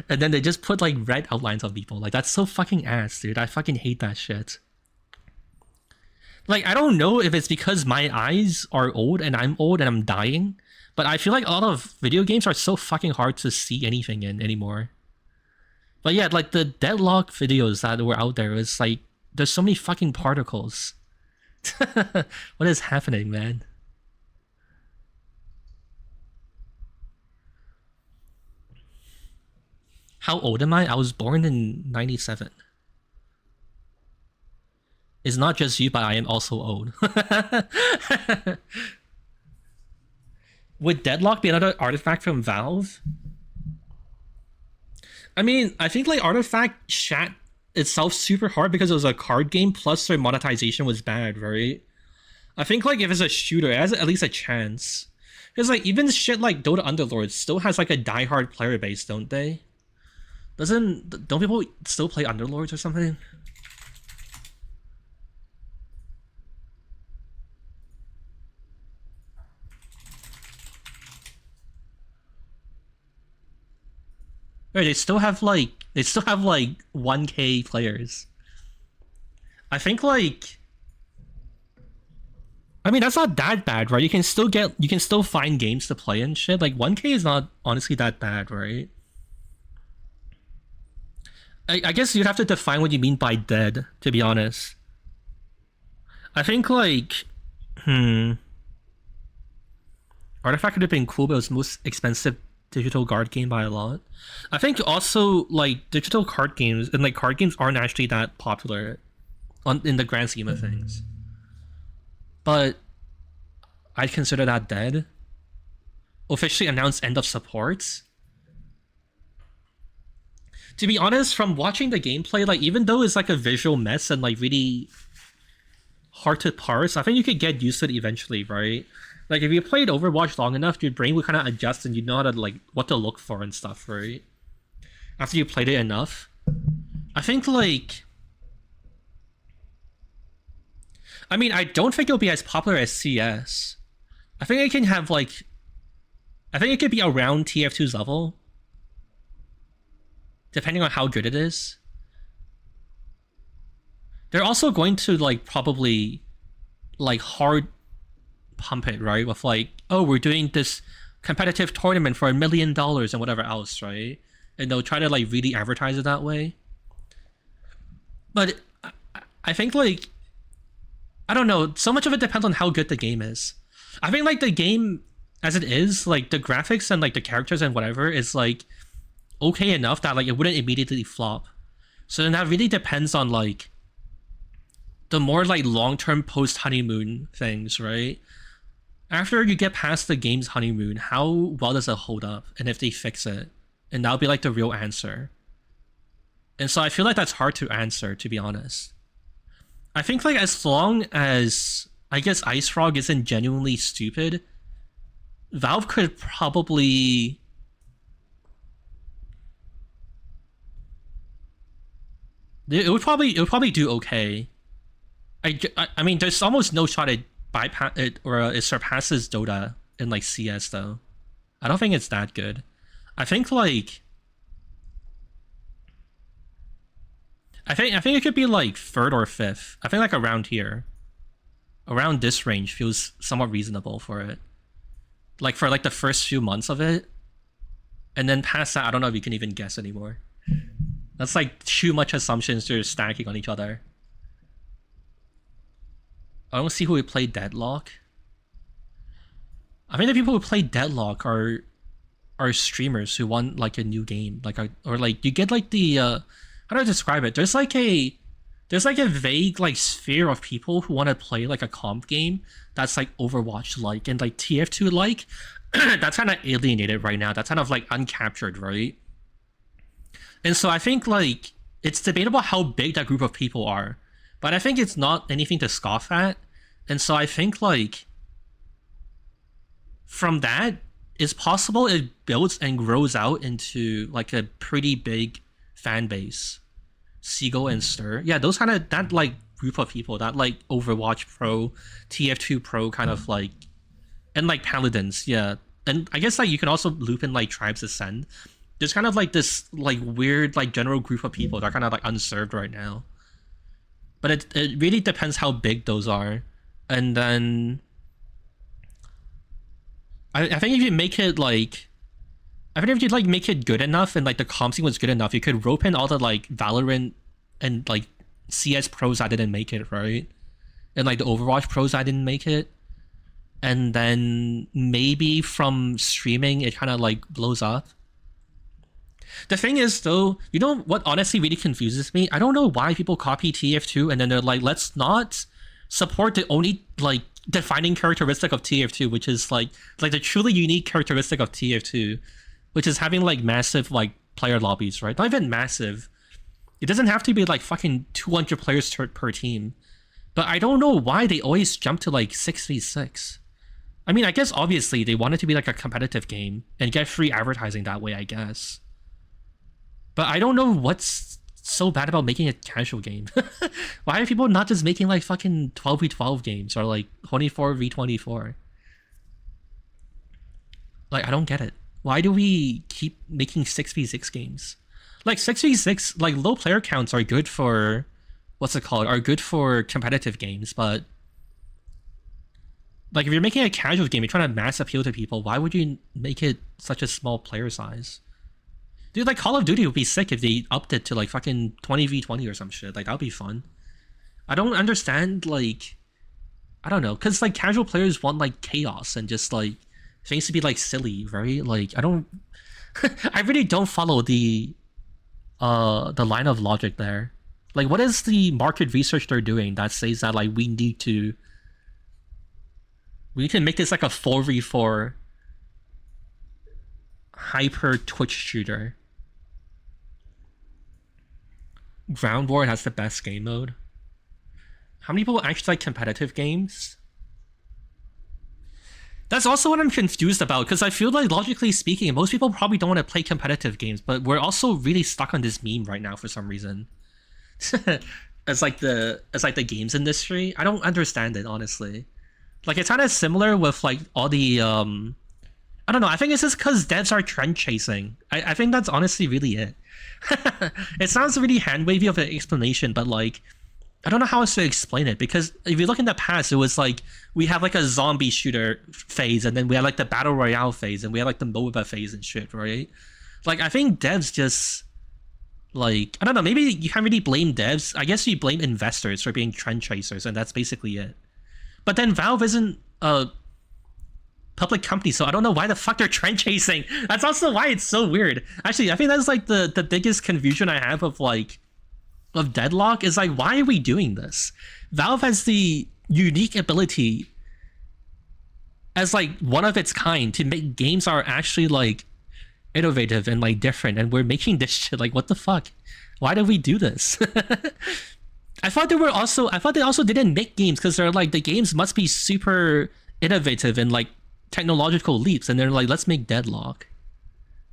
And then they just put like red outlines on people. Like, that's so fucking ass, dude. I fucking hate that shit. Like, I don't know if it's because my eyes are old and I'm dying, but I feel like a lot of video games are so fucking hard to see anything in anymore. But yeah, like the Deadlock videos that were out there, it's like there's so many fucking particles. What is happening, man? How old am I? I was born in 97. It's not just you, but I am also old. Would Deadlock be another artifact from Valve? I mean, I think like Artifact shat itself super hard because it was a card game, plus their monetization was bad, right? I think like if it's a shooter, it has at least a chance. Because like even shit like Dota Underlords still has like a diehard player base, don't they? Don't people still play Underlords or something? Right, they still have like 1K players. I think like, I mean, that's not that bad, right? You can still find games to play and shit. Like 1K is not honestly that bad, right? I guess you'd have to define what you mean by dead, to be honest. I think like, Artifact could have been cool, but it was the most expensive digital card game by a lot. I think also like digital card games and like card games aren't actually that popular in the grand scheme of things. But I'd consider that dead. Officially announced end of support. To be honest, from watching the gameplay, like even though it's like a visual mess and like really hard to parse, I think you could get used to it eventually, right? Like if you played Overwatch long enough, your brain would kind of adjust and you know how to like what to look for and stuff, right? After you played it enough. I think like, I mean, I don't think it'll be as popular as CS. I think it can have like, I think it could be around TF2's level, depending on how good it is. They're also going to like probably like hard pump it, right? With like, oh, we're doing this competitive tournament for $1 million and whatever else, right? And they'll try to like really advertise it that way. But I think like, I don't know, so much of it depends on how good the game is. I think like the game as it is, like the graphics and like the characters and whatever is like okay enough that like it wouldn't immediately flop. So then that really depends on like the more like long-term post-honeymoon things, right? After you get past the game's honeymoon, how well does it hold up? And if they fix it, and that'll be like the real answer. And so I feel like that's hard to answer, to be honest. I think like as long as I guess Ice Frog isn't genuinely stupid, Valve could probably it would probably do okay. I mean, there's almost no shot it bypass it or it surpasses Dota in like CS though. I don't think it's that good. I think like I think it could be like third or fifth. I think like around here, around this range feels somewhat reasonable for it. Like for like the first few months of it, and then past that, I don't know if you can even guess anymore. That's like too much assumptions to stacking on each other. I don't see who would play Deadlock. I think the people who play Deadlock are streamers who want like a new game, like or like you get like the how do I describe it? There's like a vague like sphere of people who want to play like a comp game that's like Overwatch like and like TF2 like. That's kind of alienated right now. That's kind of like uncaptured, right? And so I think like it's debatable how big that group of people are, but I think it's not anything to scoff at. And so I think like from that, it's possible it builds and grows out into like a pretty big fan base. Seagull and Stir, yeah, those kind of that like group of people, that like Overwatch Pro, TF2 Pro kind of like, and like Paladins, yeah, and I guess like you can also loop in like Tribes Ascend. There's kind of like this like weird like general group of people that are kind of like unserved right now. But it really depends how big those are, and then I think if you make it like. I think if you like make it good enough and like the comp scene was good enough, you could rope in all the like Valorant and like CS pros that didn't make it, right? And like the Overwatch pros that didn't make it. And then maybe from streaming it kind of like blows up. The thing is though, you know what honestly really confuses me? I don't know why people copy TF2 and then they're like, let's not support the only like defining characteristic of TF2, which is like the truly unique characteristic of TF2. Which is having like massive like player lobbies, right? Not even massive. It doesn't have to be like fucking 200 players per team. But I don't know why they always jump to like 6v6. I mean, I guess obviously they want it to be like a competitive game and get free advertising that way, I guess. But I don't know what's so bad about making a casual game. Why are people not just making like fucking 12v12 games or like 24v24? Like, I don't get it. Why do we keep making 6v6 games? Like 6v6, like low player counts are good for, what's it called? Are good for competitive games, but like if you're making a casual game, you're trying to mass appeal to people, why would you make it such a small player size? Dude, like Call of Duty would be sick if they upped it to like fucking 20v20 or some shit. Like that would be fun. I don't understand, like, I don't know, because like casual players want like chaos and just like things to be like silly, right? Like I don't I really don't follow the line of logic there. Like what is the market research they're doing that says that like we need to make this like a 4v4 hyper Twitch shooter? Ground War has the best game mode. How many people actually like competitive games? That's also what I'm confused about, because I feel like, logically speaking, most people probably don't want to play competitive games, but we're also really stuck on this meme right now for some reason. as like the games industry. I don't understand it, honestly. Like, it's kind of similar with like all the I don't know, I think it's just because devs are trend chasing. I think that's honestly really it. It sounds really hand-wavy of an explanation, but like, I don't know how else to explain it, because if you look in the past, it was like, we have like a zombie shooter phase, and then we had like the battle royale phase, and we had like the MOBA phase and shit, right? Like, I think devs just, like, I don't know, maybe you can't really blame devs. I guess you blame investors for being trend chasers, and that's basically it. But then Valve isn't a public company, so I don't know why the fuck they're trend chasing. That's also why it's so weird. Actually, I think that's like the biggest confusion I have of like, of Deadlock is like, why are we doing this? Valve has the unique ability as like one of its kind to make games that are actually like innovative and like different, and we're making this shit. Like, what the fuck? Why do we do this? I thought they also didn't make games because they're like, the games must be super innovative and like technological leaps, and they're like, let's make Deadlock.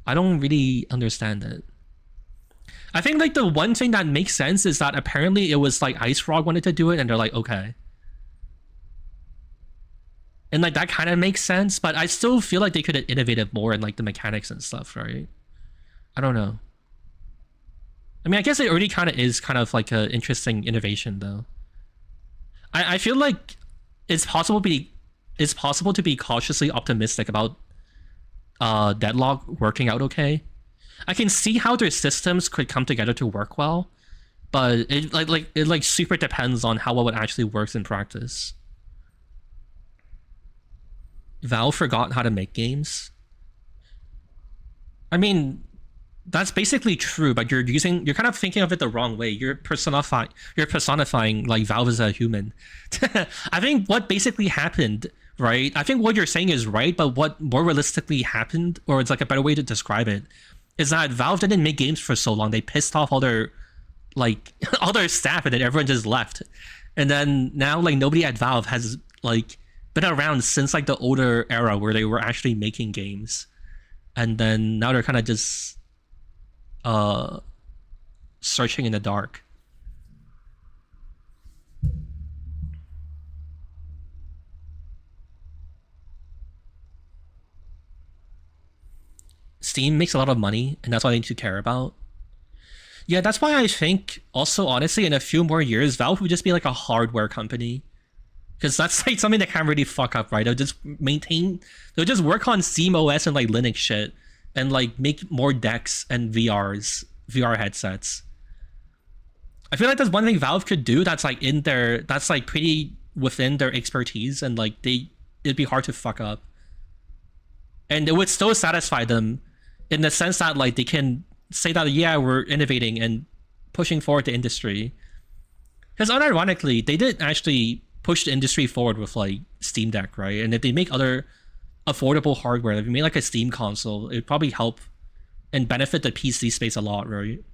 I don't really understand it. I think like the one thing that makes sense is that apparently it was like Ice Frog wanted to do it, and they're like, okay. And like that kind of makes sense, but I still feel like they could have innovated more in like the mechanics and stuff, right? I don't know. I mean, I guess it already kind of is kind of like an interesting innovation though. I feel like it's possible to be cautiously optimistic about Deadlock working out okay. I can see how their systems could come together to work well, but it like super depends on how well it actually works in practice. Valve forgot how to make games. I mean, that's basically true, but you're kind of thinking of it the wrong way. You're personifying like Valve as a human. I think what basically happened, right? I think what you're saying is right, but what more realistically happened, or it's like a better way to describe it, is that Valve didn't make games for so long. They pissed off all their like all their staff, and then everyone just left. And then now like nobody at Valve has like been around since like the older era where they were actually making games. And then now they're kind of just searching in the dark. Steam makes a lot of money, and that's what I need to care about. Yeah, that's why I think also honestly in a few more years Valve would just be like a hardware company. Because that's like something that can't really fuck up, right? They'll just work on Steam OS and like Linux shit and like make more decks and VR headsets. I feel like that's one thing Valve could do that's like that's like pretty within their expertise, and like it'd be hard to fuck up. And it would still satisfy them in the sense that like they can say that, yeah, we're innovating and pushing forward the industry. Because unironically, they did actually push the industry forward with like Steam Deck, right? And if they make other affordable hardware, if you make like a Steam console, it would probably help and benefit the PC space a lot, right?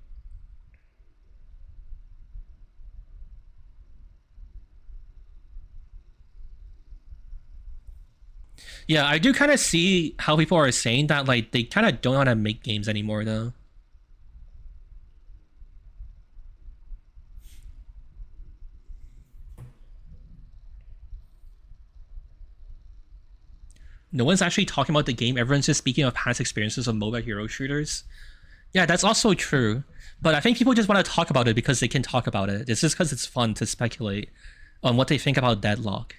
Yeah, I do kind of see how people are saying that like they kind of don't want to make games anymore though. No one's actually talking about the game. Everyone's just speaking of past experiences of mobile hero shooters. Yeah, that's also true. But I think people just want to talk about it because they can talk about it. It's just because it's fun to speculate on what they think about Deadlock.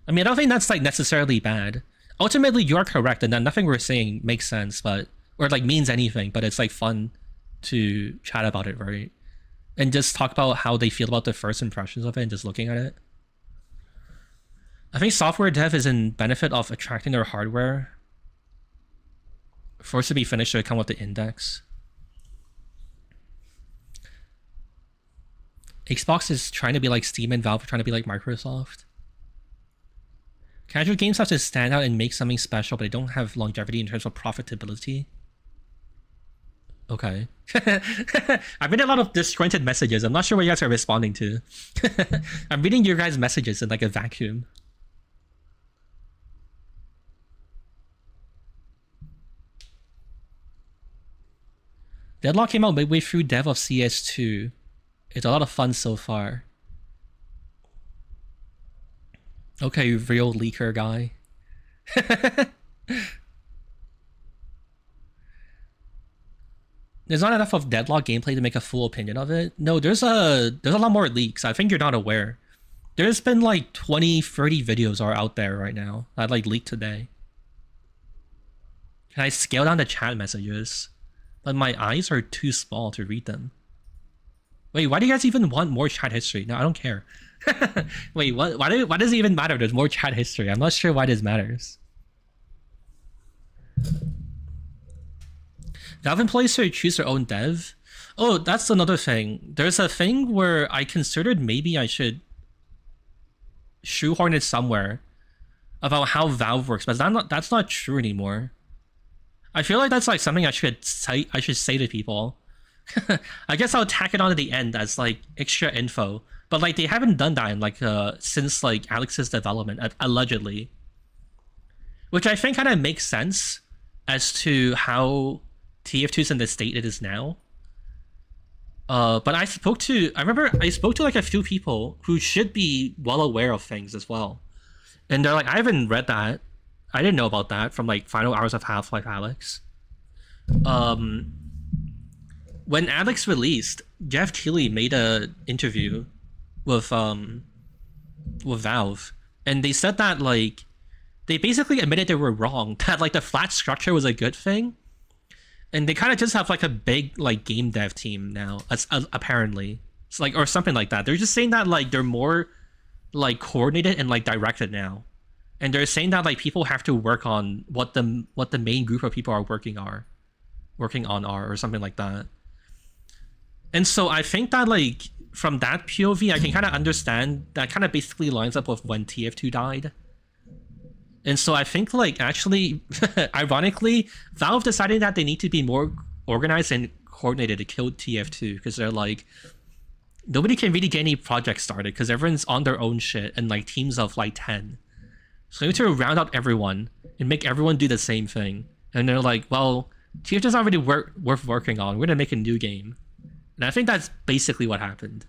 I mean, I don't think that's like necessarily bad. Ultimately, you are correct, and that nothing we're saying makes sense, but or like means anything. But it's like fun to chat about it, right? And just talk about how they feel about the first impressions of it, and just looking at it. I think software dev is in benefit of attracting their hardware for it to be finished to come with the index. Xbox is trying to be like Steam, and Valve are trying to be like Microsoft. Casual games have to stand out and make something special, but they don't have longevity in terms of profitability. Okay. I've read a lot of disjointed messages. I'm not sure what you guys are responding to. I'm reading your guys' messages in like a vacuum. Deadlock came out midway through dev of CS2. It's a lot of fun so far. Okay, real leaker guy. There's not enough of Deadlock gameplay to make a full opinion of it. No, there's a lot more leaks. I think you're not aware. There's been like 20, 30 videos are out there right now that like leaked today. Can I scale down the chat messages? But my eyes are too small to read them. Wait, why do you guys even want more chat history? No, I don't care. Wait, what? Why does it even matter? There's more chat history. I'm not sure why this matters. Valve employees should choose their own dev. Oh, that's another thing. There's a thing where I considered maybe I should shoehorn it somewhere about how Valve works, but that's not true anymore. I feel like that's like something I should say to people. I guess I'll tack it on to the end as like extra info. But like they haven't done that in like since like Alex's development, allegedly. Which I think kind of makes sense as to how TF2 is in the state it is now. But I remember I spoke to like a few people who should be well aware of things as well. And they're like, I haven't read that. I didn't know about that from like Final Hours of Half-Life Alyx. When Alyx released, Jeff Keighley made an interview with Valve, and they said that like they basically admitted they were wrong, that like the flat structure was a good thing, and they kind of just have like a big like game dev team now, apparently. It's like, or something like that. They're just saying that like they're more like coordinated and like directed now. and they're saying that like people have to work on what the main group of people are working on or something like that. And so I think that like from that POV, I can kind of understand that kind of basically lines up with when TF2 died. And so I think like actually, ironically, Valve decided that they need to be more organized and coordinated to kill TF2 because they're like, nobody can really get any projects started because everyone's on their own shit and like teams of like 10. So you need to round out everyone and make everyone do the same thing. And they're like, well, TF2's not really worth working on. We're gonna make a new game. And I think that's basically what happened.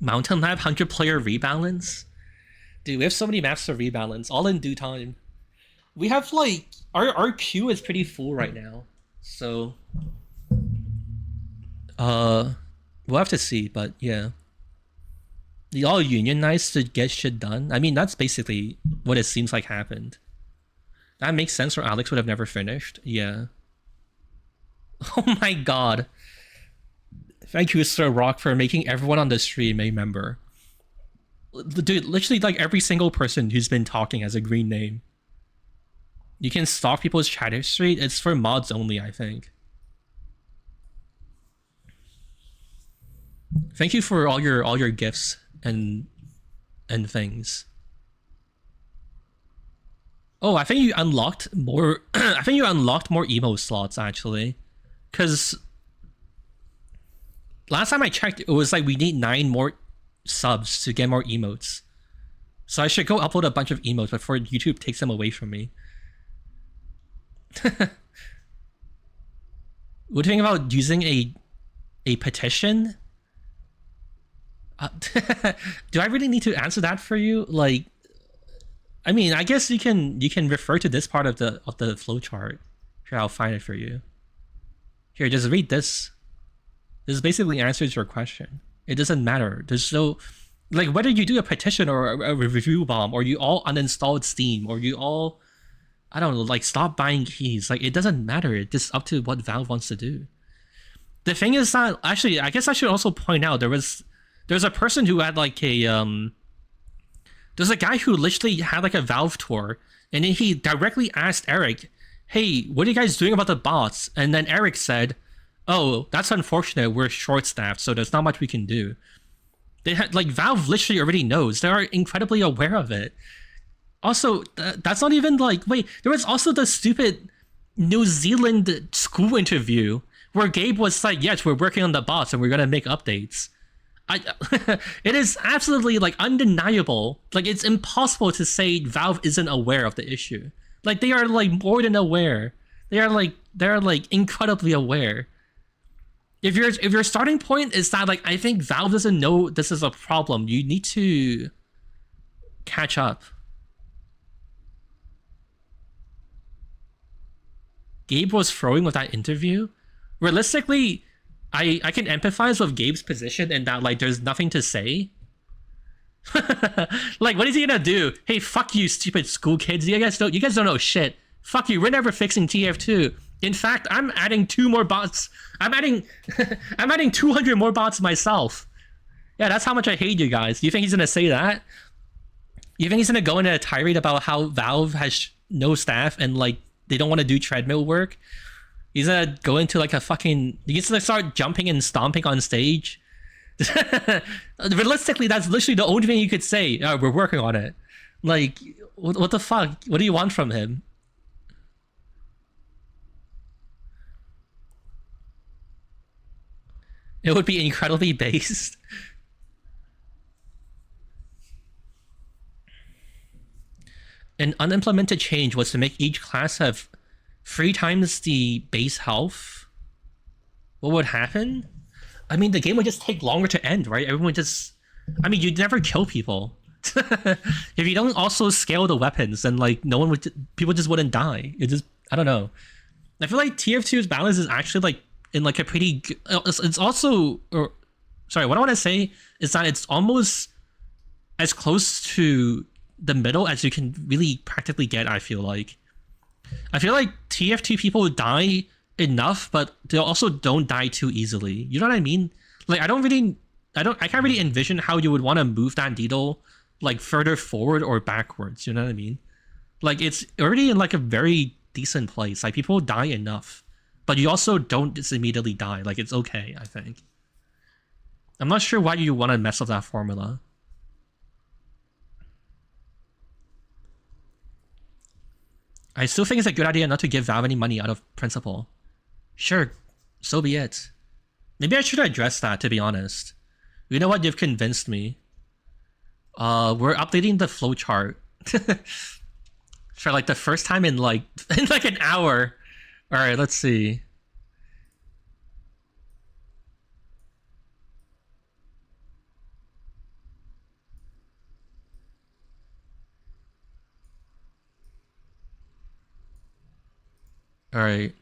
Mountain Lab 100-player rebalance? Dude, we have so many maps to rebalance, all in due time. We have like, our queue is pretty full right now. So, we'll have to see, but yeah. They all unionized to get shit done. I mean, that's basically what it seems like happened. That makes sense, or Alex would have never finished. Yeah. Oh my god. Thank you, Sir Rock, for making everyone on the stream a member. Dude, literally like every single person who's been talking has a green name. You can stalk people's chat history. It's for mods only, I think. Thank you for all your gifts and things. Oh, I think you unlocked more. I think you unlocked more emo slots actually, because last time I checked, it was like we need 9 more subs to get more emotes. So I should go upload a bunch of emotes before YouTube takes them away from me. What do you think about using a petition? Do I really need to answer that for you? Like, I mean, I guess you can refer to this part of the flowchart. Here, I'll find it for you. Here, just read this. This basically answers your question. It doesn't matter. There's no, like, whether you do a petition or a review bomb, or you all uninstalled Steam, or you all, I don't know, like, stop buying keys. Like, it doesn't matter. It's just up to what Valve wants to do. The thing is that, actually, I guess I should also point out, there's a person who had like there's a guy who literally had like a Valve tour, and then he directly asked Eric, hey, what are you guys doing about the bots? And then Eric said, oh, that's unfortunate, we're short-staffed, so there's not much we can do. They had, like, Valve literally already knows. They are incredibly aware of it. Also, that's not even like, wait, there was also the stupid New Zealand school interview where Gabe was like, yes, we're working on the bots and we're gonna make updates. It is absolutely like undeniable. Like, it's impossible to say Valve isn't aware of the issue. Like, they are like more than aware. They're like incredibly aware. If your starting point is that like, I think Valve doesn't know this is a problem, you need to catch up. Gabe was throwing with that interview. Realistically, I can empathize with Gabe's position in that like there's nothing to say. Like, what is he gonna do? Hey, fuck you, stupid school kids. You guys don't know shit. Fuck you. We're never fixing TF2. In fact, I'm adding 2 more bots. I'm adding 200 more bots myself. Yeah, that's how much I hate you guys. You think he's gonna say that? You think he's gonna go into a tirade about how Valve has no staff and like they don't want to do treadmill work? He's gonna go into like a fucking... He's gonna start jumping and stomping on stage. Realistically, that's literally the only thing you could say. Oh, we're working on it. Like, what the fuck? What do you want from him? It would be incredibly based. An unimplemented change was to make each class have 3 times the base health. What would happen? I mean, the game would just take longer to end, right? Everyone would just... I mean, you'd never kill people. If you don't also scale the weapons, then like no one would... People just wouldn't die. It just... I don't know. I feel like TF2's balance is actually like in like a pretty... It's also... Sorry, what I want to say is that it's almost as close to the middle as you can really practically get, I feel like. I feel like TF2 people die enough, but they also don't die too easily. You know what I mean? Like I can't really envision how you would want to move that needle like further forward or backwards. You know what I mean? Like it's already in like a very decent place. Like people die enough, but you also don't just immediately die. Like it's okay, I think. I'm not sure why you want to mess up that formula. I still think it's a good idea not to give Valve any money out of principle. Sure, so be it. Maybe I should address that, to be honest. You know what? You've convinced me. We're updating the flowchart for like the first time in like an hour. All right, let's see. All right.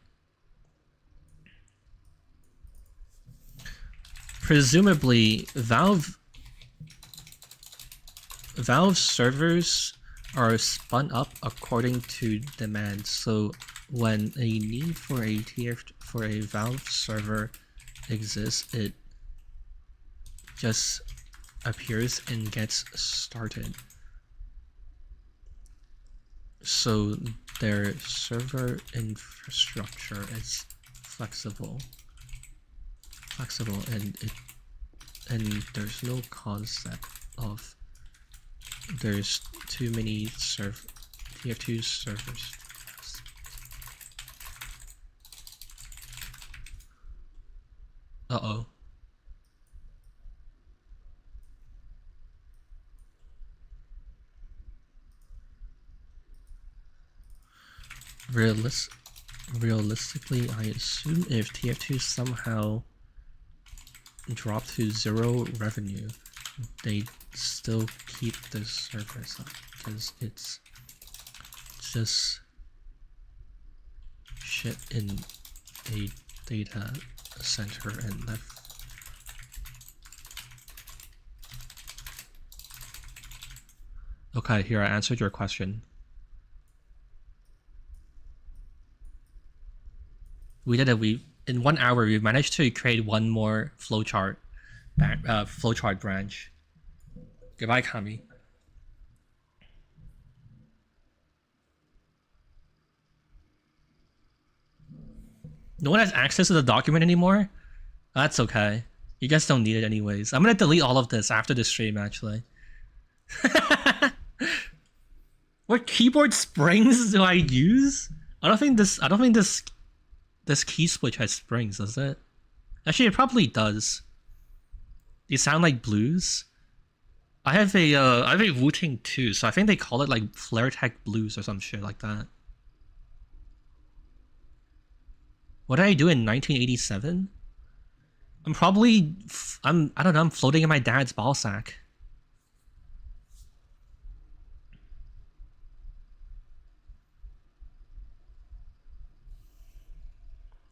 Presumably, Valve servers are spun up according to demand. So when a need for a Valve server exists, it just appears and gets started. So their server infrastructure is flexible, and there's no concept of there's too many tier 2 servers. Uh-oh. Realistically, I assume if tier 2 somehow drop to 0 revenue, they still keep the servers up because it's just shit in a data center and left. Okay, here I answered your question. We did it. In 1 hour we managed to create one more flowchart branch. Goodbye, Kami. No one has access to the document anymore? That's okay. You guys don't need it anyways. I'm gonna delete all of this after the stream, actually. What keyboard springs do I use? I don't think this key switch has springs, does it? Actually, it probably does. They sound like blues. I have a Wu-Tang too, so I think they call it like Flare Tech Blues or some shit like that. What did I do in 1987? I don't know, I'm floating in my dad's ball sack.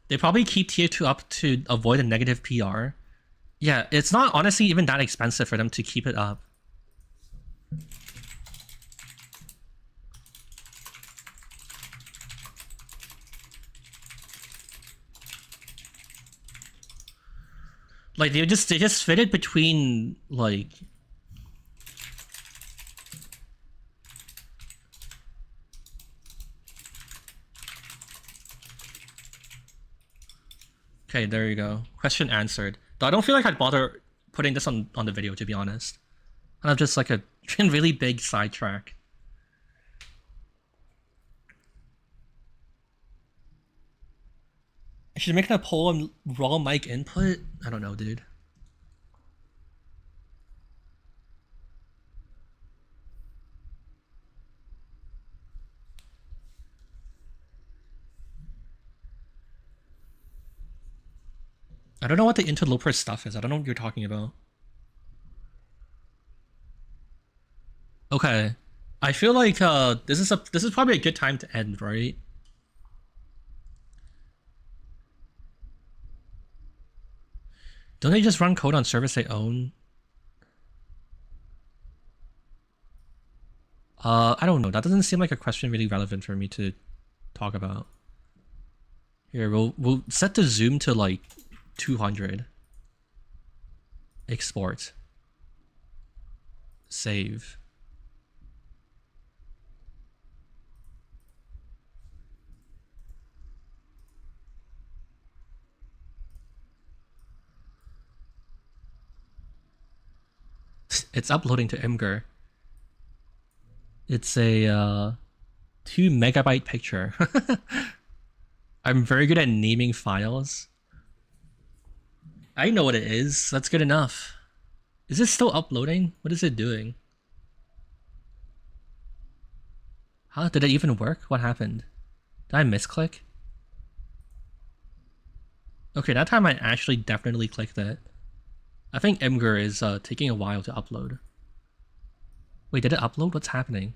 They probably keep tier 2 up to avoid a negative PR. Yeah, it's not honestly even that expensive for them to keep it up. Like they just fit it between like okay, there you go. Question answered. Though I don't feel like I'd bother putting this on the video, to be honest. Kind of just like a really big sidetrack. I should make a poll on raw mic input? I don't know, dude. I don't know what the interloper stuff is. I don't know what you're talking about. Okay. I feel like this is probably a good time to end, right? Don't they just run code on servers they own? I don't know. That doesn't seem like a question really relevant for me to talk about. Here, we'll set the zoom to like 200. Export. Save. It's uploading to Imgur. It's a 2 megabyte picture. I'm very good at naming files. I know what it is. That's good enough. Is it still uploading? What is it doing? Huh? Did it even work? What happened? Did I misclick? Okay, that time I actually definitely clicked it. I think Imgur is taking a while to upload. Wait, did it upload? What's happening?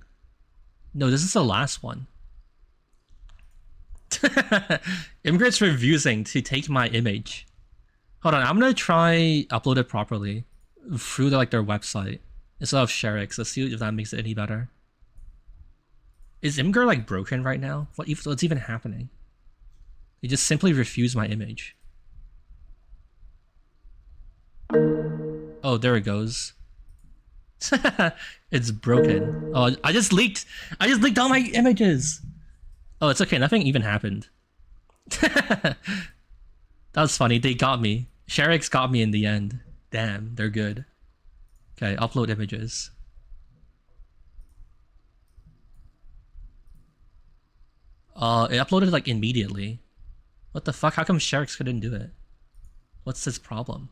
No, this is the last one. Imgur's refusing to take my image. Hold on, I'm gonna try upload it properly through their website instead of ShareX. Let's see if that makes it any better. Is Imgur like broken right now? What's even happening? He just simply refused my image. Oh, there it goes. It's broken. Oh, I just leaked all my images. Oh, it's okay. Nothing even happened. That was funny. They got me. ShareX got me in the end. Damn, they're good. Okay, upload images. It uploaded like immediately. What the fuck? How come ShareX couldn't do it? What's this problem?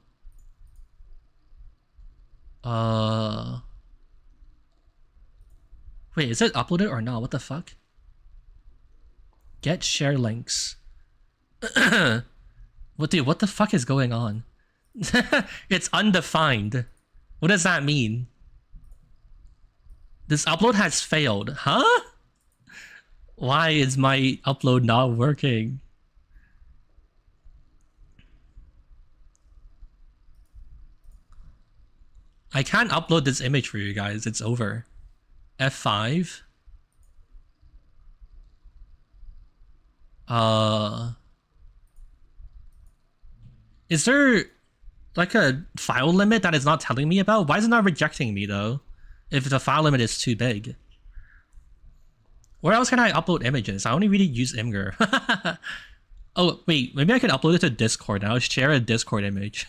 Wait, is it uploaded or not? What the fuck? Get share links. What the fuck is going on? It's undefined. What does that mean? This upload has failed. Huh? Why is my upload not working? I can't upload this image for you guys. It's over. F5. Is there like a file limit that it's not telling me about? Why is it not rejecting me though? If the file limit is too big. Where else can I upload images? I only really use Imgur. Oh, wait, maybe I can upload it to Discord and I'll share a Discord image.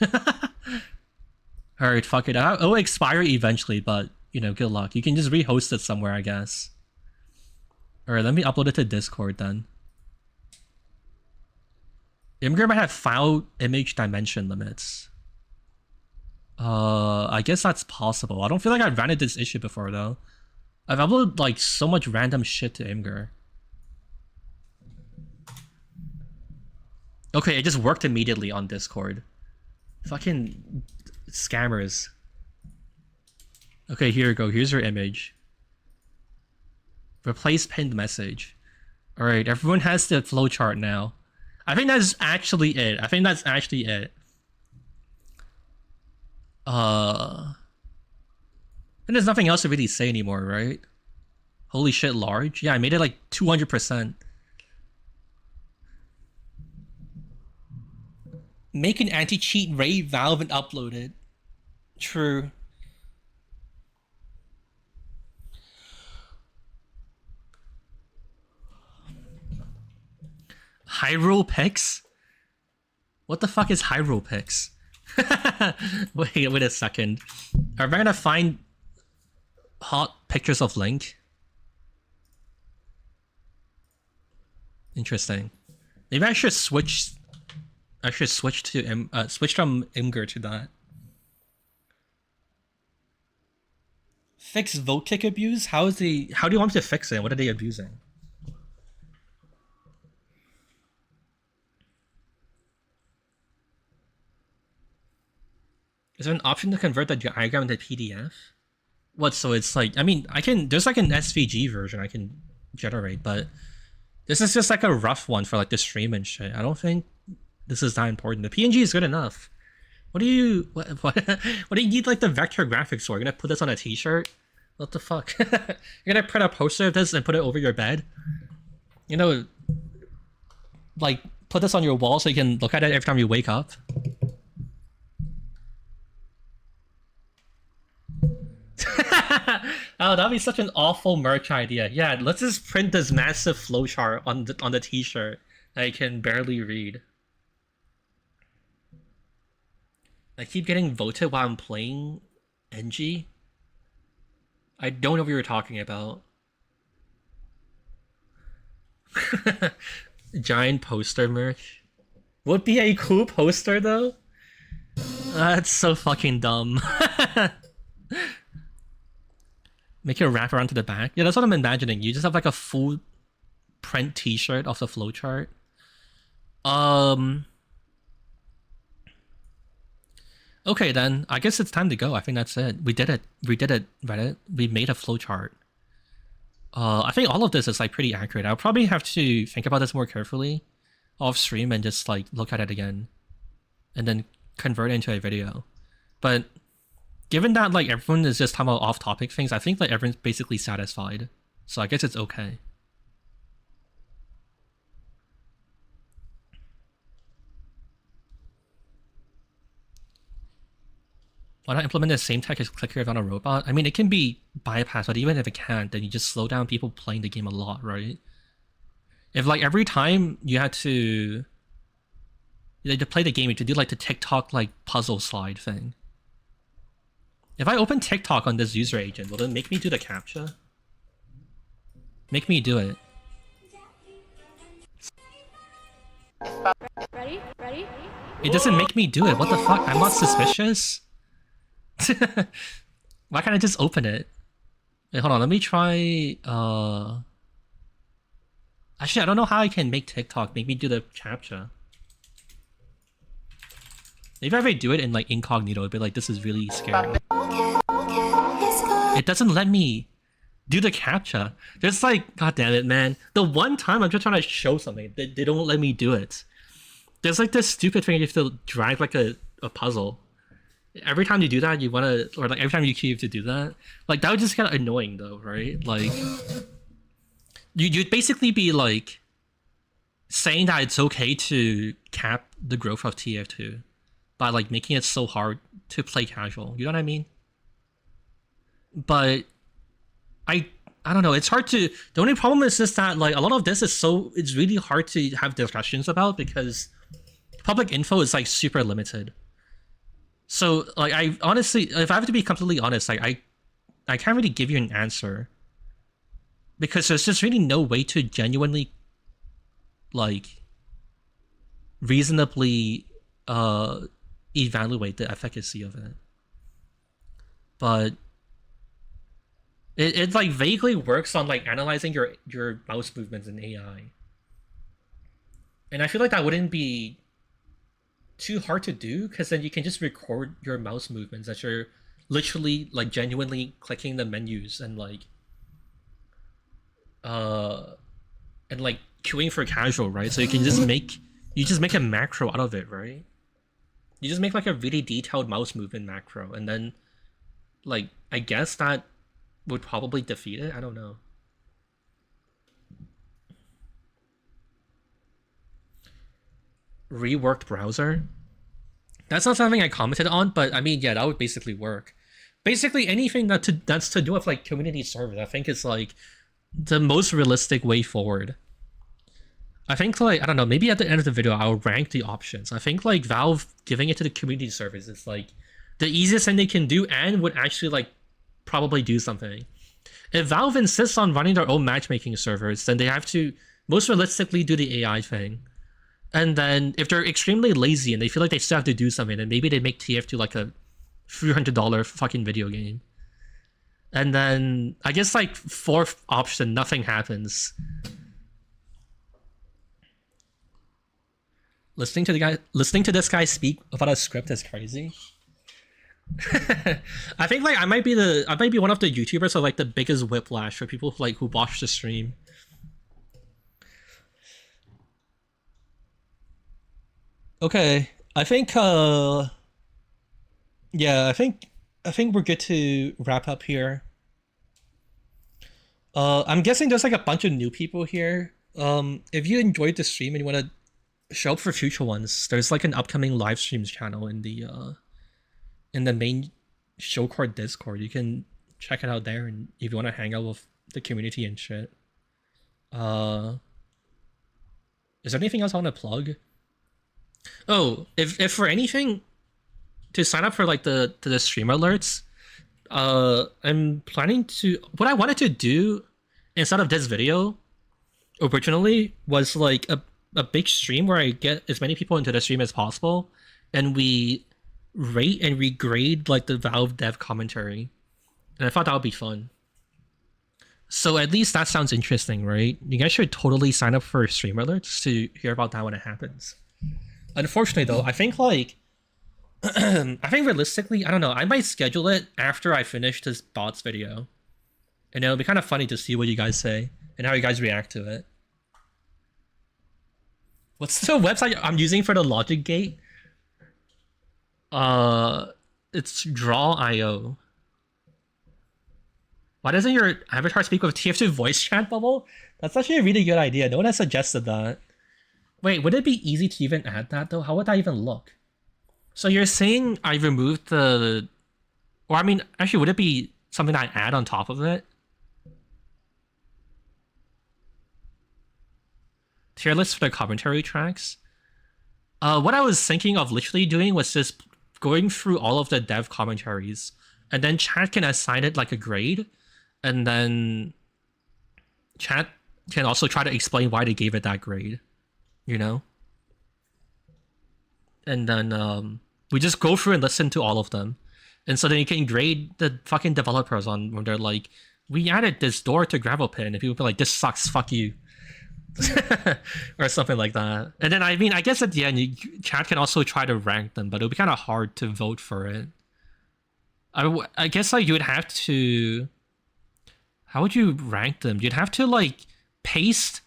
Alright, fuck it. It'll expire eventually, but, you know, good luck. You can just rehost it somewhere, I guess. Alright, let me upload it to Discord then. Imgur might have file image dimension limits. I guess that's possible. I don't feel like I've ran into this issue before, though. I've uploaded, like, so much random shit to Imgur. Okay, it just worked immediately on Discord. Fucking scammers. Okay, here you go. Here's your image. Replace pinned message. Alright, everyone has the flowchart now. I think that's actually it. And there's nothing else to really say anymore, right? Holy shit, large? Yeah, I made it like 200%. Make an anti-cheat RAID valve and upload it. True. Hyrule Pix? What the fuck is Hyrule Pix? wait a second. Are we gonna find hot pictures of Link? Interesting. Maybe I should switch. I should switch to switch from Imgur to that. Fix vote kick abuse? How do you want me to fix it? What are they abusing? Is there an option to convert the diagram into PDF? What, so it's like, I mean, there's like an SVG version I can generate, but this is just like a rough one for like the stream and shit. I don't think this is that important. The PNG is good enough. What do you need like the vector graphics for? You're gonna put this on a t-shirt? What the fuck? You're gonna print a poster of this and put it over your bed? You know, like put this on your wall so you can look at it every time you wake up? Oh, that'd be such an awful merch idea. Yeah, let's just print this massive flowchart on the t-shirt that I can barely read. I keep getting voted while I'm playing NG. I don't know what you were talking about. Giant poster merch. Would be a cool poster though. That's so fucking dumb. Make it wrap around to the back. Yeah, that's what I'm imagining. You just have like a full print t-shirt of the flowchart. Okay then, I guess it's time to go. I think that's it. We did it. We did it, Reddit. We made a flowchart. I think all of this is like pretty accurate. I'll probably have to think about this more carefully off stream and just like look at it again and then convert it into a video. But given that like everyone is just talking about off-topic things, I think like everyone's basically satisfied. So I guess it's okay. Why not implement the same tech as clickers on a robot? I mean, it can be bypassed, but even if it can't, then you just slow down people playing the game a lot, right? If like every time you had to play the game, you had to do like the TikTok like puzzle slide thing. If I open TikTok on this user agent, will it make me do the captcha? Make me do it. Ready? Ready? It doesn't make me do it. What the fuck? I'm not suspicious? Why can't I just open it? Wait, hold on. Let me try... Actually, I don't know how I can make TikTok make me do the captcha. Maybe if I do it in like incognito, it'd be like, this is really scary. It doesn't let me do the captcha. There's like, god damn it, man. The one time I'm just trying to show something, they don't let me do it. There's like this stupid thing you have to drag like a puzzle. Every time you do that, you want to, or like every time you keep to do that, like that would just get annoying though, right? Like, you'd basically be like saying that it's okay to cap the growth of TF2 by like making it so hard to play casual. You know what I mean? But I don't know. It's hard to. The only problem is just that like a lot of this is it's really hard to have discussions about because public info is like super limited. So like I honestly, if I have to be completely honest, like I can't really give you an answer because there's just really no way to genuinely like reasonably evaluate the efficacy of it. But it like vaguely works on like analyzing your mouse movements in AI. And I feel like that wouldn't be too hard to do because then you can just record your mouse movements that you're literally like genuinely clicking the menus and like queuing for casual, right? So you can just make a macro out of it, right? You just make like a really detailed mouse movement macro and then like I guess that would probably defeat it. I don't know. Reworked browser? That's not something I commented on, but I mean, yeah, that would basically work. Basically, anything that's to do with like community servers, I think is like the most realistic way forward. I think like, I don't know, maybe at the end of the video, I'll rank the options. I think like Valve giving it to the community servers is like the easiest thing they can do and would actually like probably do something. If Valve insists on running their own matchmaking servers, then they have to most realistically do the AI thing. And then if they're extremely lazy and they feel like they still have to do something, then maybe they make TF2 like a $300 fucking video game. And then I guess like fourth option, nothing happens. Listening to this guy speak about a script is crazy. I think like I might be one of the YouTubers with like the biggest whiplash for people like who watch the stream. Okay, I think yeah, I think we're good to wrap up here. I'm guessing there's like a bunch of new people here. If you enjoyed the stream and you want to show up for future ones, there's like an upcoming live streams channel in the main show court Discord. You can check it out there, and if you want to hang out with the community and shit. Is there anything else I want to plug? Oh, if for anything, to sign up for like the stream alerts, I'm planning to, what I wanted to do instead of this video originally was like a big stream where I get as many people into the stream as possible, and we rate and regrade like the Valve dev commentary. And I thought that would be fun. So at least that sounds interesting, right? You guys should totally sign up for stream alerts to hear about that when it happens. Unfortunately though, I think like I think realistically, I don't know, I might schedule it after I finish this bots video. And it'll be kind of funny to see what you guys say and how you guys react to it. What's the website I'm using for the logic gate? It's Draw.io. Why doesn't your avatar speak with TF2 voice chat bubble? That's actually a really good idea. No one has suggested that. Wait, would it be easy to even add that though? How would that even look? So you're saying I removed the... Or I mean, actually, would it be something I add on top of it? Tier list for the commentary tracks? What I was thinking of literally doing was just going through all of the dev commentaries, and then chat can assign it like a grade, and then chat can also try to explain why they gave it that grade, you know? And then we just go through and listen to all of them. And so then you can grade the fucking developers on when they're like, we added this door to Gravel Pit, and people be like, this sucks, fuck you. Or something like that. And then, I mean, I guess at the end, chat can also try to rank them, but it would be kind of hard to vote for it. I guess like you would have to... How would you rank them? You'd have to like paste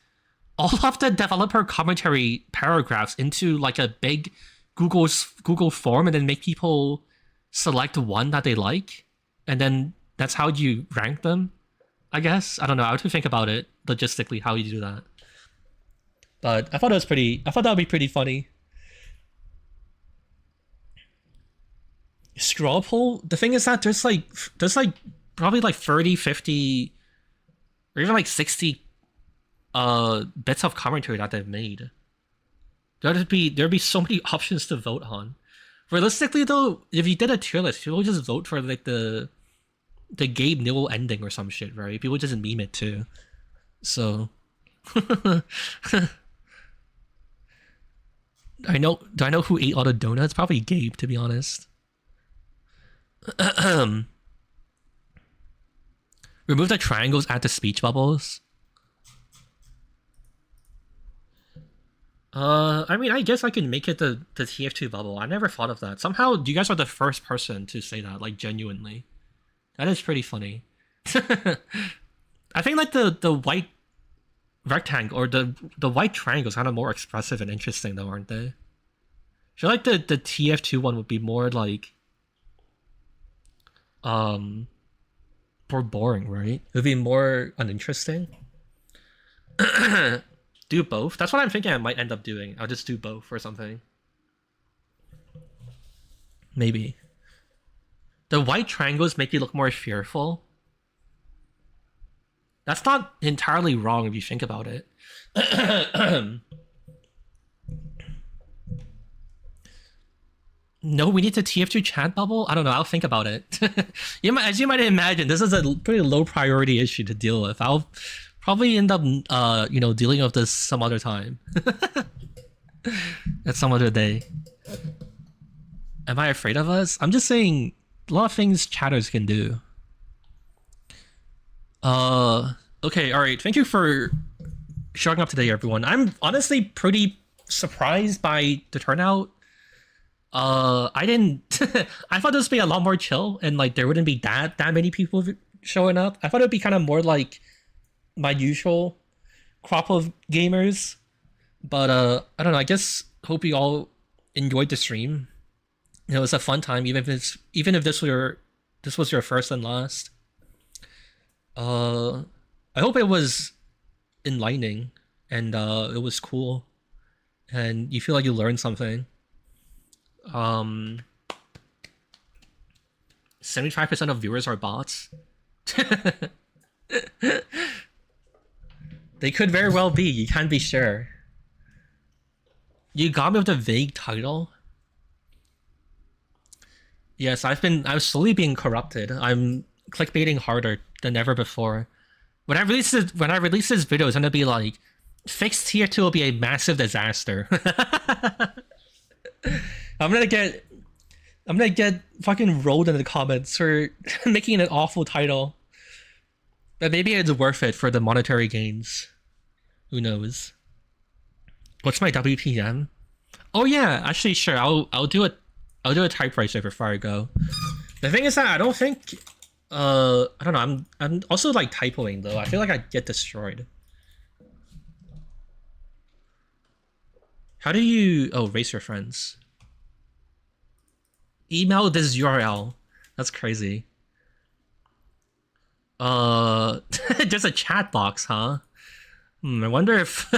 all of the developer commentary paragraphs into like a big Google form, and then make people select one that they like, and then that's how you rank them, I guess. I don't know. I have to think about it logistically how you do that. But I thought that would be pretty funny. Scroll poll? The thing is that there's like probably like 30, 50, or even like 60 bits of commentary that they've made. There'd be so many options to vote on. Realistically though, if you did a tier list, people would just vote for like the Gabe Newell ending or some shit, right? People would just meme it too. So do I know who ate all the donuts? Probably Gabe, to be honest. Remove the triangles, add the speech bubbles. I mean, I guess I can make it the TF2 bubble. I never thought of that. Somehow, you guys are the first person to say that, like, genuinely. That is pretty funny. I think, like, the white rectangle, or the white triangle is kind of more expressive and interesting, though, aren't they? I feel like the TF2 one would be more, like, more boring, right? It would be more uninteresting. Do both? That's what I'm thinking I might end up doing. I'll just do both or something. Maybe. The white triangles make you look more fearful. That's not entirely wrong if you think about it. No, we need the TF2 chat bubble? I don't know, I'll think about it. As you might imagine, this is a pretty low priority issue to deal with. I'll probably end up, dealing with this some other time. At some other day. Am I afraid of us? I'm just saying, a lot of things chatters can do. Okay, alright. Thank you for showing up today, everyone. I'm honestly pretty surprised by the turnout. I thought this would be a lot more chill, and like there wouldn't be that many people showing up. I thought it would be kind of more like my usual crop of gamers. But I don't know, I guess hope you all enjoyed the stream. You know, it's a fun time, even if this was your first and last. I hope it was enlightening and it was cool and you feel like you learned something. 75% of viewers are bots. They could very well be. You can't be sure. You got me with a vague title. Yes, I'm slowly being corrupted. I'm clickbaiting harder than ever before. When I release this video, it's gonna be like, fixed tier 2 will be a massive disaster. I'm gonna get fucking rolled in the comments for making an awful title. But maybe it's worth it for the monetary gains. Who knows? What's my WPM? Oh yeah, actually sure. I'll do a typewriter before I go. The thing is that I don't think I don't know, I'm also like typoing though. I feel like I'd get destroyed. How do you race your friends? Email this URL. That's crazy. Just a chat box, huh? I wonder if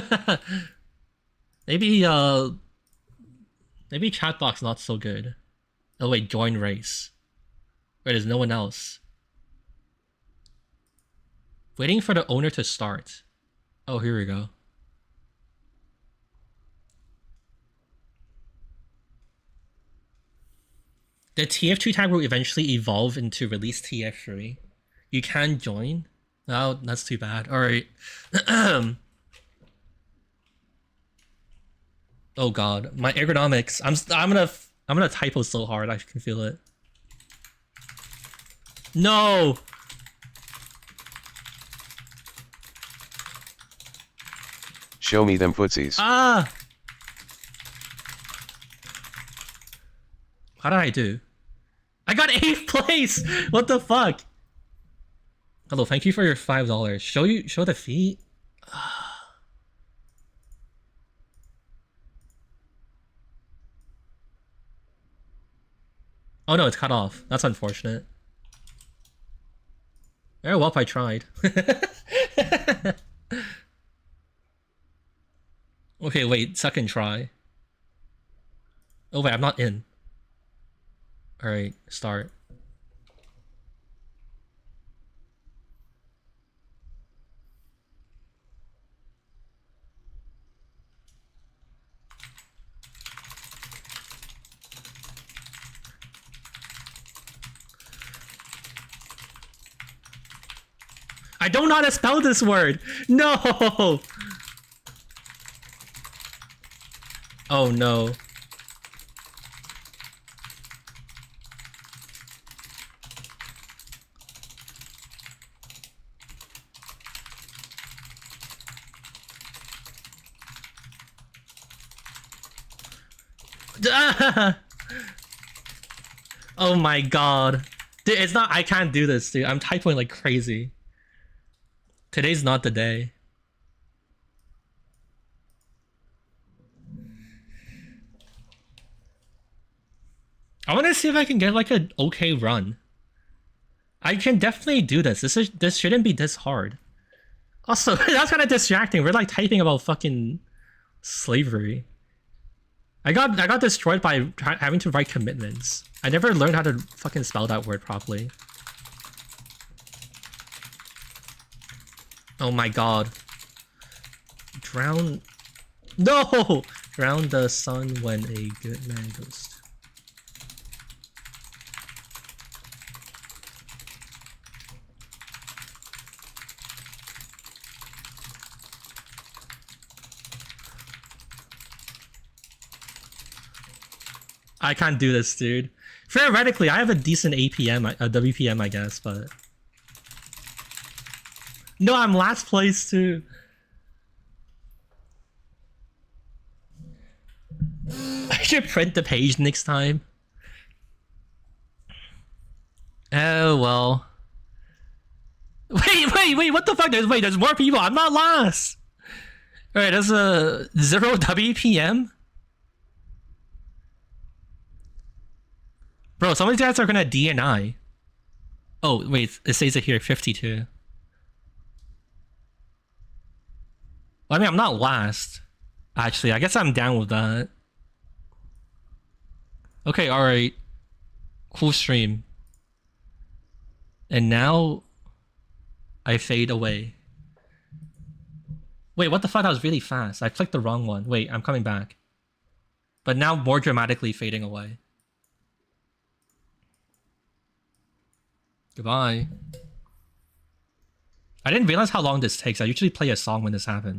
maybe chat box not so good. Oh wait, join race. Wait, there's no one else. Waiting for the owner to start. Oh, here we go. The TF2 tag will eventually evolve into release TF3. You can join? Oh, that's too bad. Alright. Oh god, my ergonomics. I'm gonna typo so hard, I can feel it. No! Show me them footsies. Ah! How did I do? I got 8th place! What the fuck? Hello, thank you for your $5. Show the feet? Oh no, it's cut off. That's unfortunate. Yeah, well, I tried. Okay, wait, second try. Oh wait, I'm not in. Alright, start. I don't know how to spell this word! No! Oh no. Oh my god. Dude, it's not, I can't do this, dude. I'm typing like crazy. Today's not the day. I want to see if I can get like an okay run. I can definitely do this. This shouldn't be this hard. Also, that's kind of distracting. We're like typing about fucking slavery. I got destroyed by having to write commitments. I never learned how to fucking spell that word properly. Oh my god. Drown... No! Drown the sun when a good man goes... I can't do this, dude. Theoretically, I have a decent APM, a WPM, I guess, but... No, I'm last place, too. I should print the page next time. Oh, well. Wait, what the fuck? There's more people. I'm not last. Alright, there's a 0 WPM? Bro, some of these guys are gonna DNI. Oh, wait, it says it here, 52. Well, I mean, I'm not last. Actually, I guess I'm down with that. Okay, alright. Cool stream. And now... I fade away. Wait, what the fuck? That was really fast. I clicked the wrong one. Wait, I'm coming back. But now more dramatically fading away. Goodbye. I didn't realize how long this takes. I usually play a song when this happens.